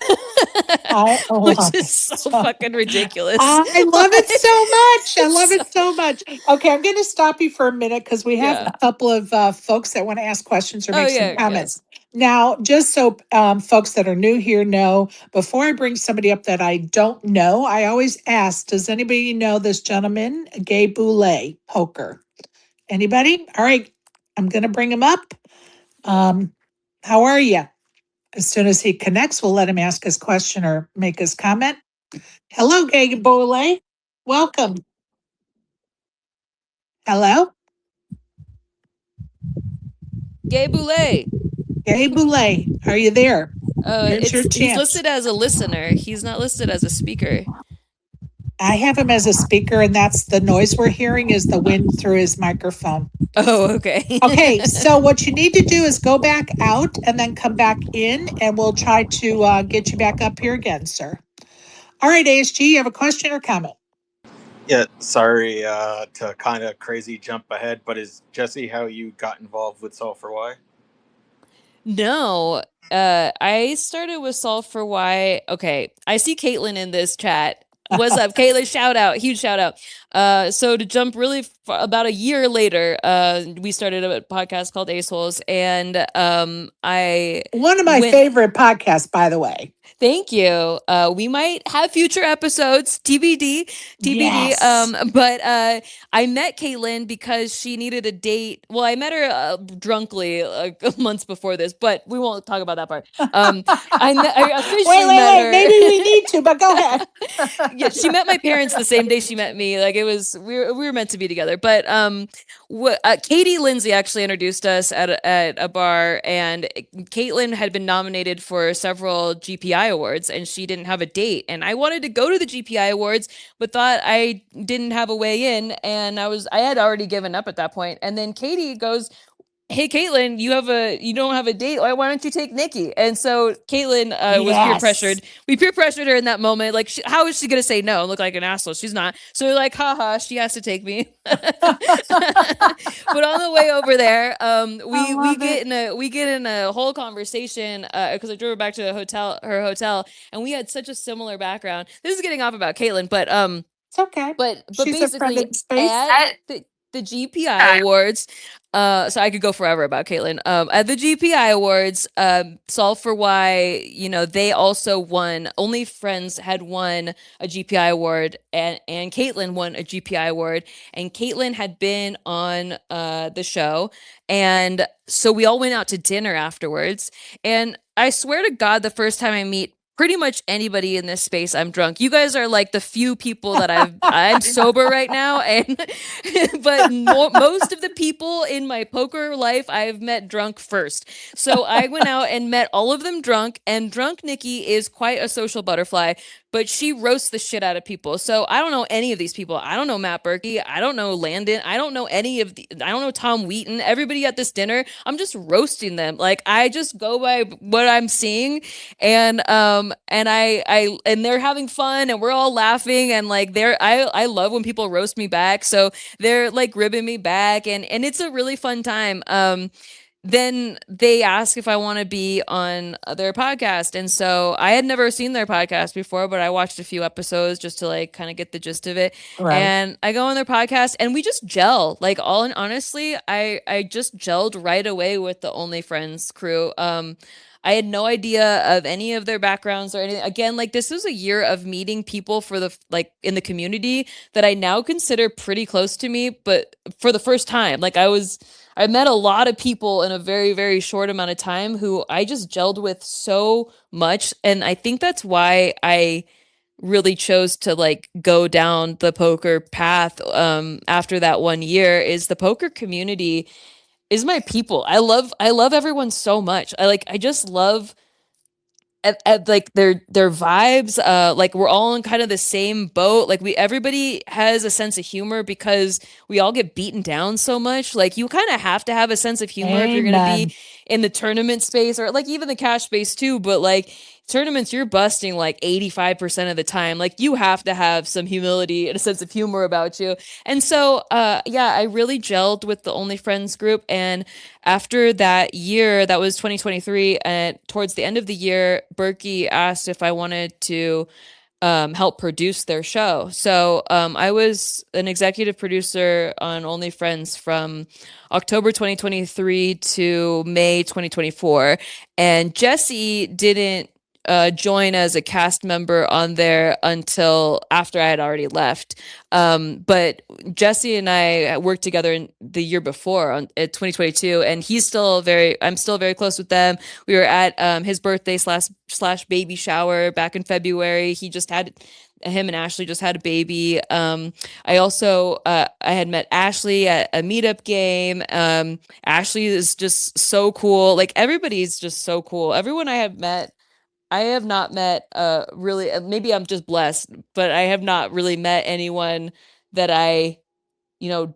I which love is it. so So, fucking ridiculous. I love it But so much. I love so, it so much. Okay, I'm going to stop you for a minute because we have yeah. a couple of folks that want to ask questions or Oh make some yeah, comments. yes. Now, just so folks that are new here know, before I bring somebody up that I don't know, I always ask, does anybody know this gentleman, Gay Boulay, poker? Anybody? All right, I'm going to bring him up. How are you? As soon as he connects, we'll let him ask his question or make his comment. Hello, Gay Boulay. Welcome. Hello, Gay Boulay. Gay Boulay. Are you there? Here's your He's chance. listed as a listener. He's not listed as a speaker. I have him as a speaker, and that's the noise we're hearing is the wind through his microphone. Oh, okay. Okay, so what you need to do is go back out and then come back in, and we'll try to get you back up here again, sir. All right, ASG, you have a question or comment? Yeah, sorry to kind of crazy jump ahead, but is Jesse how you got involved with Solve for Why? No, I started with Solve for Why. Okay, I see Caitlyn in this chat. What's up, Caitlyn? Shout out, huge shout out. So to jump really about a year later, we started a podcast called Holes, and I One of my favorite podcasts, by the way. Thank you. We might have future episodes, TBD, TBD. Yes. But I met Caitlyn because she needed a date. Well, I met her drunkly months before this, but we won't talk about that part. I officially met her. Maybe we need to, but go ahead. Yeah, she met my parents the same day she met me. Like it was, we were meant to be together. But Katie Lindsay actually introduced us at a bar, and Caitlyn had been nominated for several GPI awards, and she didn't have a date. And I wanted to go to the GPI awards, but thought I didn't have a way in, and I had already given up at that point. And then Katie goes, "Hey Caitlyn, you don't have a date. Why don't you take Nikki?" And so Caitlyn was peer pressured. We peer pressured her in that moment. Like, how is she gonna say no? Look like an asshole. She's not. So we're like, haha, she has to take me. But on the way over there, we get in a whole conversation because I drove her back to her hotel, and we had such a similar background. This is getting off about Caitlyn, but It's okay. but She's a friend basically in space. at the GPI awards, so I could go forever about Caitlyn. At the GPI awards, Solve for Why, they also won. Only Friends had won a GPI award, and Caitlyn won a GPI award, and Caitlyn had been on the show, and so we all went out to dinner afterwards. And I swear to God, the first time I meet pretty much anybody in this space, I'm drunk. You guys are like the few people that I'm sober right now, and but most of the people in my poker life I've met drunk first. So I went out and met all of them drunk, and drunk Nikki is quite a social butterfly. but she roasts the shit out of people. So I don't know any of these people. I don't know Matt Berkey. I don't know Landon. I don't know I don't know Tom Wheaton. Everybody at this dinner, I'm just roasting them. Like, I just go by what I'm seeing, and and they're having fun, and we're all laughing, and like I love when people roast me back. So they're like ribbing me back, and it's a really fun time. Then they ask if I want to be on their podcast. And so I had never seen their podcast before, but I watched a few episodes just to like kind of get the gist of it. Right. And I go on their podcast and we just gel. Like, honestly, I just gelled right away with the Only Friends crew. I had no idea of any of their backgrounds or anything. Again, like, this was a year of meeting people for the like in the community that I now consider pretty close to me, but for the first time. Like, I met a lot of people in a very, very short amount of time who I just gelled with so much. And I think that's why I really chose to like go down the poker path after that 1 year. Is the poker community is my people. I love everyone so much. I just love at like their vibes. Like, we're all in kind of the same boat. Like, everybody has a sense of humor because we all get beaten down so much. Like, you kind of have to have a sense of humor if you're going to be Amen. in the tournament space, or like even the cash space too. But like, tournaments, you're busting like 85% of the time. Like, you have to have some humility and a sense of humor about you. And so yeah, I really gelled with the Only Friends group. And after that year, that was 2023, and towards the end of the year, Berkey asked if I wanted to help produce their show. So I was an executive producer on Only Friends from October 2023 to May 2024. And Jesse didn't join as a cast member on there until after I had already left. But Jesse and I worked together in the year before on 2022, and I'm still very close with them. We were at his birthday slash baby shower back in February. Him and Ashley just had a baby. I also I had met Ashley at a meetup game. Ashley is just so cool. Like, everybody's just so cool. Everyone I have not met really, maybe I'm just blessed, but I have not really met anyone that I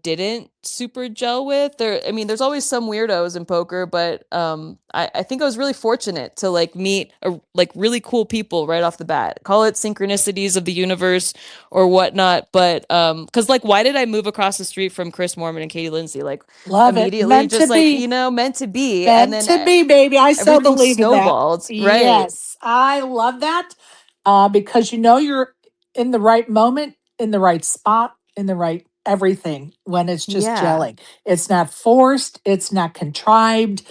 didn't super gel with. I mean, there's always some weirdos in poker, but I think I was really fortunate to like meet like really cool people right off the bat. Call it synchronicities of the universe or whatnot. But because, like, why did I move across the street from Chris Mormon and Katie Lindsay? Like, Love it. immediately, Meant to just like, be. meant to be. And Meant then to be, baby. I so everything believe in that. snowballed. Right. Yes, I love that because you're in the right moment, in the right spot, in the right everything when it's just Yeah. gelling. It's not forced, it's not contrived.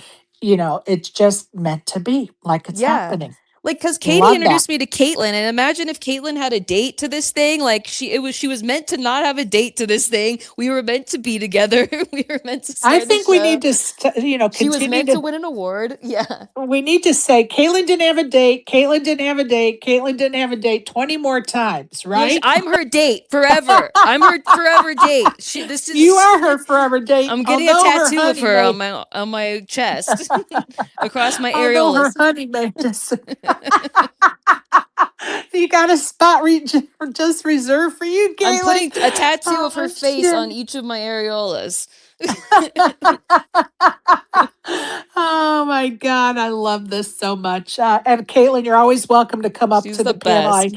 It's just meant to be, like it's Yeah. happening. Like, because Katie Love that. introduced me to Caitlyn, and imagine if Caitlyn had a date to this thing. Like, she was meant to not have a date to this thing. We were meant to be together. We were meant to I start the think we show. need to, She was continue meant to to. win an award. Yeah. We need to say Caitlyn didn't have a date. Caitlyn didn't have a date. Caitlyn didn't have a date 20 more times, Yeah, right? I'm her date forever. I'm her forever date. This You is are her forever date. I'm getting a Although her tattoo of honey her may, on my chest across my although her areolas. honey may just, you got a spot just reserved for you, I'm Caitlyn. putting a tattoo of her Oh face shit. on each of my areolas. Oh my God, I love this so much. And Caitlin, you're always welcome to come up She's to the the panel. best.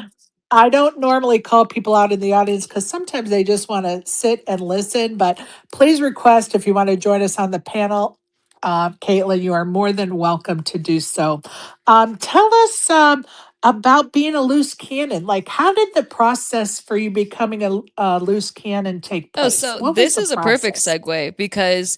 I don't normally call people out in the audience because sometimes they just want to sit and listen, but please request if you want to join us on the panel. Caitlin, you are more than welcome to do so. Tell us about being a loose cannon. Like, how did the process for you becoming a loose cannon take Oh, place? so What was this the is a perfect process? segue because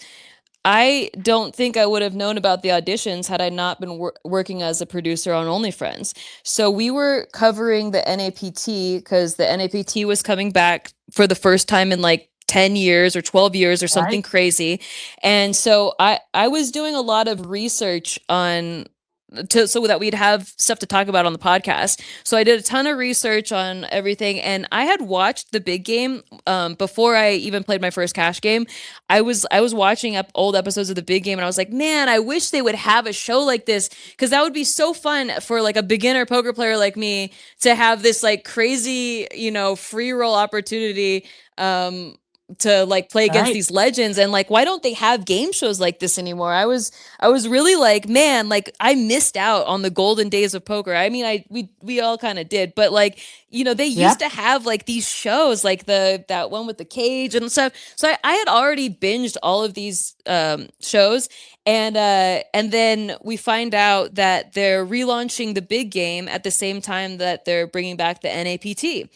I don't think I would have known about the auditions had I not been working as a producer on OnlyFriends. So we were covering the NAPT because the NAPT was coming back for the first time in like 10 years or 12 years or something Right? crazy. And so I was doing a lot of research on so that we'd have stuff to talk about on the podcast. So I did a ton of research on everything, and I had watched the big game before I even played my first cash game. I was watching up old episodes of the big game, and I was like, man, I wish they would have a show like this, because that would be so fun for like a beginner poker player like me to have this like crazy, free roll opportunity to like play against these legends. And like, why don't they have game shows like this anymore? I was really like, man, like I missed out on the golden days of poker. I mean, we all kind of did, but like, they used to have like these shows, like that one with the cage and stuff. So I had already binged all of these shows, and then we find out that they're relaunching the big game at the same time that they're bringing back the NAPT.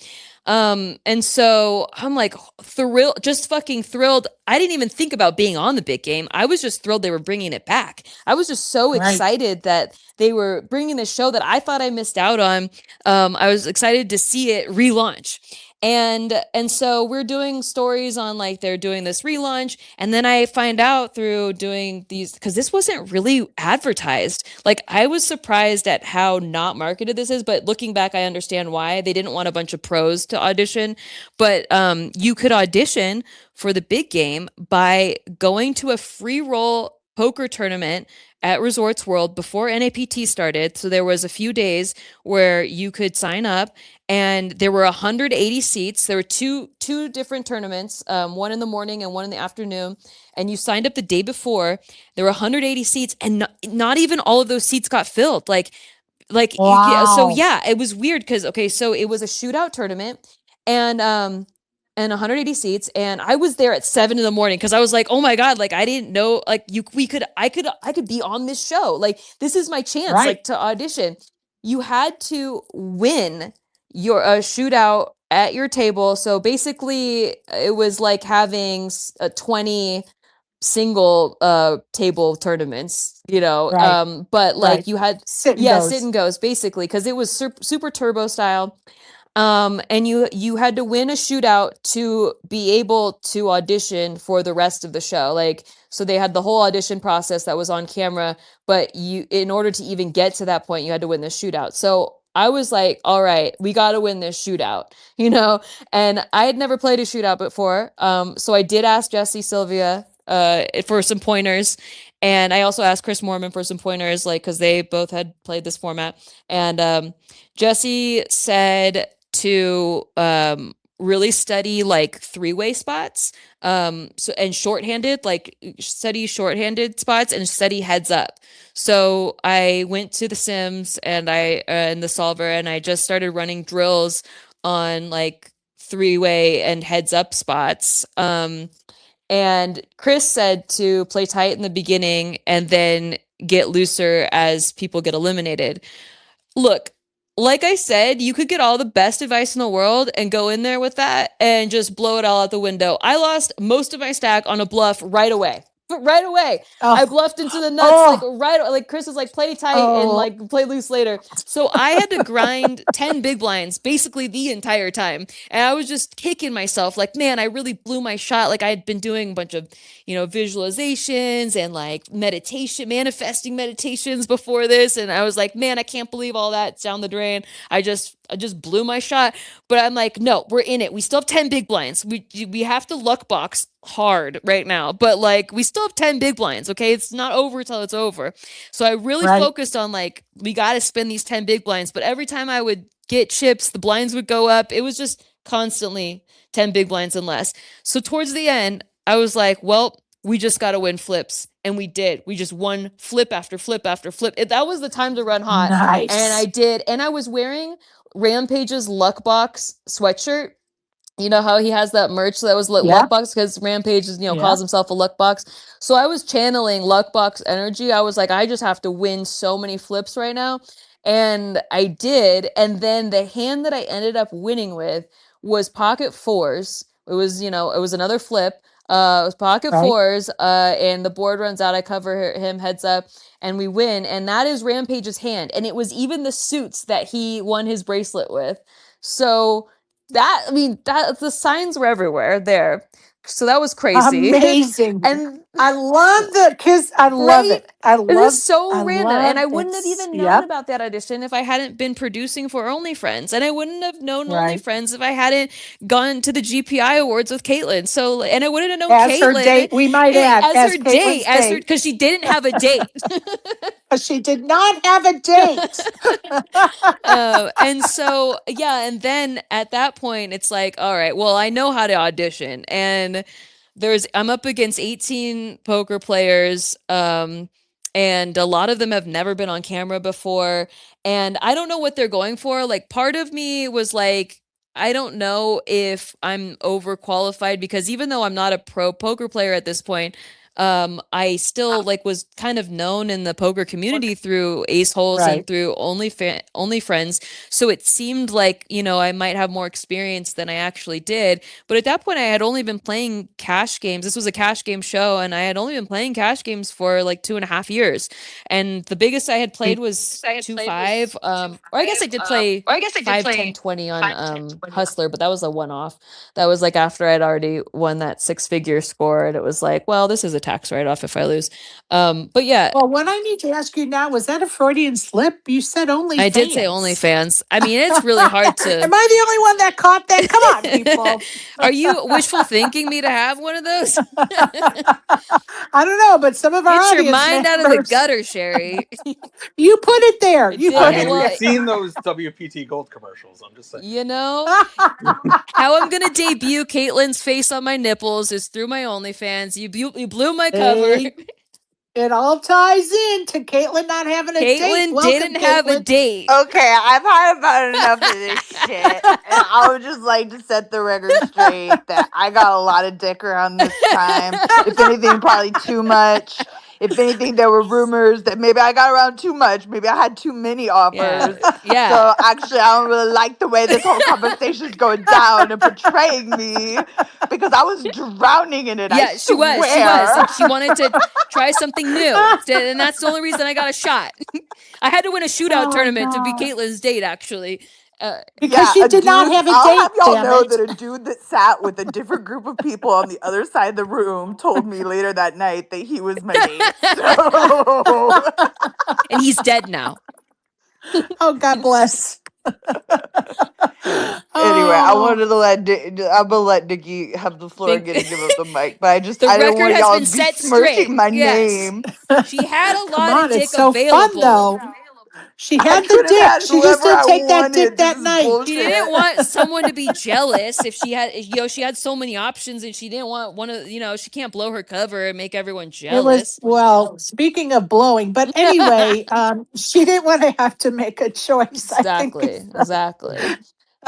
And so I'm like thrilled, just fucking thrilled. I didn't even think about being on the big game. I was just thrilled they were bringing it back. I was just so excited that they were bringing this show that I thought I missed out on. I was excited to see it relaunch. And so we're doing stories on like they're doing this relaunch, and then I find out through doing these, because this wasn't really advertised. Like I was surprised at how not marketed this is, but looking back, I understand why. They didn't want a bunch of pros to audition, but you could audition for the big game by going to a free roll poker tournament at Resorts World before NAPT started. So there was a few days where you could sign up, and there were 180 seats. There were two different tournaments, one in the morning and one in the afternoon. And you signed up the day before. There were 180 seats, and not even all of those seats got filled. So yeah, it was weird because so it was a shootout tournament, and 180 seats, and I was there at 7 a.m. because I was like, oh my god, like I didn't know, like I could be on this show, like this is my chance, like to audition. You had to win your shootout at your table. So basically, it was like having 20 single table tournaments, but like you had sit and goes basically, because it was super turbo style. And you had to win a shootout to be able to audition for the rest of the show. Like, so they had the whole audition process that was on camera, but in order to even get to that point, you had to win the shootout. So I was like, all right, we got to win this shootout, and I had never played a shootout before. So I did ask Jesse Sylvia for some pointers. And I also asked Chris Moorman for some pointers, like, because they both had played this format. And Jesse said to really study like three-way spots, and shorthanded, like study shorthanded spots and study heads up. So I went to the Sims and and the solver, and I just started running drills on like three-way and heads up spots. And Chris said to play tight in the beginning and then get looser as people get eliminated. Look, like I said, you could get all the best advice in the world and go in there with that and just blow it all out the window. I lost most of my stack on a bluff right away. But right away, I bluffed into the nuts, like Chris was like, play tight and like play loose later. So I had to grind 10 big blinds basically the entire time. And I was just kicking myself like, man, I really blew my shot. Like I had been doing a bunch of, visualizations and like manifesting meditations before this. And I was like, man, I can't believe all that's down the drain. I just blew my shot. But I'm like, no, we're in it. We still have 10 big blinds. We have to luck box hard right now, but like we still have 10 big blinds. Okay, it's not over till it's over. So I really focused on like, we got to spend these 10 big blinds. But every time I would get chips, the blinds would go up. It was just constantly 10 big blinds and less. So towards the end, I was like, well, we just got to win flips. And we did. We just won flip after flip after flip. That was the time to run hot. Nice. And I did. And I was wearing Rampage's Luckbox sweatshirt. You know how he has that merch that was Luckbox, because Rampage is, calls himself a Luckbox. So I was channeling Luckbox energy. I was like, I just have to win so many flips right now. And I did. And then the hand that I ended up winning with was pocket fours. It was, it was another flip. It was pocket fours, and the board runs out. I cover him heads up, and we win. And that is Rampage's hand. And it was even the suits that he won his bracelet with. So the signs were everywhere there. So that was crazy. Amazing. And I love the kiss. I love Right? it. I It love. is so I random. And love I wouldn't have it's. even known Yep. about that audition if I hadn't been producing for OnlyFriends. And I wouldn't have known Right. OnlyFriends if I hadn't gone to the GPI Awards with Caitlyn. So, and I wouldn't have known As her Caitlyn date, we might add, as as her date, Caitlin's date, because she didn't have a date. because she did not have a date. And so, yeah. And then at that point, it's like, all right, well, I know how to audition. And I'm up against 18 poker players. And a lot of them have never been on camera before. And I don't know what they're going for. Like, part of me was like, I don't know if I'm overqualified, because even though I'm not a pro poker player at this point, I still like was kind of known in the poker community through Ace Holes and Right. through OnlyFriends. So it seemed like, I might have more experience than I actually did. But at that point, I had only been playing cash games. This was a cash game show, and I had only been playing cash games for like 2.5 years. And the biggest I had played was 2-5. Or I guess I did play 5, 10, 20 on Hustler, but that was a one-off. That was like after I'd already won that 6-figure score, and it was like, well, this is a tax write-off if I lose. But yeah, Well, what I need to ask you now, was that a Freudian slip? You said OnlyFans. I did say OnlyFans. I mean, it's really hard to. Am I the only one that caught that? Come on, people. Are you wishful thinking me to have one of those? I don't know, but some of our Get your audience mind out of the members, gutter, Sherry. you put it there. It You did. put I it mean, Well, we've seen those WPT Gold commercials. I'm just saying. How I'm gonna debut Caitlyn's face on my nipples is through my OnlyFans. You blew my cover. Hey, it all ties in to Caitlyn not having a date. Caitlyn Welcome, didn't have a Caitlyn. date. Okay, I've had about enough of this shit. And I would just like to set the record straight that I got a lot of dick around this time. If anything, probably too much. If anything, there were rumors that maybe I got around too much. Maybe I had too many offers. Yeah. So actually, I don't really like the way this whole conversation is going down and portraying me because I was drowning in it. Yeah, I she was. And she wanted to try something new. And that's the only reason I got a shot. I had to win a shootout tournament to be Caitlyn's date, actually. Because she did not have a I'll date, have y'all damn know it. that a dude that sat with a different group of people on the other side of the room told me later that night that he was my date. So. And he's dead now. Oh, God bless. Anyway, I wanted to I'm gonna let Nikki have the floor again and give up the mic, but I The didn't record want has y'all been to be set smirching straight. my Yes. name. She had a Come lot on, of dick it's so available. fun, though. She I had the could have dick. had She just whoever didn't I take that dick wanted. that This is night. bullshit. She didn't want someone to be jealous if she had, she had so many options, and she didn't want one of, she can't blow her cover and make everyone It jealous. was, well, speaking of blowing, but anyway, she didn't want to have to make a choice. Exactly.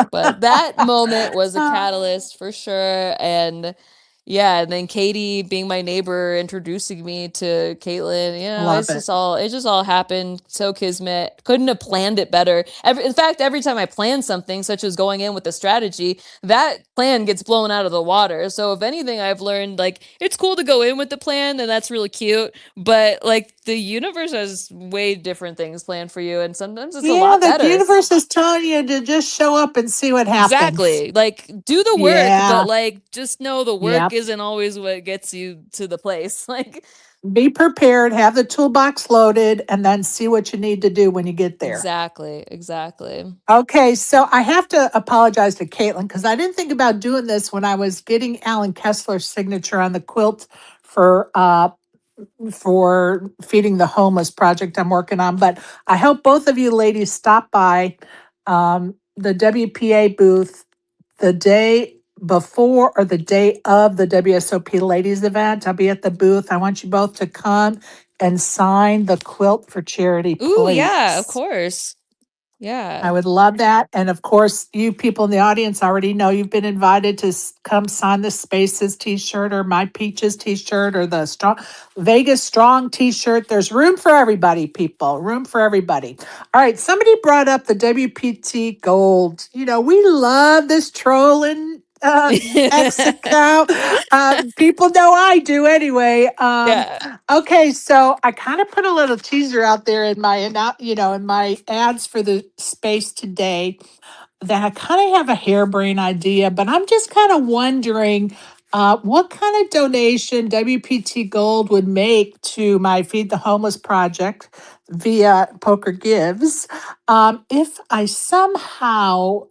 But that moment was a catalyst for sure. And yeah, and then Katie being my neighbor, introducing me to Caitlyn, Love it just all happened. So kismet. Couldn't have planned it better. In fact, every time I plan something, such as going in with a strategy, that plan gets blown out of the water. So if anything, I've learned, like, it's cool to go in with the plan, and that's really cute, but like the universe has way different things planned for you, and sometimes it's a lot better. The universe is telling you to just show up and see what happens. Exactly. Like, do the work, but like, just know the work Yep. isn't always what gets you to the place. Like, be prepared, have the toolbox loaded, and then see what you need to do when you get there. Exactly. Okay, so I have to apologize to Caitlyn because I didn't think about doing this when I was getting Alan Kessler's signature on the quilt for Feeding the Homeless project I'm working on. But I hope both of you ladies stop by the WPA booth the day before or the day of the WSOP ladies event. I'll be at the booth. I want you both to come and sign the quilt for charity, please. Ooh, yeah, of course. Yeah. I would love that. And of course, you people in the audience already know you've been invited to come sign the Spaces t-shirt or my Peaches t-shirt or the Vegas Strong t-shirt. There's room for everybody, people. Room for everybody. All right. Somebody brought up the WPT Gold. We love this trolling X account. People know I do anyway. Yeah. Okay, so I kind of put a little teaser out there in my in my ads for the space today that I kind of have a harebrained idea, but I'm just kind of wondering, What kind of donation WPT Gold would make to my Feed the Homeless project via Poker Gives if I somehow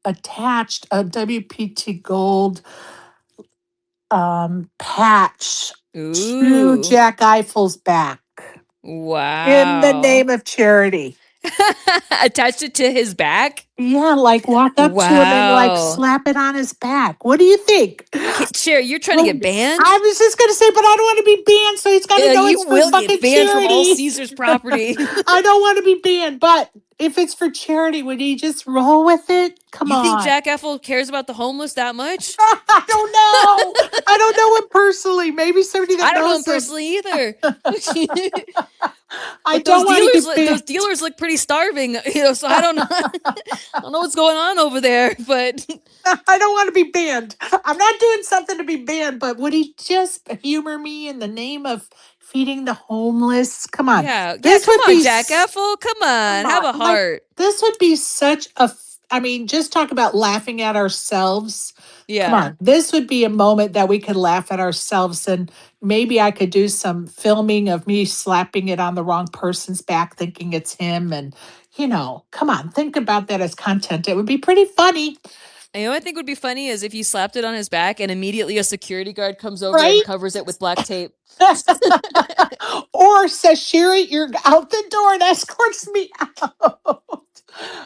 attached a WPT Gold patch to Ooh. Jack Eiffel's back in the Wow. name of charity? Attached it to his back? Yeah, like walk up to him and like Wow. slap it on his back. What do you think? Cher, you're trying to Well, get banned? I was just gonna say, but I don't want to be banned, so he's got to know it's You for will get fucking banned from all charity. Caesar's property. I don't want to be banned, but if it's for charity, would he just roll with it? Come You think on. Jack Effel cares about the homeless that much? I don't know. I don't know him personally. Maybe somebody I that don't know him knows him. personally either. I But those don't want to dealers, be those banned. dealers look pretty starving, so I don't know. I don't know what's going on over there, but I don't want to be banned. I'm not doing something to be banned, but would he just humor me in the name of feeding the homeless? Come on. yeah, This come would on, be Jack Effel, come come on, have on. a Like heart. this would be such a I mean, just talk about laughing at ourselves. Come Yeah. on. This would be a moment that we could laugh at ourselves and maybe I could do some filming of me slapping it on the wrong person's back thinking it's him and come on, think about that as content. It would be pretty funny, And what I think would be funny is if you slapped it on his back and immediately a security guard comes over and right? covers it with black tape. Or says, Sherry, you're out the door and escorts me out.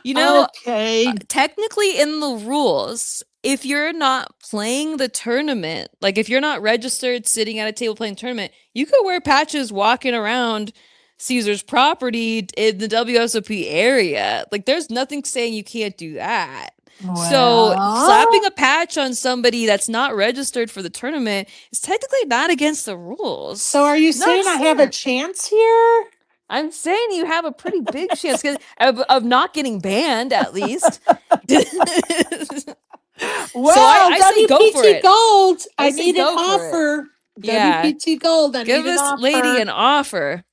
You know, Okay. technically in the rules, if you're not playing the tournament, like if you're not registered sitting at a table playing tournament, you could wear patches walking around Caesar's property in the WSOP area. Like there's nothing saying you can't do that. So slapping Well, a patch on somebody that's not registered for the tournament is technically not against the rules. so are you Not saying I have a chance here? I'm saying you have a pretty big chance of not getting banned, at least. Well, I say go for WPT it. Gold. I I say need an go for it. offer. Yeah. WPT Gold. I Give need an this lady offer. an offer.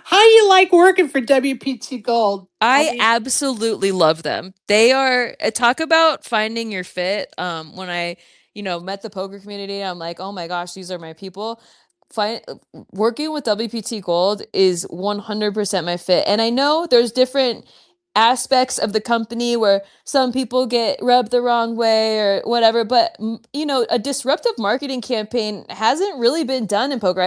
How you like working for WPT Gold? I absolutely love them. They are talk about finding your fit. When I, met the poker community, I'm like, oh my gosh, these are my people. Working with WPT Gold is 100% my fit. And I know there's different aspects of the company where some people get rubbed the wrong way or whatever, but a disruptive marketing campaign hasn't really been done in poker.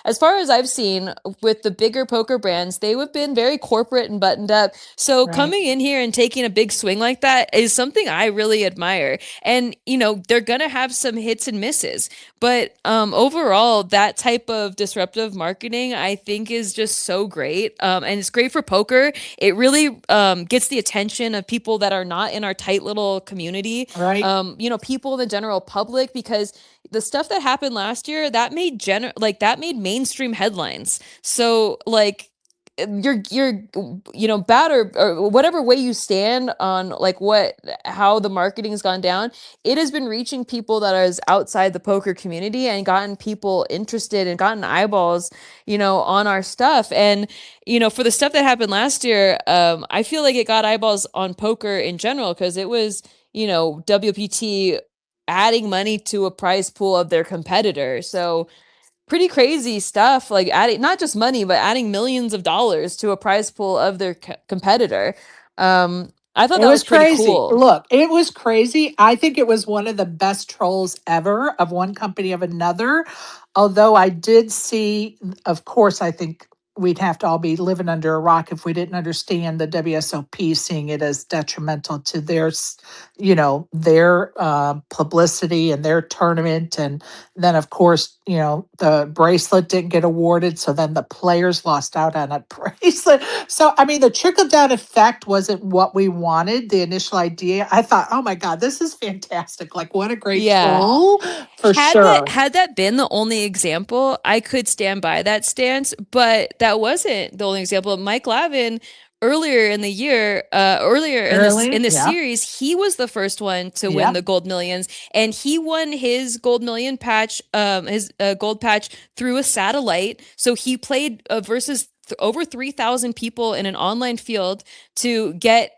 As far as I've seen with the bigger poker brands, they have been very corporate and buttoned up. So coming in here and taking a big swing like that is something I really admire. And they're gonna have some hits and misses, but overall, that type of disruptive marketing I think is just so great. And it's great for poker. It really gets the attention of people that are not in our tight little community. Right. People in the general public, because the stuff that happened last year that made mainstream headlines. So you're bad or whatever way you stand on how the marketing's gone down, it has been reaching people that are outside the poker community and gotten people interested and gotten eyeballs on our stuff. And for the stuff that happened last year, I feel like it got eyeballs on poker in general because it was WPT adding money to a prize pool of their competitor. So pretty crazy stuff, like adding not just money, but adding millions of dollars to a prize pool of their competitor. I thought It that was was pretty crazy. cool. Look, it was crazy. I think it was one of the best trolls ever of one company of another. Although I did see, of course, I think we'd have to all be living under a rock if we didn't understand the WSOP seeing it as detrimental to their publicity and their tournament. And then, of course, the bracelet didn't get awarded. So then the players lost out on a bracelet. So, I mean, the trickle down effect wasn't what we wanted, the initial idea. I thought, oh my God, this is fantastic. Like, what a great Yeah. troll for sure. Had that been the only example, I could stand by that stance, but that wasn't the only example. Mike Lavin earlier in the year, in this Yeah. series, he was the first one to win Yeah. the gold millions, and he won his gold million patch, his gold patch through a satellite. So he played versus over 3,000 people in an online field to get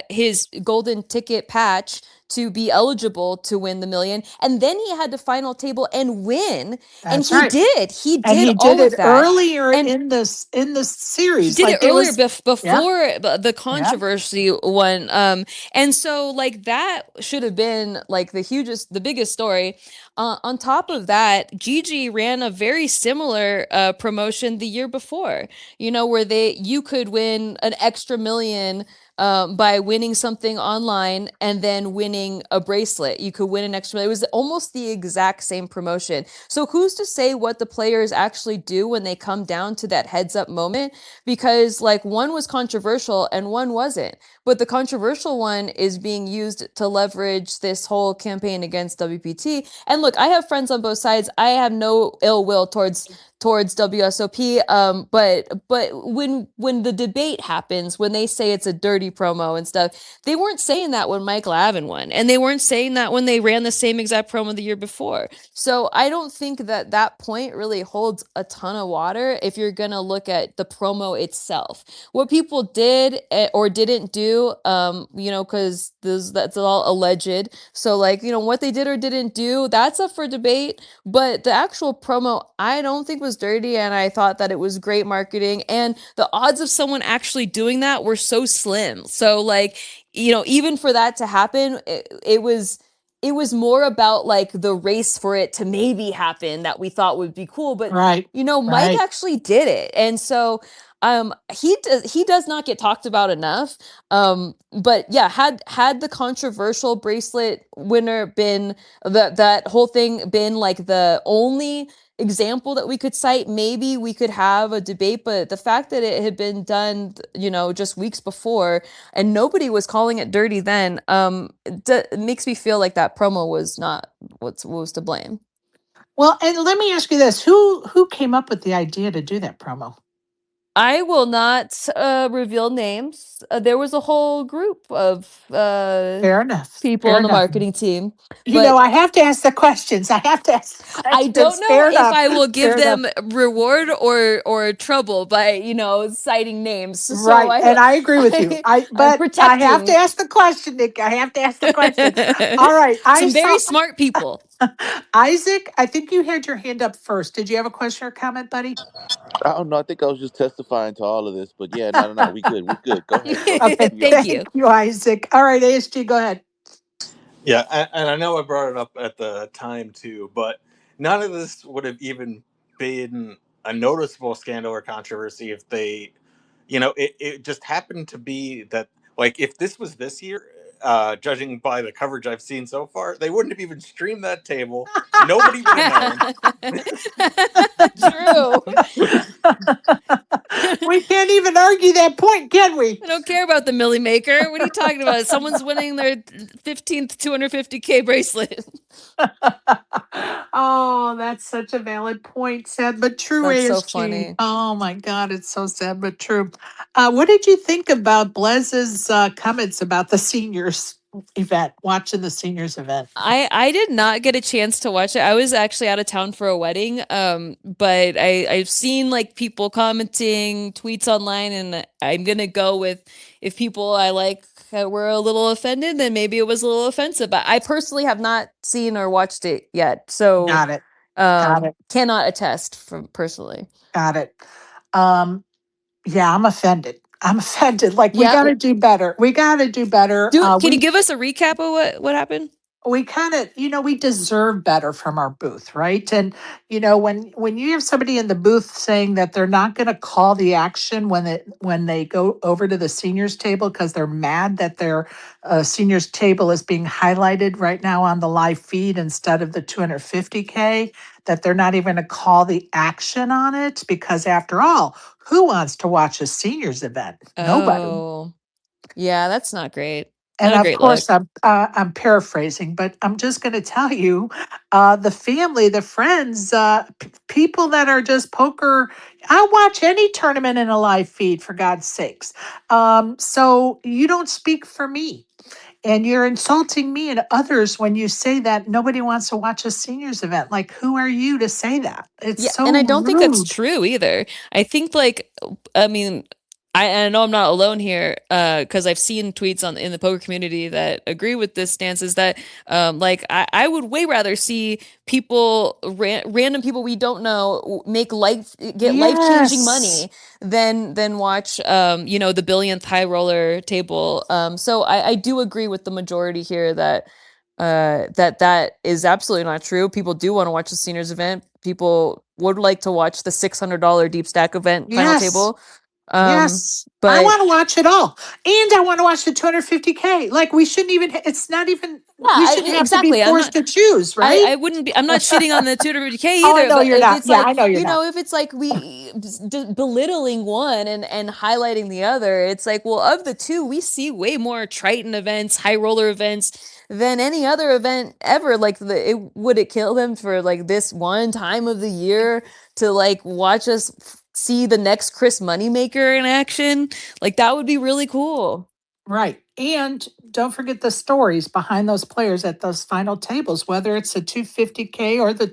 his golden ticket patch to be eligible to win the million, and then he had to final table and win. That's And right. he And did he did all it of that. earlier And in this he series. did it Like it earlier was, yeah, before the yeah, controversy one. And so like that should have been like the biggest story. On top of that, Gigi ran a very similar promotion the year before, where you could win an extra million by winning something online and then winning a bracelet. You could win an extra million. It was almost the exact same promotion. So who's to say what the players actually do when they come down to that heads up moment? Because like one was controversial and one wasn't. But the controversial one is being used to leverage this whole campaign against WPT. And look, I have friends on both sides. I have no ill will towards WSOP. But when the debate happens, when they say it's a dirty promo and stuff, they weren't saying that when Mike Lavin won, and they weren't saying that when they ran the same exact promo the year before. So I don't think that point really holds a ton of water if you're gonna look at the promo itself. What people did or didn't do, because that's all alleged. So like, what they did or didn't do, that's up for debate. But the actual promo, I don't think was dirty, and I thought that it was great marketing. And the odds of someone actually doing that were so slim. So like, even for that to happen, it was more about like the race for it to maybe happen that we thought would be cool. But right, Mike right. actually did it, and so he does not get talked about enough. But yeah, had the controversial bracelet winner been that whole thing been like the only example that we could cite, maybe we could have a debate. But the fact that it had been done, just weeks before, and nobody was calling it dirty then, makes me feel like that promo was not what was to blame. Well, and let me ask you this: who came up with the idea to do that promo? I will not reveal names. There was a whole group of Fair enough. people Fair on the enough. marketing team, but I have to ask the questions. I have to ask the I don't questions. know Fair if enough. I will give Fair enough. them reward or trouble by citing names. So Right, and I agree with you. I'm But I have to protecting ask the question, Nick. I have to ask the question. All right, I some saw very smart people. Isaac. I think you had your hand up first. Did you have a question or comment, buddy? I don't know. I think I was just testifying to all of this, but yeah, no. We good. We good. Go ahead. Go ahead. Okay, We all Thank good. you. thank you, Isaac. All right, ASG, go ahead. Yeah, and I know I brought it up at the time too, but none of this would have even been a noticeable scandal or controversy if they, it just happened to be that, like, if this was this year, judging by the coverage I've seen so far, they wouldn't have even streamed that table. Nobody would have known. True. We can't even argue that point, can we? I don't care about the Millie Maker. What are you talking about? Someone's winning their 15th 250K bracelet. Oh, that's such a valid point. Sad but true, That's so ASG. funny. Oh my God, it's so sad but true. What did you think about Blez's comments about the seniors event, watching the seniors event? I did not get a chance to watch it. I was actually out of town for a wedding. But I've seen like people commenting tweets online, and I'm gonna go with if people I like were a little offended, then maybe it was a little offensive. But I personally have not seen or watched it yet, so Got it. Got it. cannot attest from personally. Got it. Yeah, I'm offended. I'm offended. Like we Yeah, got to do better. We got to do better. can you give us a recap of what happened? We kind of we deserve better from our booth, right? And when you have somebody in the booth saying that they're not going to call the action when they go over to the seniors table because they're mad that their seniors table is being highlighted right now on the live feed instead of the 250K, that they're not even going to call the action on it, because after all, who wants to watch a seniors event? Nobody. Oh, yeah, that's not great. And Not a of great look. course, I'm paraphrasing, but I'm just going to tell you, the family, the friends, people that are just poker. I'll watch any tournament in a live feed, for God's sakes. So you don't speak for me, and you're insulting me and others when you say that nobody wants to watch a seniors event. Like, who are you to say that? It's Yeah, so and I don't think that's rude. true either. I think like I mean I know I'm not alone here, because I've seen tweets in the poker community that agree with this stance. Is that like I would way rather see people, random people we don't know, get life-changing money than watch the billionth high roller table. So I do agree with the majority here that that is absolutely not true. People do want to watch the seniors event. People would like to watch the $600 deep stack event final Yes. table. Yes. I But want to watch it all. And I want to watch the 250K. Like we shouldn't even, it's not even, yeah, we shouldn't have to be exactly. forced to choose, right? I wouldn't be. I'm not shitting on the 200K Oh, I either. know But you're if not. it's Yeah, like, I know you're not. if it's like we belittling one and highlighting the other, it's like, well, of the two, we see way more Triton events, high roller events than any other event ever. Like, would it kill them for like this one time of the year to like watch us see the next Chris Moneymaker in action? Like, that would be really cool. Right. And don't forget the stories behind those players at those final tables, whether it's the 250K or the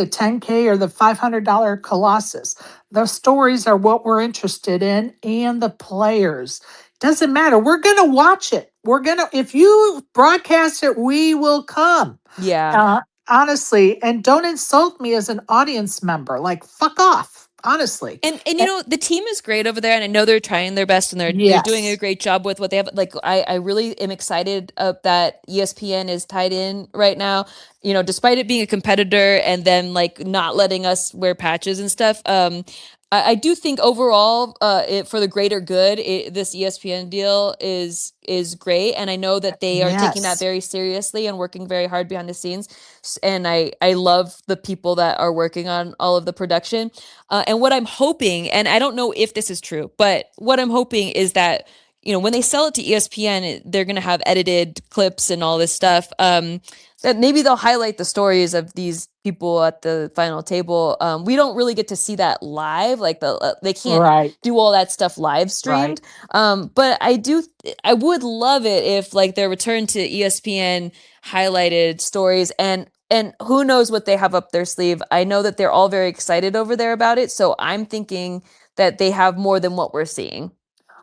10K or the $500 Colossus. Those stories are what we're interested in, and the players. Doesn't matter. We're gonna watch it. If you broadcast it, we will come. Yeah. Honestly, and don't insult me as an audience member. Like fuck off. Honestly. And Eh, the team is great over there, and I know they're trying their best, and they're doing a Yes. great job with what they have. Like, I really am excited that ESPN is tied in right now. Despite it being a competitor and then like not letting us wear patches and stuff. I do think overall, for the greater good, this ESPN deal is great, and I know that they are taking that Yes. very seriously and working very hard behind the scenes. And I love the people that are working on all of the production. And what I'm hoping, and I don't know if this is true, but what I'm hoping is that, when they sell it to ESPN, they're going to have edited clips and all this stuff. That maybe they'll highlight the stories of these people at the final table. We don't really get to see that live. Like they can't Right. do all that stuff live streamed. But I would love it if like their return to ESPN highlighted stories, and who knows what they have up their sleeve. I know that they're all very excited over there about it. So I'm thinking that they have more than what we're seeing.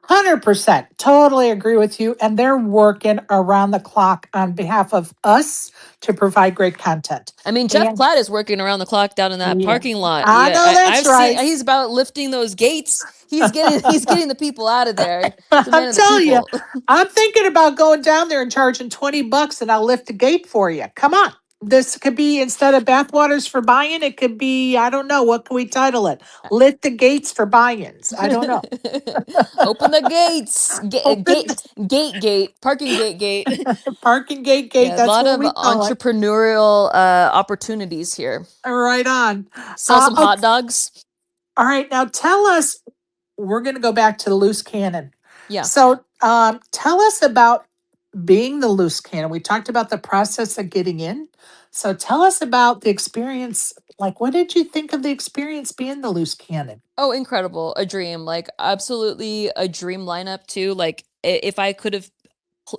100%. Totally agree with you. And they're working around the clock on behalf of us to provide great content. I mean, Jeff And Platt is working around the clock down in that yeah, parking lot. I Yeah, know that's I've seen right. he's about lifting those gates. He's getting the people out of there. He's a man I'm of the telling you, people. I'm thinking about going down there and charging $20 and I'll lift the gate for you. Come on. This could be instead of bathwaters for buy-in, it could be, I don't know, what can we title it? Lift the gates for buy-ins. I don't know. Open the gates. Open Gate. Parking gate. parking gate, Yeah, a that's lot what of we call it. entrepreneurial opportunities here. Right on. Sell some hot Okay. dogs. All right. Now tell us, we're going to go back to the loose cannon. Yeah. So tell us about being the loose cannon. We talked about the process of getting in. So tell us about the experience. Like, what did you think of the experience being the loose cannon? Oh, incredible. A dream. Like, absolutely a dream lineup, too. Like, if I could have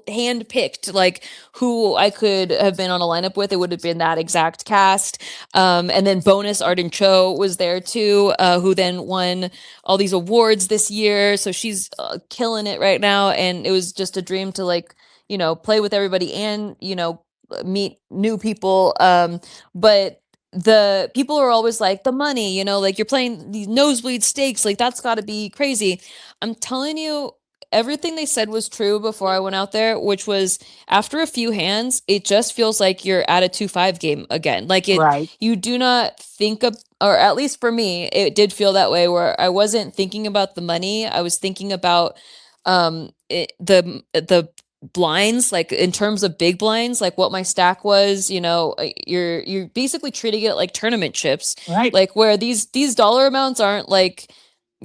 handpicked like who I could have been on a lineup with, it would have been that exact cast. And then bonus Arden Cho was there too, who then won all these awards this year. So she's killing it right now. And it was just a dream to like, play with everybody and, meet new people. But the people are always like the money, like you're playing these nosebleed stakes, like that's got to be crazy. I'm telling you, everything they said was true before I went out there, which was after a few hands, it just feels like you're at a 2-5 game again. Like Right. you do not think of, or at least for me, it did feel that way where I wasn't thinking about the money. I was thinking about the blinds, like in terms of big blinds, like what my stack was. You're basically treating it like tournament chips, Right. like where these dollar amounts aren't like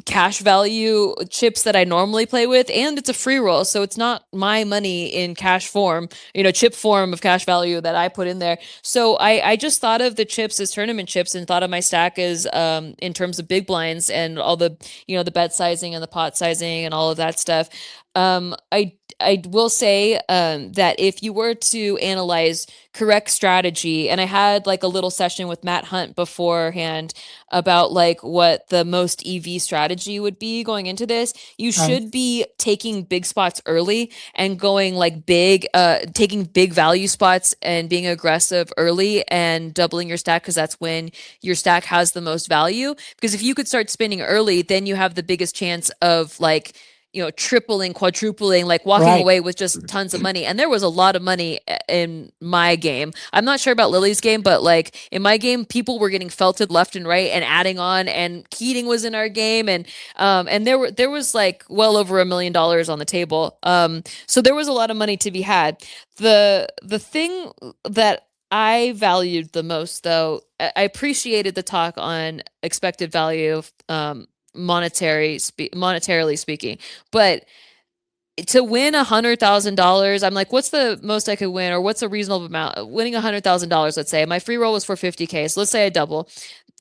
cash value chips that I normally play with, and it's a free roll, so it's not my money in cash form, chip form of cash value that I put in there. So I just thought of the chips as tournament chips and thought of my stack as in terms of big blinds and all the the bet sizing and the pot sizing and all of that stuff. I will say that if you were to analyze correct strategy, and I had like a little session with Matt Hunt beforehand about like what the most EV strategy would be going into this, you should be taking big spots early and going like big, taking big value spots and being aggressive early and doubling your stack, because that's when your stack has the most value. Because if you could start spinning early, then you have the biggest chance of like, you know, tripling, quadrupling, like walking away with just tons of money. And there was a lot of money in my game. I'm not sure about Lily's game, but like in my game, people were getting felted left and right and adding on, and Keating was in our game. And there was like well over $1 million on the table. So there was a lot of money to be had. The thing that I valued the most, though, I appreciated the talk on expected value, monetarily speaking, but to win $100,000, I'm like, what's the most I could win, or what's a reasonable amount? Winning $100,000, let's say my free roll was for 50K, so let's say I double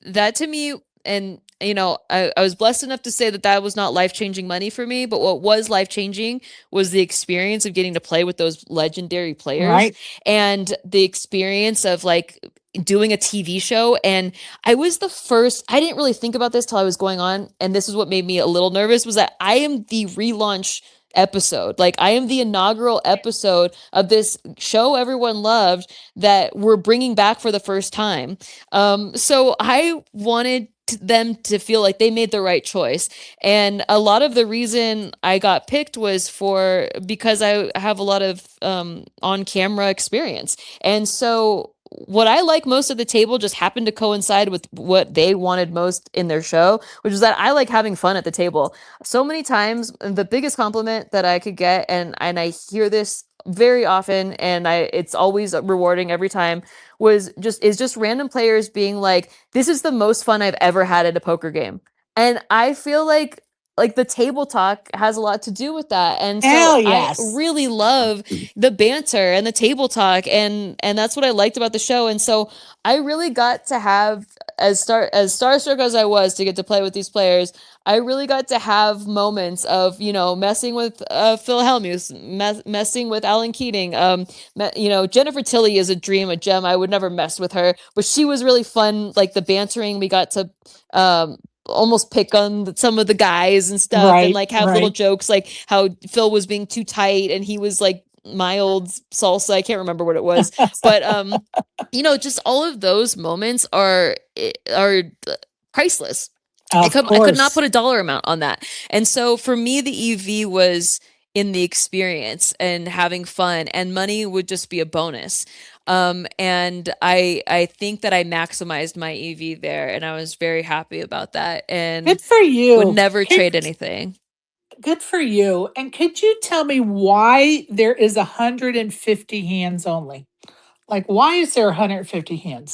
that. To me, and you know, I was blessed enough to say that that was not life-changing money for me, but what was life-changing was the experience of getting to play with those legendary players, and the experience of like doing a TV show. And I was the first, I didn't really think about this till I was going on, and this is what made me a little nervous, was that I am the relaunch episode. Like I am the inaugural episode of this show everyone loved that we're bringing back for the first time. So I wanted them to feel like they made the right choice. And a lot of the reason I got picked was because I have a lot of on camera experience. And so what I like most at the table just happened to coincide with what they wanted most in their show, which is that I like having fun at the table. So many times, the biggest compliment that I could get, and I hear this very often, and it's always rewarding every time, is just random players being like, "This is the most fun I've ever had at a poker game," and I feel like the table talk has a lot to do with that. And so I really love the banter and the table talk, and that's what I liked about the show. And so I really got to have, as starstruck as I was to get to play with these players, I really got to have moments of, you know, messing with Phil Hellmuth, messing with Alan Keating. You know, Jennifer Tilly is a dream, a gem. I would never mess with her, but she was really fun. Like the bantering, we got to almost pick on some of the guys and stuff, and like have little jokes, like how Phil was being too tight and he was like mild salsa. I can't remember what it was, but you know, just all of those moments are priceless. I could not put a dollar amount on that. And so for me, the EV was in the experience and having fun, and money would just be a bonus. And I think that I maximized my EV there, and I was very happy about that, and Good for you. would never trade anything. Good for you. And could you tell me why there is 150 hands only? Like, why is there 150 hands?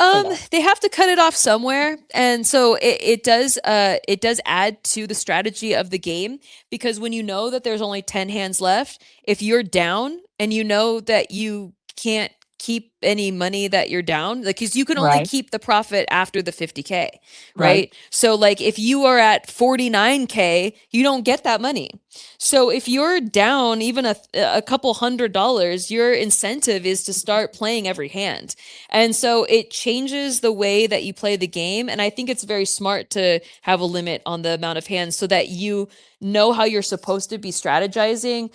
They have to cut it off somewhere, and so it does add to the strategy of the game, because when you know that there's only 10 hands left, if you're down and you know that you can't keep any money that you're down, like, because you can only keep the profit after the 50K, right? So like if you are at 49K, you don't get that money. So if you're down even a couple $100, your incentive is to start playing every hand. And so it changes the way that you play the game. And I think it's very smart to have a limit on the amount of hands so that you know how you're supposed to be strategizing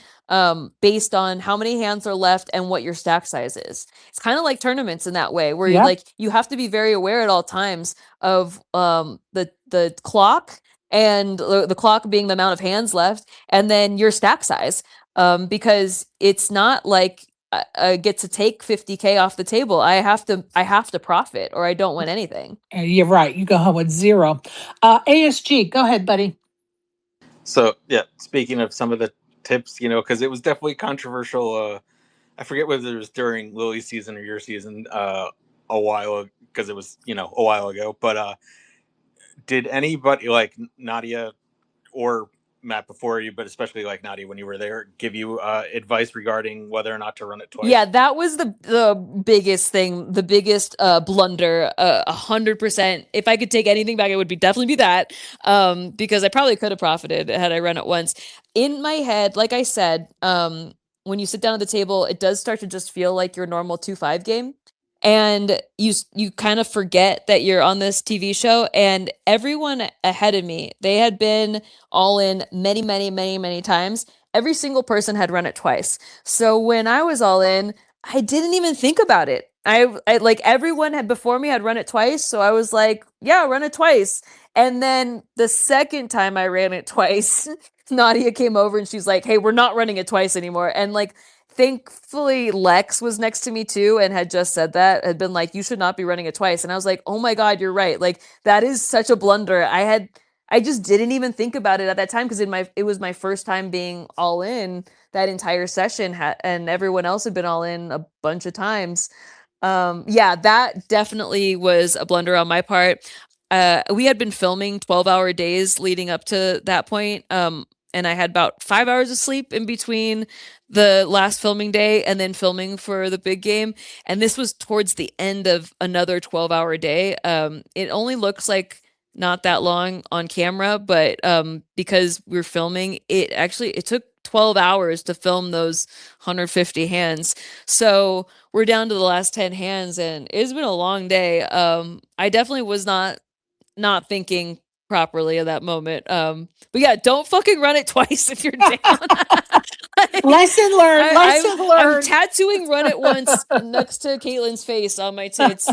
based on how many hands are left and what your stack size is. It's kind of like tournaments in that way, where you have to be very aware at all times of the clock, and the clock being the amount of hands left, and then your stack size, because it's not like I get to take 50K off the table. I have to profit, or I don't win anything. You're right. You go home with zero. ASG, go ahead, buddy. So yeah, speaking of some of the tips, you know, because it was definitely controversial. I forget whether it was during Lily's season or your season a while, because it was, you know, a while ago. But did anybody, like Nadia or Matt before you, but especially like Nadia when you were there, give you advice regarding whether or not to run it twice? Yeah, that was the biggest thing, the biggest blunder. 100%. If I could take anything back, it would definitely be that, because I probably could have profited had I run it once. In my head, like I said, when you sit down at the table, it does start to just feel like your normal 2-5 game. And you kind of forget that you're on this TV show. And everyone ahead of me, they had been all in many, many, many, many times. Every single person had run it twice. So when I was all in, I didn't even think about it. I like everyone had before me had run it twice. So I was like, yeah, run it twice. And then the second time I ran it twice, Nadia came over and she's like, hey, we're not running it twice anymore. And like, thankfully Lex was next to me too and had just said that, had been like, you should not be running it twice. And I was like, oh my God, you're right. Like that is such a blunder. I just didn't even think about it at that time because it was my first time being all in that entire session, and everyone else had been all in a bunch of times. Yeah, that definitely was a blunder on my part. We had been filming 12-hour days leading up to that point. And I had about 5 hours of sleep in between the last filming day and then filming for the big game. And this was towards the end of another 12-hour day. It only looks like not that long on camera, but because we're filming, it took 12 hours to film those 150 hands. So we're down to the last 10 hands and it's been a long day. I definitely was not thinking properly at that moment. But yeah, don't fucking run it twice if you're down. Lesson learned. Lesson I'm learned. tattooing "run it once" next to Caitlyn's face on my tits.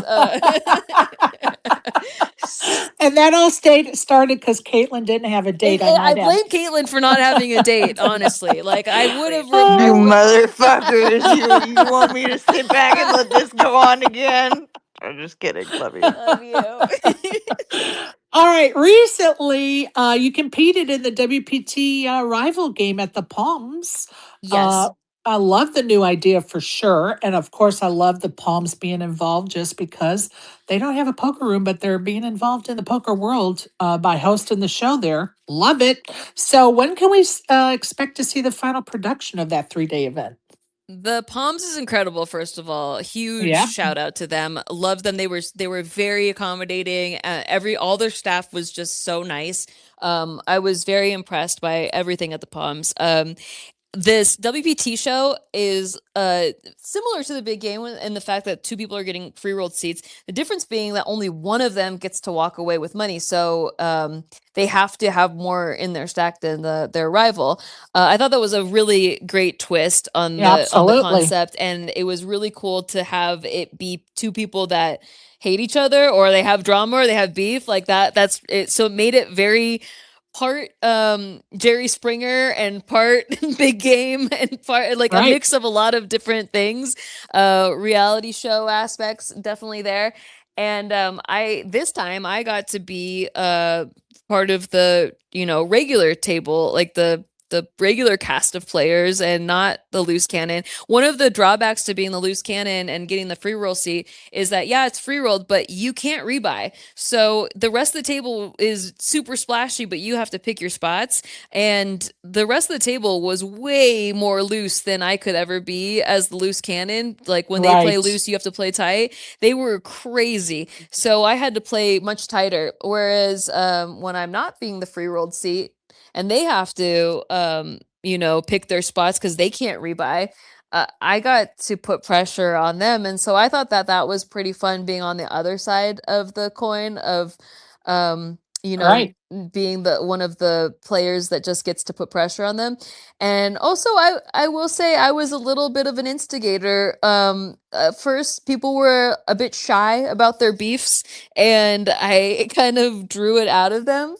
And that all started because Caitlyn didn't have a date. I blame Caitlyn for not having a date, honestly. Like, I would have... You motherfuckers. You want me to sit back and let this go on again? I'm just kidding. Love you. Love you. All right. Recently, you competed in the WPT rival game at the Palms. Yes. I love the new idea for sure. And of course, I love the Palms being involved just because they don't have a poker room, but they're being involved in the poker world by hosting the show there. Love it. So, when can we expect to see the final production of that 3-day event? The Palms is incredible. First of all, huge Yeah. shout out to them. Loved them. They were very accommodating. All their staff was just so nice. I was very impressed by everything at the Palms. This WPT show is similar to the big game in the fact that 2 people are getting free rolled seats. The difference being that only one of them gets to walk away with money. So they have to have more in their stack than their rival. I thought that was a really great twist on the concept. And it was really cool to have it be 2 people that hate each other or they have drama or they have beef like that. That's it. So it made it very... part Jerry Springer and part big game and part like a mix of a lot of different things. Reality show aspects definitely there. And this time I got to be part of the, regular table, like the regular cast of players and not the loose cannon. One of the drawbacks to being the loose cannon and getting the free roll seat is that, yeah, it's free rolled, but you can't rebuy. So the rest of the table is super splashy, but you have to pick your spots. And the rest of the table was way more loose than I could ever be as the loose cannon. Like when they play loose, you have to play tight. They were crazy. So I had to play much tighter. Whereas when I'm not being the free rolled seat, and they have to, pick their spots because they can't rebuy. I got to put pressure on them. And so I thought that was pretty fun being on the other side of the coin of, being one of the players that just gets to put pressure on them. And also, I will say I was a little bit of an instigator. First, people were a bit shy about their beefs, and I kind of drew it out of them.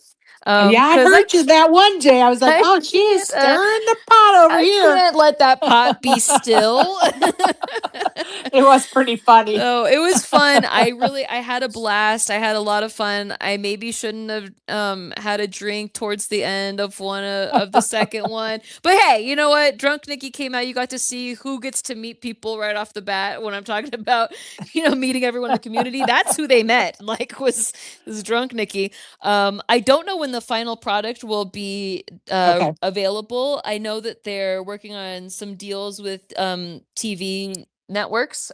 I heard you that one day. I was like, oh, she is stirring the pot over here. I can't let that pot be still. It was pretty funny. Oh, it was fun. I had a blast. I had a lot of fun. I maybe shouldn't have had a drink towards the end of one of the second one. But hey, you know what? Drunk Nikki came out. You got to see who gets to meet people right off the bat when I'm talking about, meeting everyone in the community. That's who they met. Like was Drunk Nikki. I don't know when the final product will be available. I know that they're working on some deals with TV networks.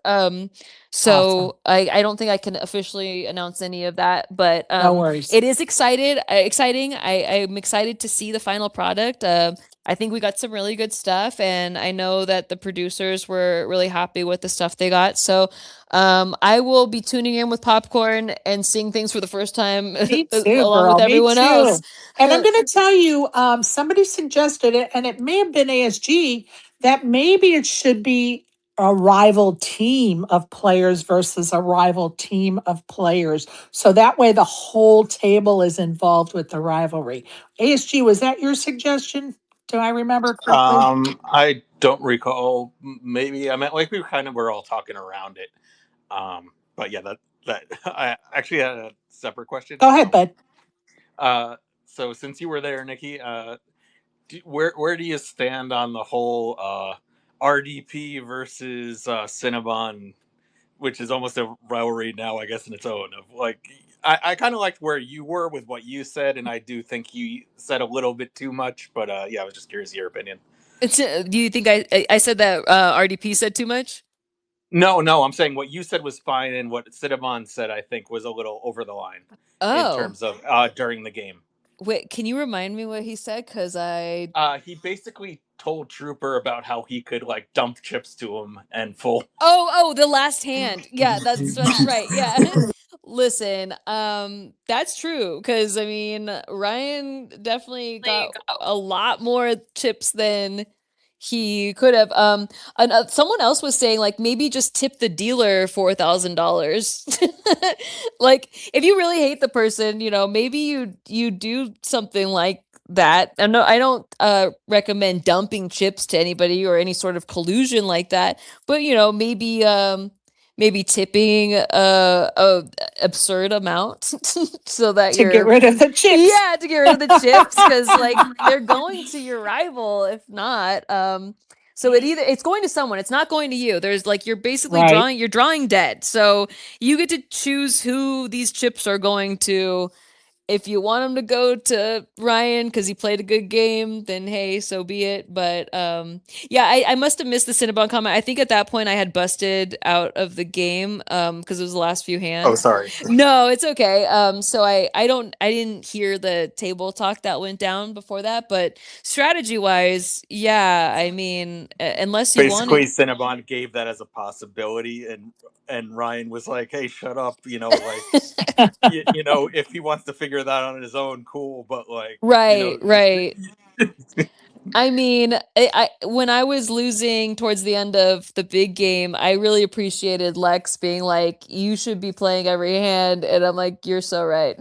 So awesome. I don't think I can officially announce any of that, but no worries. It is exciting. I'm excited to see the final product. I think we got some really good stuff, and I know that the producers were really happy with the stuff they got. So I will be tuning in with popcorn and seeing things for the first time Me too, along with girl. Me everyone else. too. And I'm going to tell you, somebody suggested it, and it may have been ASG, that maybe it should be a rival team of players versus a rival team of players. So that way the whole table is involved with the rivalry. ASG, was that your suggestion? Do I remember correctly? I don't recall. Maybe I meant like we kind of were all talking around it. But yeah, that I actually had a separate question. Go ahead, bud. So since you were there, Nikki, where do you stand on the whole RDP versus Cinnabon, which is almost a rivalry now, I guess, in its own? Of like, I kind of liked where you were with what you said, and I do think you said a little bit too much. But yeah, I was just curious your opinion. Do you think I said that RDP said too much? No, I'm saying what you said was fine, and what Cinnabon said, I think, was a little over the line in terms of during the game. Wait, can you remind me what he said? Because he basically told Trooper about how he could like dump chips to him and full. Oh, the last hand. Yeah, that's right. Yeah. Listen, that's true because I mean, Ryan definitely got a lot more chips than he could have. Someone else was saying like maybe just tip the dealer $4,000. Like if you really hate the person, maybe you do something like that. And no, I don't recommend dumping chips to anybody or any sort of collusion like that. But maybe tipping a absurd amount so that To get rid of the chips. Yeah, to get rid of the chips because like they're going to your rival if not. So it's going to someone. It's not going to you. There's like you're basically drawing dead. So you get to choose who these chips are going to. If you want him to go to Ryan because he played a good game, then hey, so be it. But yeah, I must have missed the Cinnabon comment. I think at that point I had busted out of the game because it was the last few hands. Oh, sorry. No, it's okay. So I didn't hear the table talk that went down before that. But strategy wise, yeah, I mean, unless you basically Cinnabon gave that as a possibility, and Ryan was like, "Hey, shut up," like if he wants to figure that out on his own, cool. But like, right. I mean, when I was losing towards the end of the big game, I really appreciated Lex being like, "You should be playing every hand," and I'm like, "You're so right."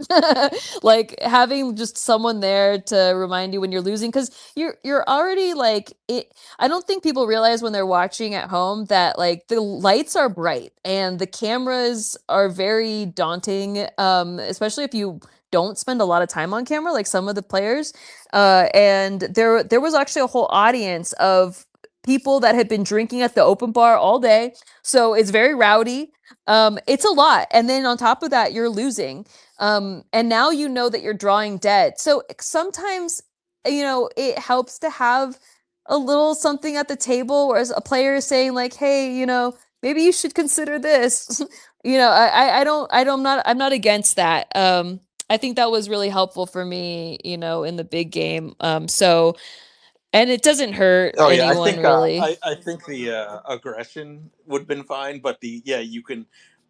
Like having just someone there to remind you when you're losing, because you're already like it. I don't think people realize when they're watching at home that like the lights are bright and the cameras are very daunting, especially if you don't spend a lot of time on camera, like some of the players. And there was actually a whole audience of people that had been drinking at the open bar all day. So it's very rowdy. It's a lot. And then on top of that, you're losing. And now you know that you're drawing dead. So sometimes, it helps to have a little something at the table where a player is saying like, hey, maybe you should consider this. I'm not against that. I think that was really helpful for me, in the big game. So, and it doesn't hurt anyone really. I think the aggression would have been fine, but you can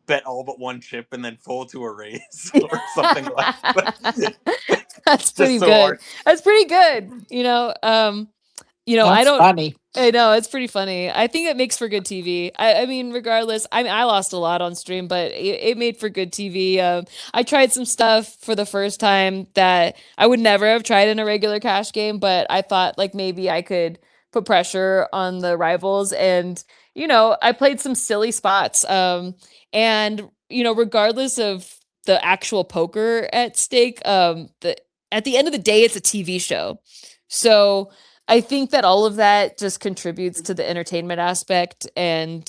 bet all but one chip and then fold to a raise or something like that. That's pretty good. That's pretty good. That's funny. I know, it's pretty funny. I think it makes for good TV. I mean, regardless, I lost a lot on stream, but it made for good TV. I tried some stuff for the first time that I would never have tried in a regular cash game, but I thought like maybe I could put pressure on the rivals. And, I played some silly spots. And, regardless of the actual poker at stake, at the end of the day, it's a TV show. So I think that all of that just contributes to the entertainment aspect and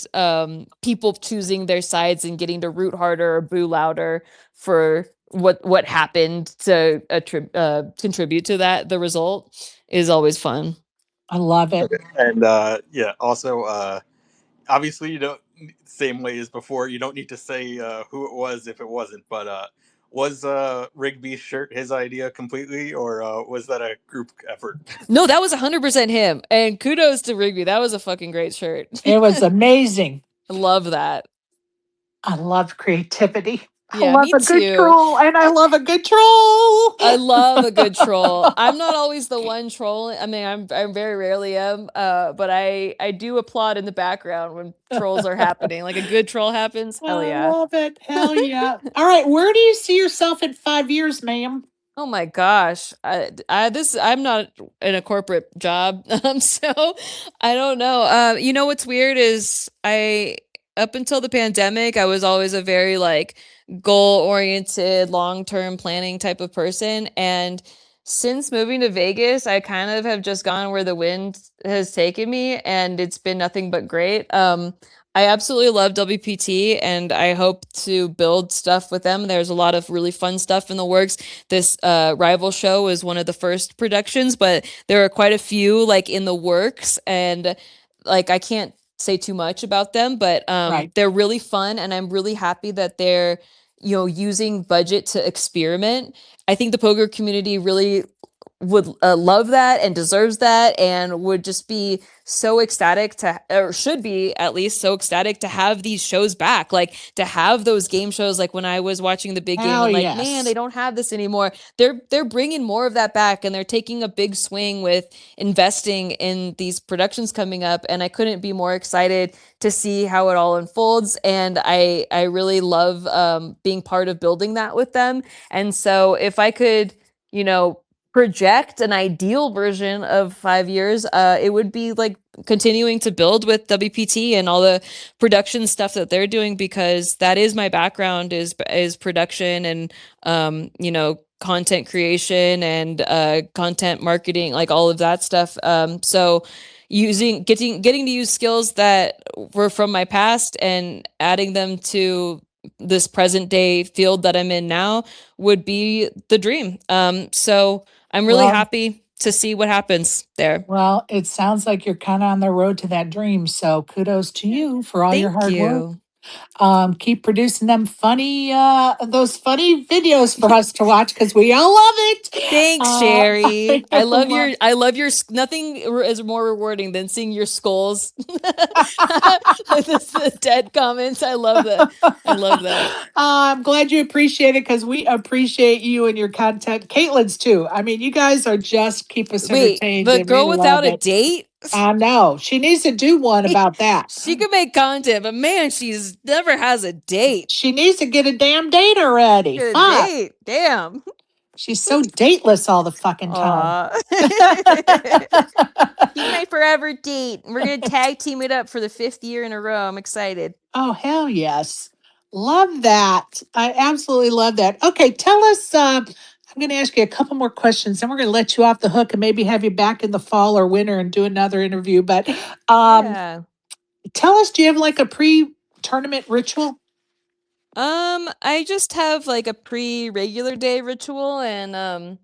people choosing their sides and getting to root harder or boo louder for what happened to contribute to that. The result is always fun. I love it. Okay. And also, obviously, same way as before, you don't need to say who it was if it wasn't. But Was Rigby's shirt his idea completely, or was that a group effort? No, that was 100% him. And kudos to Rigby. That was a fucking great shirt. It was amazing. I love that. I love creativity. I Yeah, love me a good too. troll, and I love a good troll. I love a good troll. I'm not always the one trolling. I mean, I'm very rarely am. But I do applaud in the background when trolls are happening. Like a good troll happens. Hell I yeah. love it. Hell yeah. All right, where do you see yourself in 5 years, ma'am? Oh my gosh. I'm not in a corporate job. So I don't know. You know what's weird is up until the pandemic, I was always a very like goal-oriented, long-term planning type of person. And since moving to Vegas, I kind of have just gone where the wind has taken me, and it's been nothing but great. I absolutely love WPT, and I hope to build stuff with them. There's a lot of really fun stuff in the works. This rival show was one of the first productions, but there are quite a few like in the works, and like I can't say too much about them, but Right. they're really fun, and I'm really happy that they're using budget to experiment. I think the poker community really would love that and deserves that, and would just be so ecstatic to, or should be at least so ecstatic to have these shows back, like to have those game shows. Like when I was watching the big game, Hell and like, yes. man, they don't have this anymore. They're bringing more of that back, and they're taking a big swing with investing in these productions coming up, and I couldn't be more excited to see how it all unfolds. And I really love being part of building that with them. And so if I could, project an ideal version of 5 years, it would be like continuing to build with WPT and all the production stuff that they're doing, because that is my background, is production and content creation and content marketing, like all of that stuff. So getting to use skills that were from my past and adding them to this present day field that I'm in now would be the dream. So I'm really happy to see what happens there. Well, it sounds like you're kind of on the road to that dream. So kudos to you for all your Thank hard work. you. Keep producing them those funny videos for us to watch, because we all love it. Thanks, Sherry. I love well, your nothing is more rewarding than seeing your skulls. The dead comments. I love that. I'm glad you appreciate it, because we appreciate you and your content. Caitlyn's too. I mean, you guys are just keep us entertained. The and girl we without love a it. date? I know. She needs to do one about that. She could make content, but man, she's never has a date. She needs to get a damn date already. Get a Fuck. date. Damn. She's so dateless all the fucking time. He's my forever date. We're going to tag team it up for the 5th year in a row. I'm excited. Oh, hell yes. Love that. I absolutely love that. Okay, tell us. I'm going to ask you a couple more questions, then we're going to let you off the hook and maybe have you back in the fall or winter and do another interview. But tell us, do you have like a pre-tournament ritual? I just have like a pre-regular day ritual, and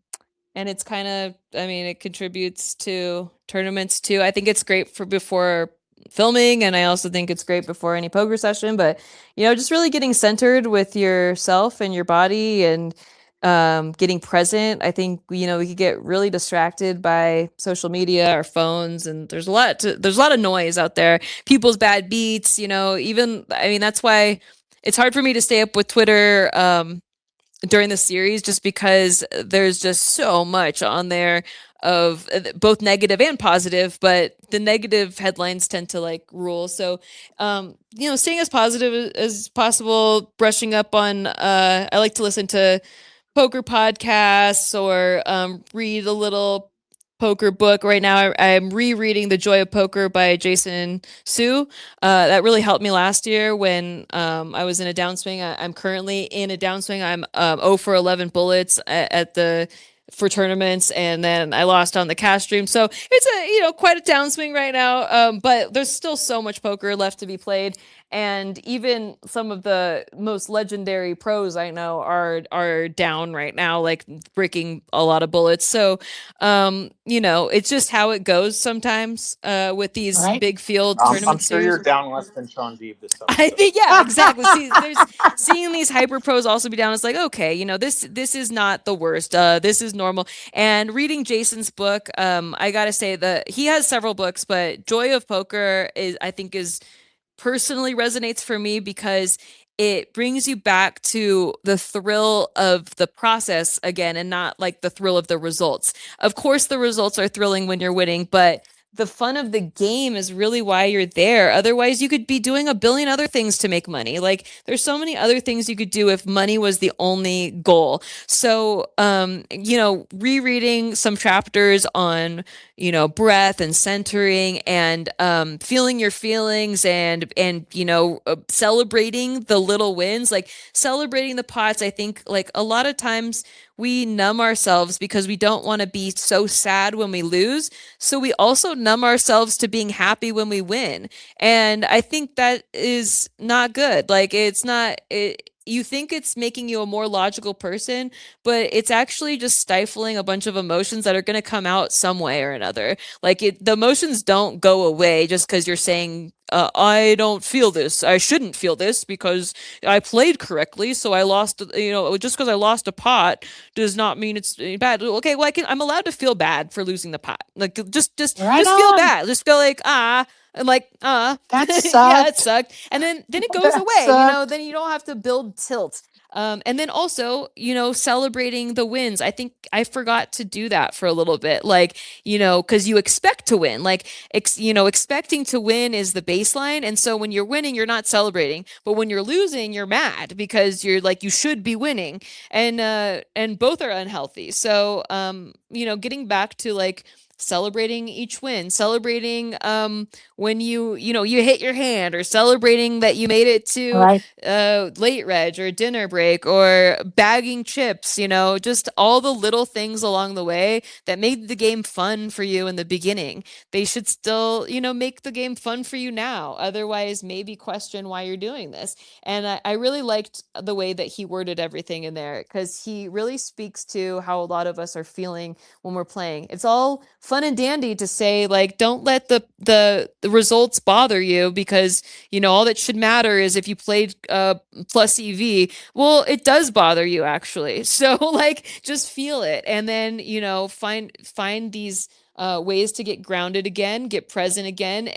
it's kind of, I mean, it contributes to tournaments too. I think it's great for before filming, and I also think it's great before any poker session, but just really getting centered with yourself and your body, and getting present. I think we could get really distracted by social media, our phones, and there's a lot of noise out there, people's bad beats, even, I mean, that's why it's hard for me to stay up with Twitter during the series, just because there's just so much on there of both negative and positive, but the negative headlines tend to like rule. So, staying as positive as possible, brushing up on, I like to listen to poker podcasts, or read a little poker book. Right now I'm rereading The Joy of Poker by Jason Soooo. That really helped me last year when I was in a downswing. I'm currently in a downswing. I'm 0 for 11 bullets for tournaments, and then I lost on the cash stream. So it's quite a downswing right now, but there's still so much poker left to be played. and even some of the most legendary pros I know are down right now, like breaking a lot of bullets. So it's just how it goes sometimes with these Right. big field I'm tournament sure series. you're down less than Sean Deeb this I episode. think, yeah, exactly. See, there's seeing these hyper pros also be down. It's like, okay, this is not the worst. This is normal. And reading Jason's book, I gotta say that he has several books, but Joy of Poker I think is personally resonates for me because it brings you back to the thrill of the process again and not like the thrill of the results. Of course, the results are thrilling when you're winning, but the fun of the game is really why you're there. Otherwise, you could be doing a billion other things to make money. Like there's so many other things you could do if money was the only goal. So, rereading some chapters on, breath and centering and feeling your feelings and celebrating the little wins, like celebrating the pots. I think like a lot of times we numb ourselves because we don't want to be so sad when we lose. So we also numb ourselves to being happy when we win. And I think that is not good. Like you think it's making you a more logical person, but it's actually just stifling a bunch of emotions that are going to come out some way or another. Like the emotions don't go away just because you're saying, I don't feel this. I shouldn't feel this because I played correctly. So I lost, just because I lost a pot does not mean it's bad. Okay, well, I'm allowed to feel bad for losing the pot. Like just Right feel on. bad. Just feel like, and like, That yeah, it sucked. sucked. And then it goes That away, sucked. then you don't have to build tilt. And then also, celebrating the wins. I think I forgot to do that for a little bit. Like, because you expect to win. Like, expecting to win is the baseline. And so when you're winning, you're not celebrating. But when you're losing, you're mad because you're like, you should be winning. And both are unhealthy. So, getting back to like celebrating each win, celebrating when you hit your hand, or celebrating that you made it to Right. late reg or dinner break or bagging chips, just all the little things along the way that made the game fun for you in the beginning. They should still, make the game fun for you now. Otherwise, maybe question why you're doing this. And I really liked the way that he worded everything in there, because he really speaks to how a lot of us are feeling when we're playing. It's all fun and dandy to say, like, don't let the results bother you, because all that should matter is if you played plus EV. Well, it does bother you actually. So like just feel it, and then find these ways to get grounded again, get present again,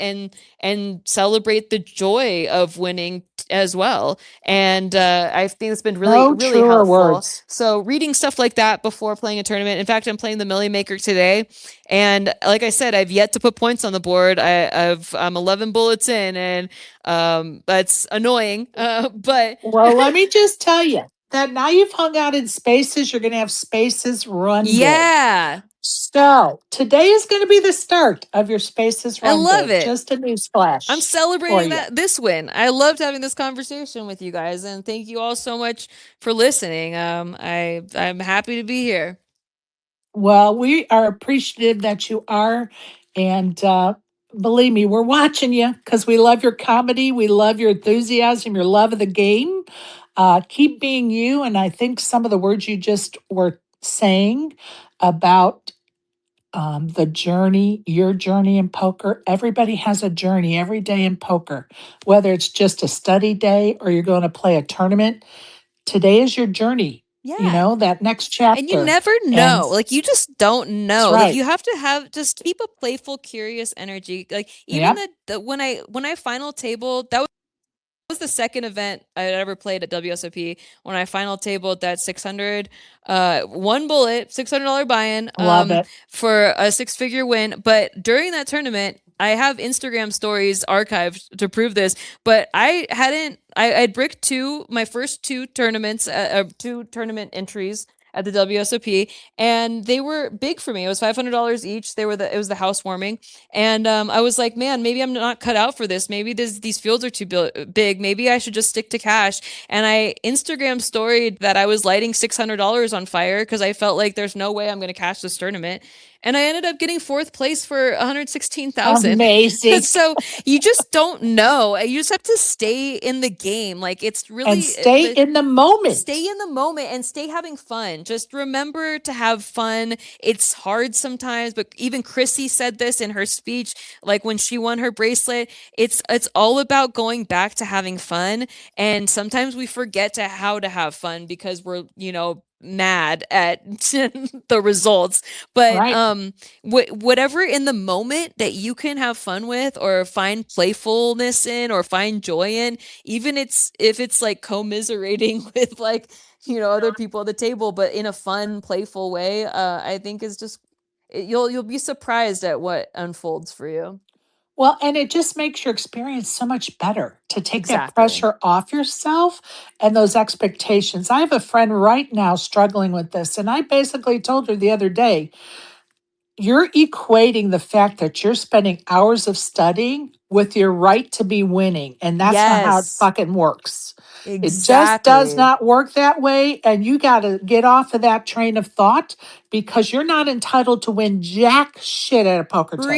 and celebrate the joy of winning as well. And I think it's been really, No really truer helpful. words. So reading stuff like that before playing a tournament. In fact, I'm playing the Millie Maker today, and like I said, I've yet to put points on the board. I'm 11 bullets in, and that's annoying. But Well, let me just tell you that now you've hung out in spaces, you're going to have spaces run big. yeah, So today is going to be the start of your spaces I run love big. it. Just a I'm newsflash for celebrating you. this win. I loved having this conversation with you guys, and thank you all so much for listening. I'm happy to be here. Well, we are appreciative that you are. And believe me, we're watching you because we love your comedy. We love your enthusiasm, your love of the game. Keep being you. And I think some of the words you just were saying about the journey, your journey in poker, everybody has a journey every day in poker, whether it's just a study day or you're going to play a tournament. Today is your journey, Yeah. that next And you chapter. never And know. Like you just don't that's know. Like right. you have to just keep a playful, curious energy. Like even Yep. when I final tabled, that was the second event I had ever played at WSOP. When I final tabled that 600, one bullet, $600 buy-in, Love it. for a six-figure win. But during that tournament, I have Instagram stories archived to prove this. But I'd bricked my first two tournaments, two tournament entries at the WSOP, and they were big for me. It was $500 each. It was the housewarming, and I was like, man, maybe I'm not cut out for this. Maybe these fields are too big. Maybe I should just stick to cash. And I Instagram storied that I was lighting $600 on fire because I felt like there's no way I'm going to cash this tournament. and I ended up getting 4th place for 116,000. Amazing. So you just don't know. You just have to stay in the game. Like it's really And stay in the moment. Stay in the moment and stay having fun. Just remember to have fun. It's hard sometimes, but even Chrissy said this in her speech, like when she won her bracelet, it's all about going back to having fun. And sometimes we forget how to have fun because we're, mad at the results. But Right. whatever in the moment that you can have fun with or find playfulness in or find joy in, even if it's like commiserating with like, other people at the table, but in a fun, playful way, I think is just you'll be surprised at what unfolds for you. Well, and it just makes your experience so much better to take that Exactly. pressure off yourself and those expectations. I have a friend right now struggling with this, and I basically told her the other day, you're equating the fact that you're spending hours of studying with your right to be winning, and that's not how it Yes. fucking works. It just does Exactly. not work that way, and you got to get off of that train of thought because you're not entitled to win jack shit at a poker table.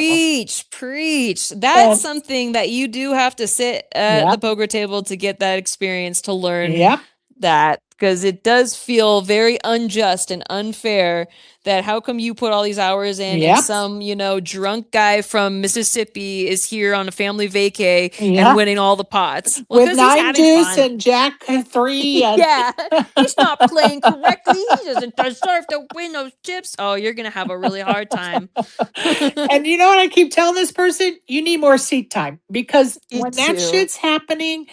Preach. That's And something that you do have to sit at the yep, poker table to get that experience, to learn yep, that, because it does feel very unjust and unfair that how come you put all these hours in and yep, some, drunk guy from Mississippi is here on a family vacay and yep. winning all the pots? Well, With because he's nine having deuce fun. and jack three, and Yeah, he's not playing correctly. He doesn't deserve to win those chips. Oh, you're going to have a really hard time. and you know what I keep telling this person? You need more seat time because Me when that too. shit's happening,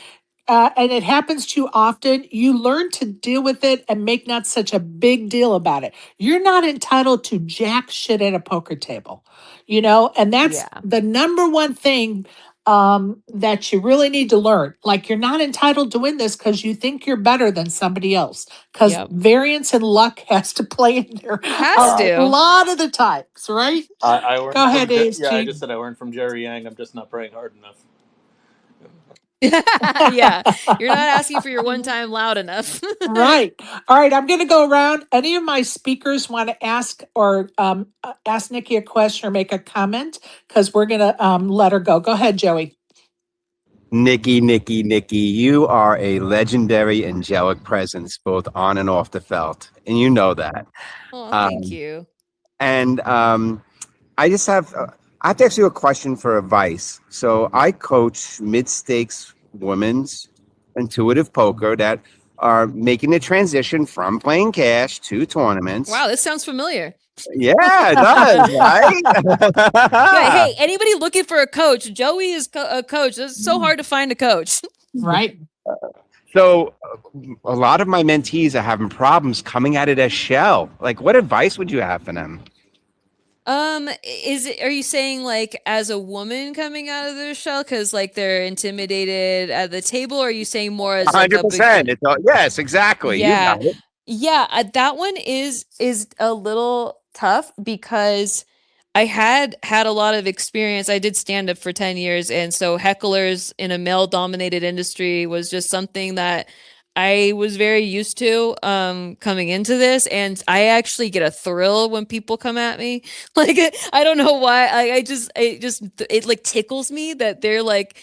and it happens too often, you learn to deal with it and make not such a big deal about it. You're not entitled to jack shit at a poker table, and that's Yeah. the number one thing that you really need to learn. Like, you're not entitled to win this because you think you're better than somebody else. Because Yep. variance and luck has to play in there Has a to. lot of the times, right? I Go learned ahead, from yeah. I just ASG. said I learned from Jerry Yang. I'm just not praying hard enough. Yeah. You're not asking for your one time loud enough. Right. All right. I'm going to go around. Any of my speakers want to ask or ask Nikki a question or make a comment? Because we're going to let her go. Go ahead, Joey. Nikki, you are a legendary angelic presence, both on and off the felt, and you know that. Oh, thank Um, you. and I just I have to ask you a question for advice. So I coach mid-stakes women's intuitive poker that are making the transition from playing cash to tournaments. Wow, this sounds familiar. Yeah, it does, Yeah, right? hey, anybody looking for a coach? Joey is a coach. It's so hard to find a coach. Right. So a lot of my mentees are having problems coming out of their shell. Like, what advice would you have for them? Are you saying like as a woman coming out of their shell because like they're intimidated at the table, or are you saying more as like a 100%. begin? Yes, exactly. You Yeah. got it. Yeah, that one is a little tough because I had a lot of experience. I did stand up for 10 years, and so hecklers in a male dominated industry was just something that I was very used to coming into this, and I actually get a thrill when people come at me. Like I don't know why. It like tickles me that they're like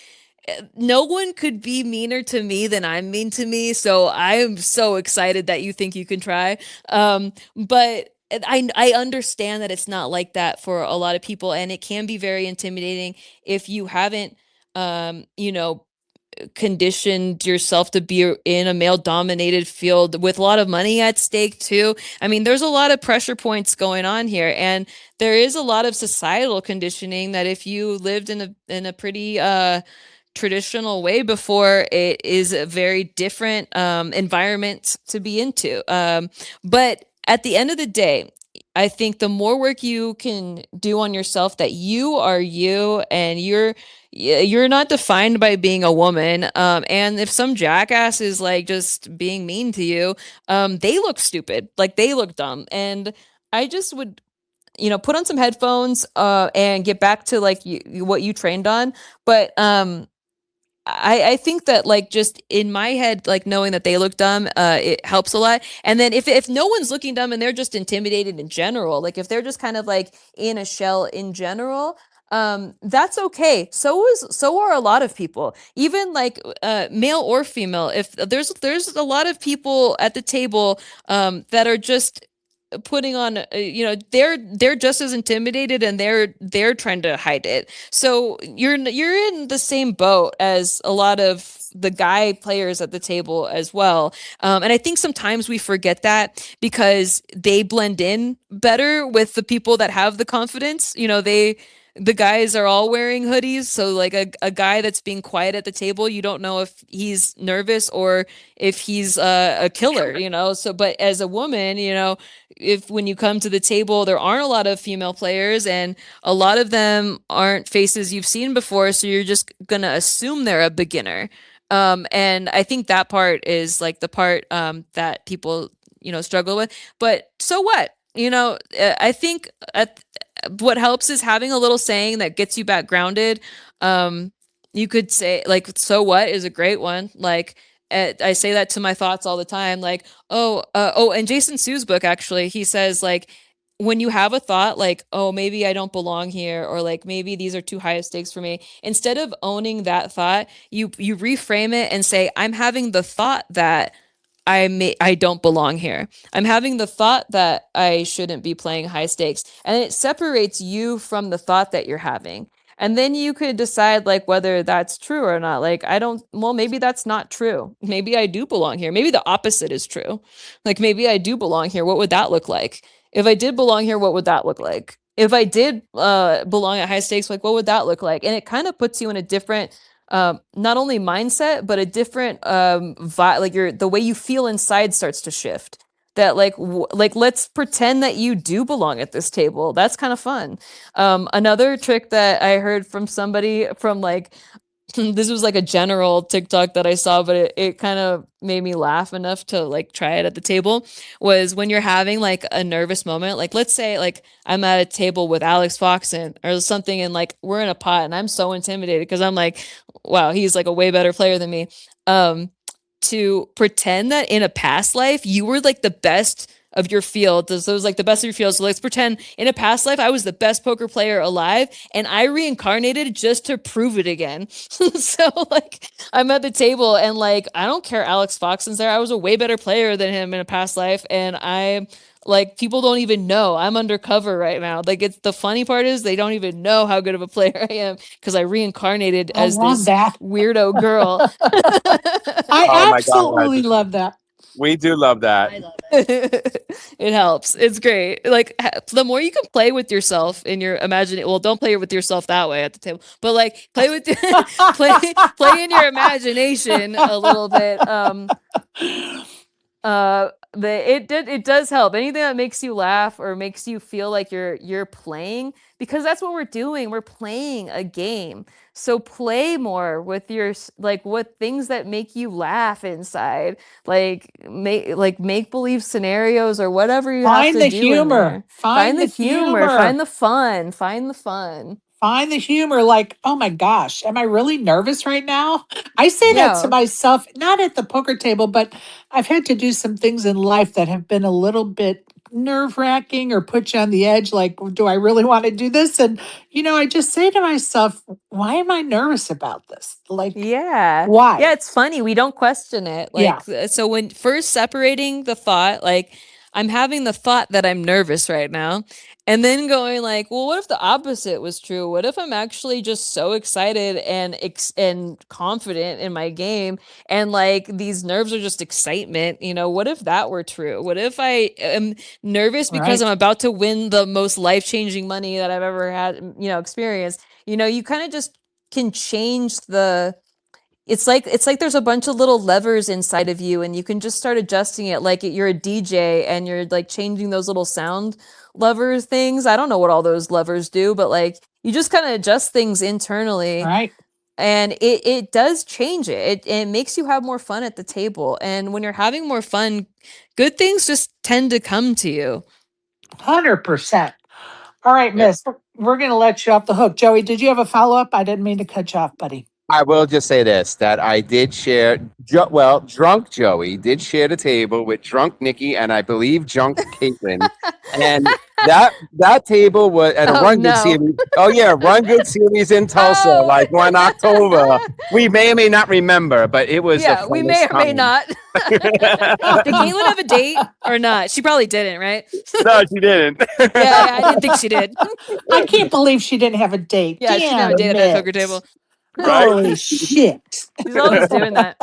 no one could be meaner to me than I'm mean to me. So I am so excited that you think you can try. But I understand that it's not like that for a lot of people, and it can be very intimidating if you haven't, you know, conditioned yourself to be in a male dominated field with a lot of money at stake too. I mean, there's a lot of pressure points going on here, and there is a lot of societal conditioning that if you lived in a pretty traditional way before, it is a very different environment to be into. But at the end of the day, I think the more work you can do on yourself, that you are you and you're not defined by being a woman. And if some jackass is like just being mean to you, they look stupid, like they look dumb. And I just would, put on some headphones and get back to like what you trained on. But I think that like just in my head, like knowing that they look dumb, it helps a lot. And then if no one's looking dumb and they're just intimidated in general, like if they're just kind of like in a shell in general, that's okay. So are a lot of people, even like male or female. If there's a lot of people at the table that are just putting on they're just as intimidated and they're trying to hide it. So you're in the same boat as a lot of the guy players at the table as well. And I think sometimes we forget that because they blend in better with the people that have the confidence. The guys are all wearing hoodies, so like a guy that's being quiet at the table, you don't know if he's nervous or if he's a killer. So but as a woman, if when you come to the table, there aren't a lot of female players and a lot of them aren't faces you've seen before, so you're just gonna assume they're a beginner. And I think that part is like the part that people struggle with. But so what? I think what helps is having a little saying that gets you back grounded. You could say like "so what" is a great one. Like I say that to my thoughts all the time. Like and Jason Sue's book, actually, he says like when you have a thought like, oh, maybe I don't belong here, or like maybe these are too high of stakes for me, instead of owning that thought, you reframe it and say, I'm having the thought that I don't belong here. I'm having the thought that I shouldn't be playing high stakes. And it separates you from the thought that you're having. And then you could decide like whether that's true or not. Like, maybe that's not true. Maybe I do belong here. Maybe the opposite is true. Like maybe I do belong here. What would that look like? If I did belong here, what would that look like? If I did belong at high stakes, like what would that look like? And it kind of puts you in a different not only mindset, but a different vibe. Like the way you feel inside starts to shift. That like let's pretend that you do belong at this table. That's kind of fun. Another trick that I heard from somebody from like this was like a general TikTok that I saw, but it kind of made me laugh enough to like try it at the table, was when you're having like a nervous moment. Like let's say like I'm at a table with Alex Foxen or something, and like we're in a pot and I'm so intimidated because I'm like, wow, he's like a way better player than me. To pretend that in a past life you were like the best of your field. So it was like the best of your field. So let's pretend in a past life I was the best poker player alive and I reincarnated just to prove it again. So like I'm at the table and like I don't care Alex Foxen's there. I was a way better player than him in a past life, and I'm like, people don't even know I'm undercover right now. Like, it's the funny part is they don't even know how good of a player I am because I reincarnated I as love this that. weirdo girl. I Oh my absolutely God. love that. We do love that. I love it. It helps. It's great. Like the more you can play with yourself in your imagination. Well, don't play with yourself that way at the table, but like play with play in your imagination a little bit. It does help. Anything that makes you laugh or makes you feel like you're playing, because that's what we're doing. We're playing a game. So play more with your like what things that make you laugh inside. Like make believe scenarios or whatever you have Find to the do in humor. there. Find Find the the humor, find humor. the fun, find the fun. Find the humor. Like, oh my gosh, am I really nervous right now? I say that to Yeah. myself, not at the poker table, but I've had to do some things in life that have been a little bit nerve wracking or put you on the edge. Like, do I really want to do this? And, I just say to myself, why am I nervous about this? Like, Yeah. Yeah, why? it's funny. We don't question it. Yeah. Like, so when first separating the thought, like, I'm having the thought that I'm nervous right now, and then going like, well, what if the opposite was true? What if I'm actually just so excited and confident in my game, and like these nerves are just excitement? What if that were true? What if I am nervous because I'm Right. about to win the most life-changing money that I've ever had, experienced? You kind of just can change it's like there's a bunch of little levers inside of you and you can just start adjusting it like you're a DJ and you're like changing those little sound lever things. I don't know what all those levers do, but like you just kind of adjust things internally, Right. and it does change it. It makes you have more fun at the table. And when you're having more fun, good things just tend to come to you. 100%. All right, Yep. miss, we're going to let you off the hook. Joey, did you have a follow up? I didn't mean to cut you off, buddy. I will just say this, that I did share, drunk Joey did share the table with drunk Nikki and I believe drunk Caitlyn. And that table was at a Oh, Run Good no. series. Oh yeah, Run Good series in Tulsa, Oh. like one October. We may or may not remember, but it was the Yeah, we may or funnest may time. not. Did Caitlyn have a date or not? She probably didn't, right? No, she didn't. Yeah, I didn't think she did. I can't believe she didn't have a date. Yeah, she didn't have a Damn date at that poker it. table. Right? Holy shit. She's always doing that.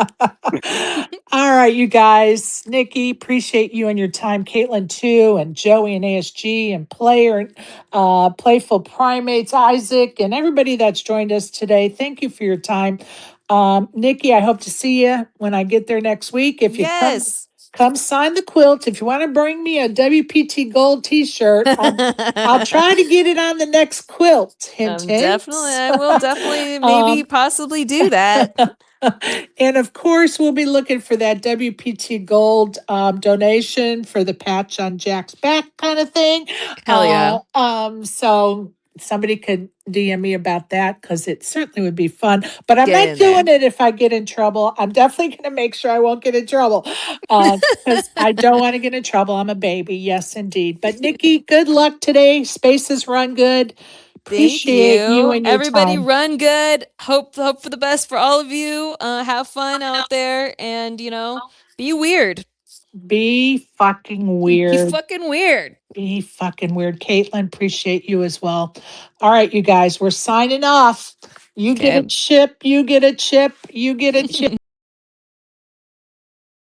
All right, you guys. Nikki, appreciate you and your time. Caitlin, too, and Joey and ASG and Player, Playful Primates, Isaac, and everybody that's joined us today. Thank you for your time. Nikki, I hope to see you when I get there next week. If you Yes. come sign the quilt. If you want to bring me a WPT Gold t-shirt, I'll try to get it on the next quilt. Hint, hint. Definitely, I will definitely maybe possibly do that. And of course, we'll be looking for that WPT Gold donation for the patch on Jack's back kind of thing. Hell yeah. So somebody could DM me about that because it certainly would be fun. But I'm Get not in there. doing it if I get in trouble. I'm definitely going to make sure I won't get in trouble because I don't want to get in trouble. I'm a baby. Yes, indeed. But Nikki, good luck today. Spaces run good. Thank Appreciate you and your Everybody time. run good. Hope for the best for all of you. Have fun out there and, be weird. Be fucking Be weird. fucking weird. Be fucking weird. Caitlin, appreciate you as well. All right, you guys, we're signing off. You get a Okay. chip, you get a chip, you get a chip.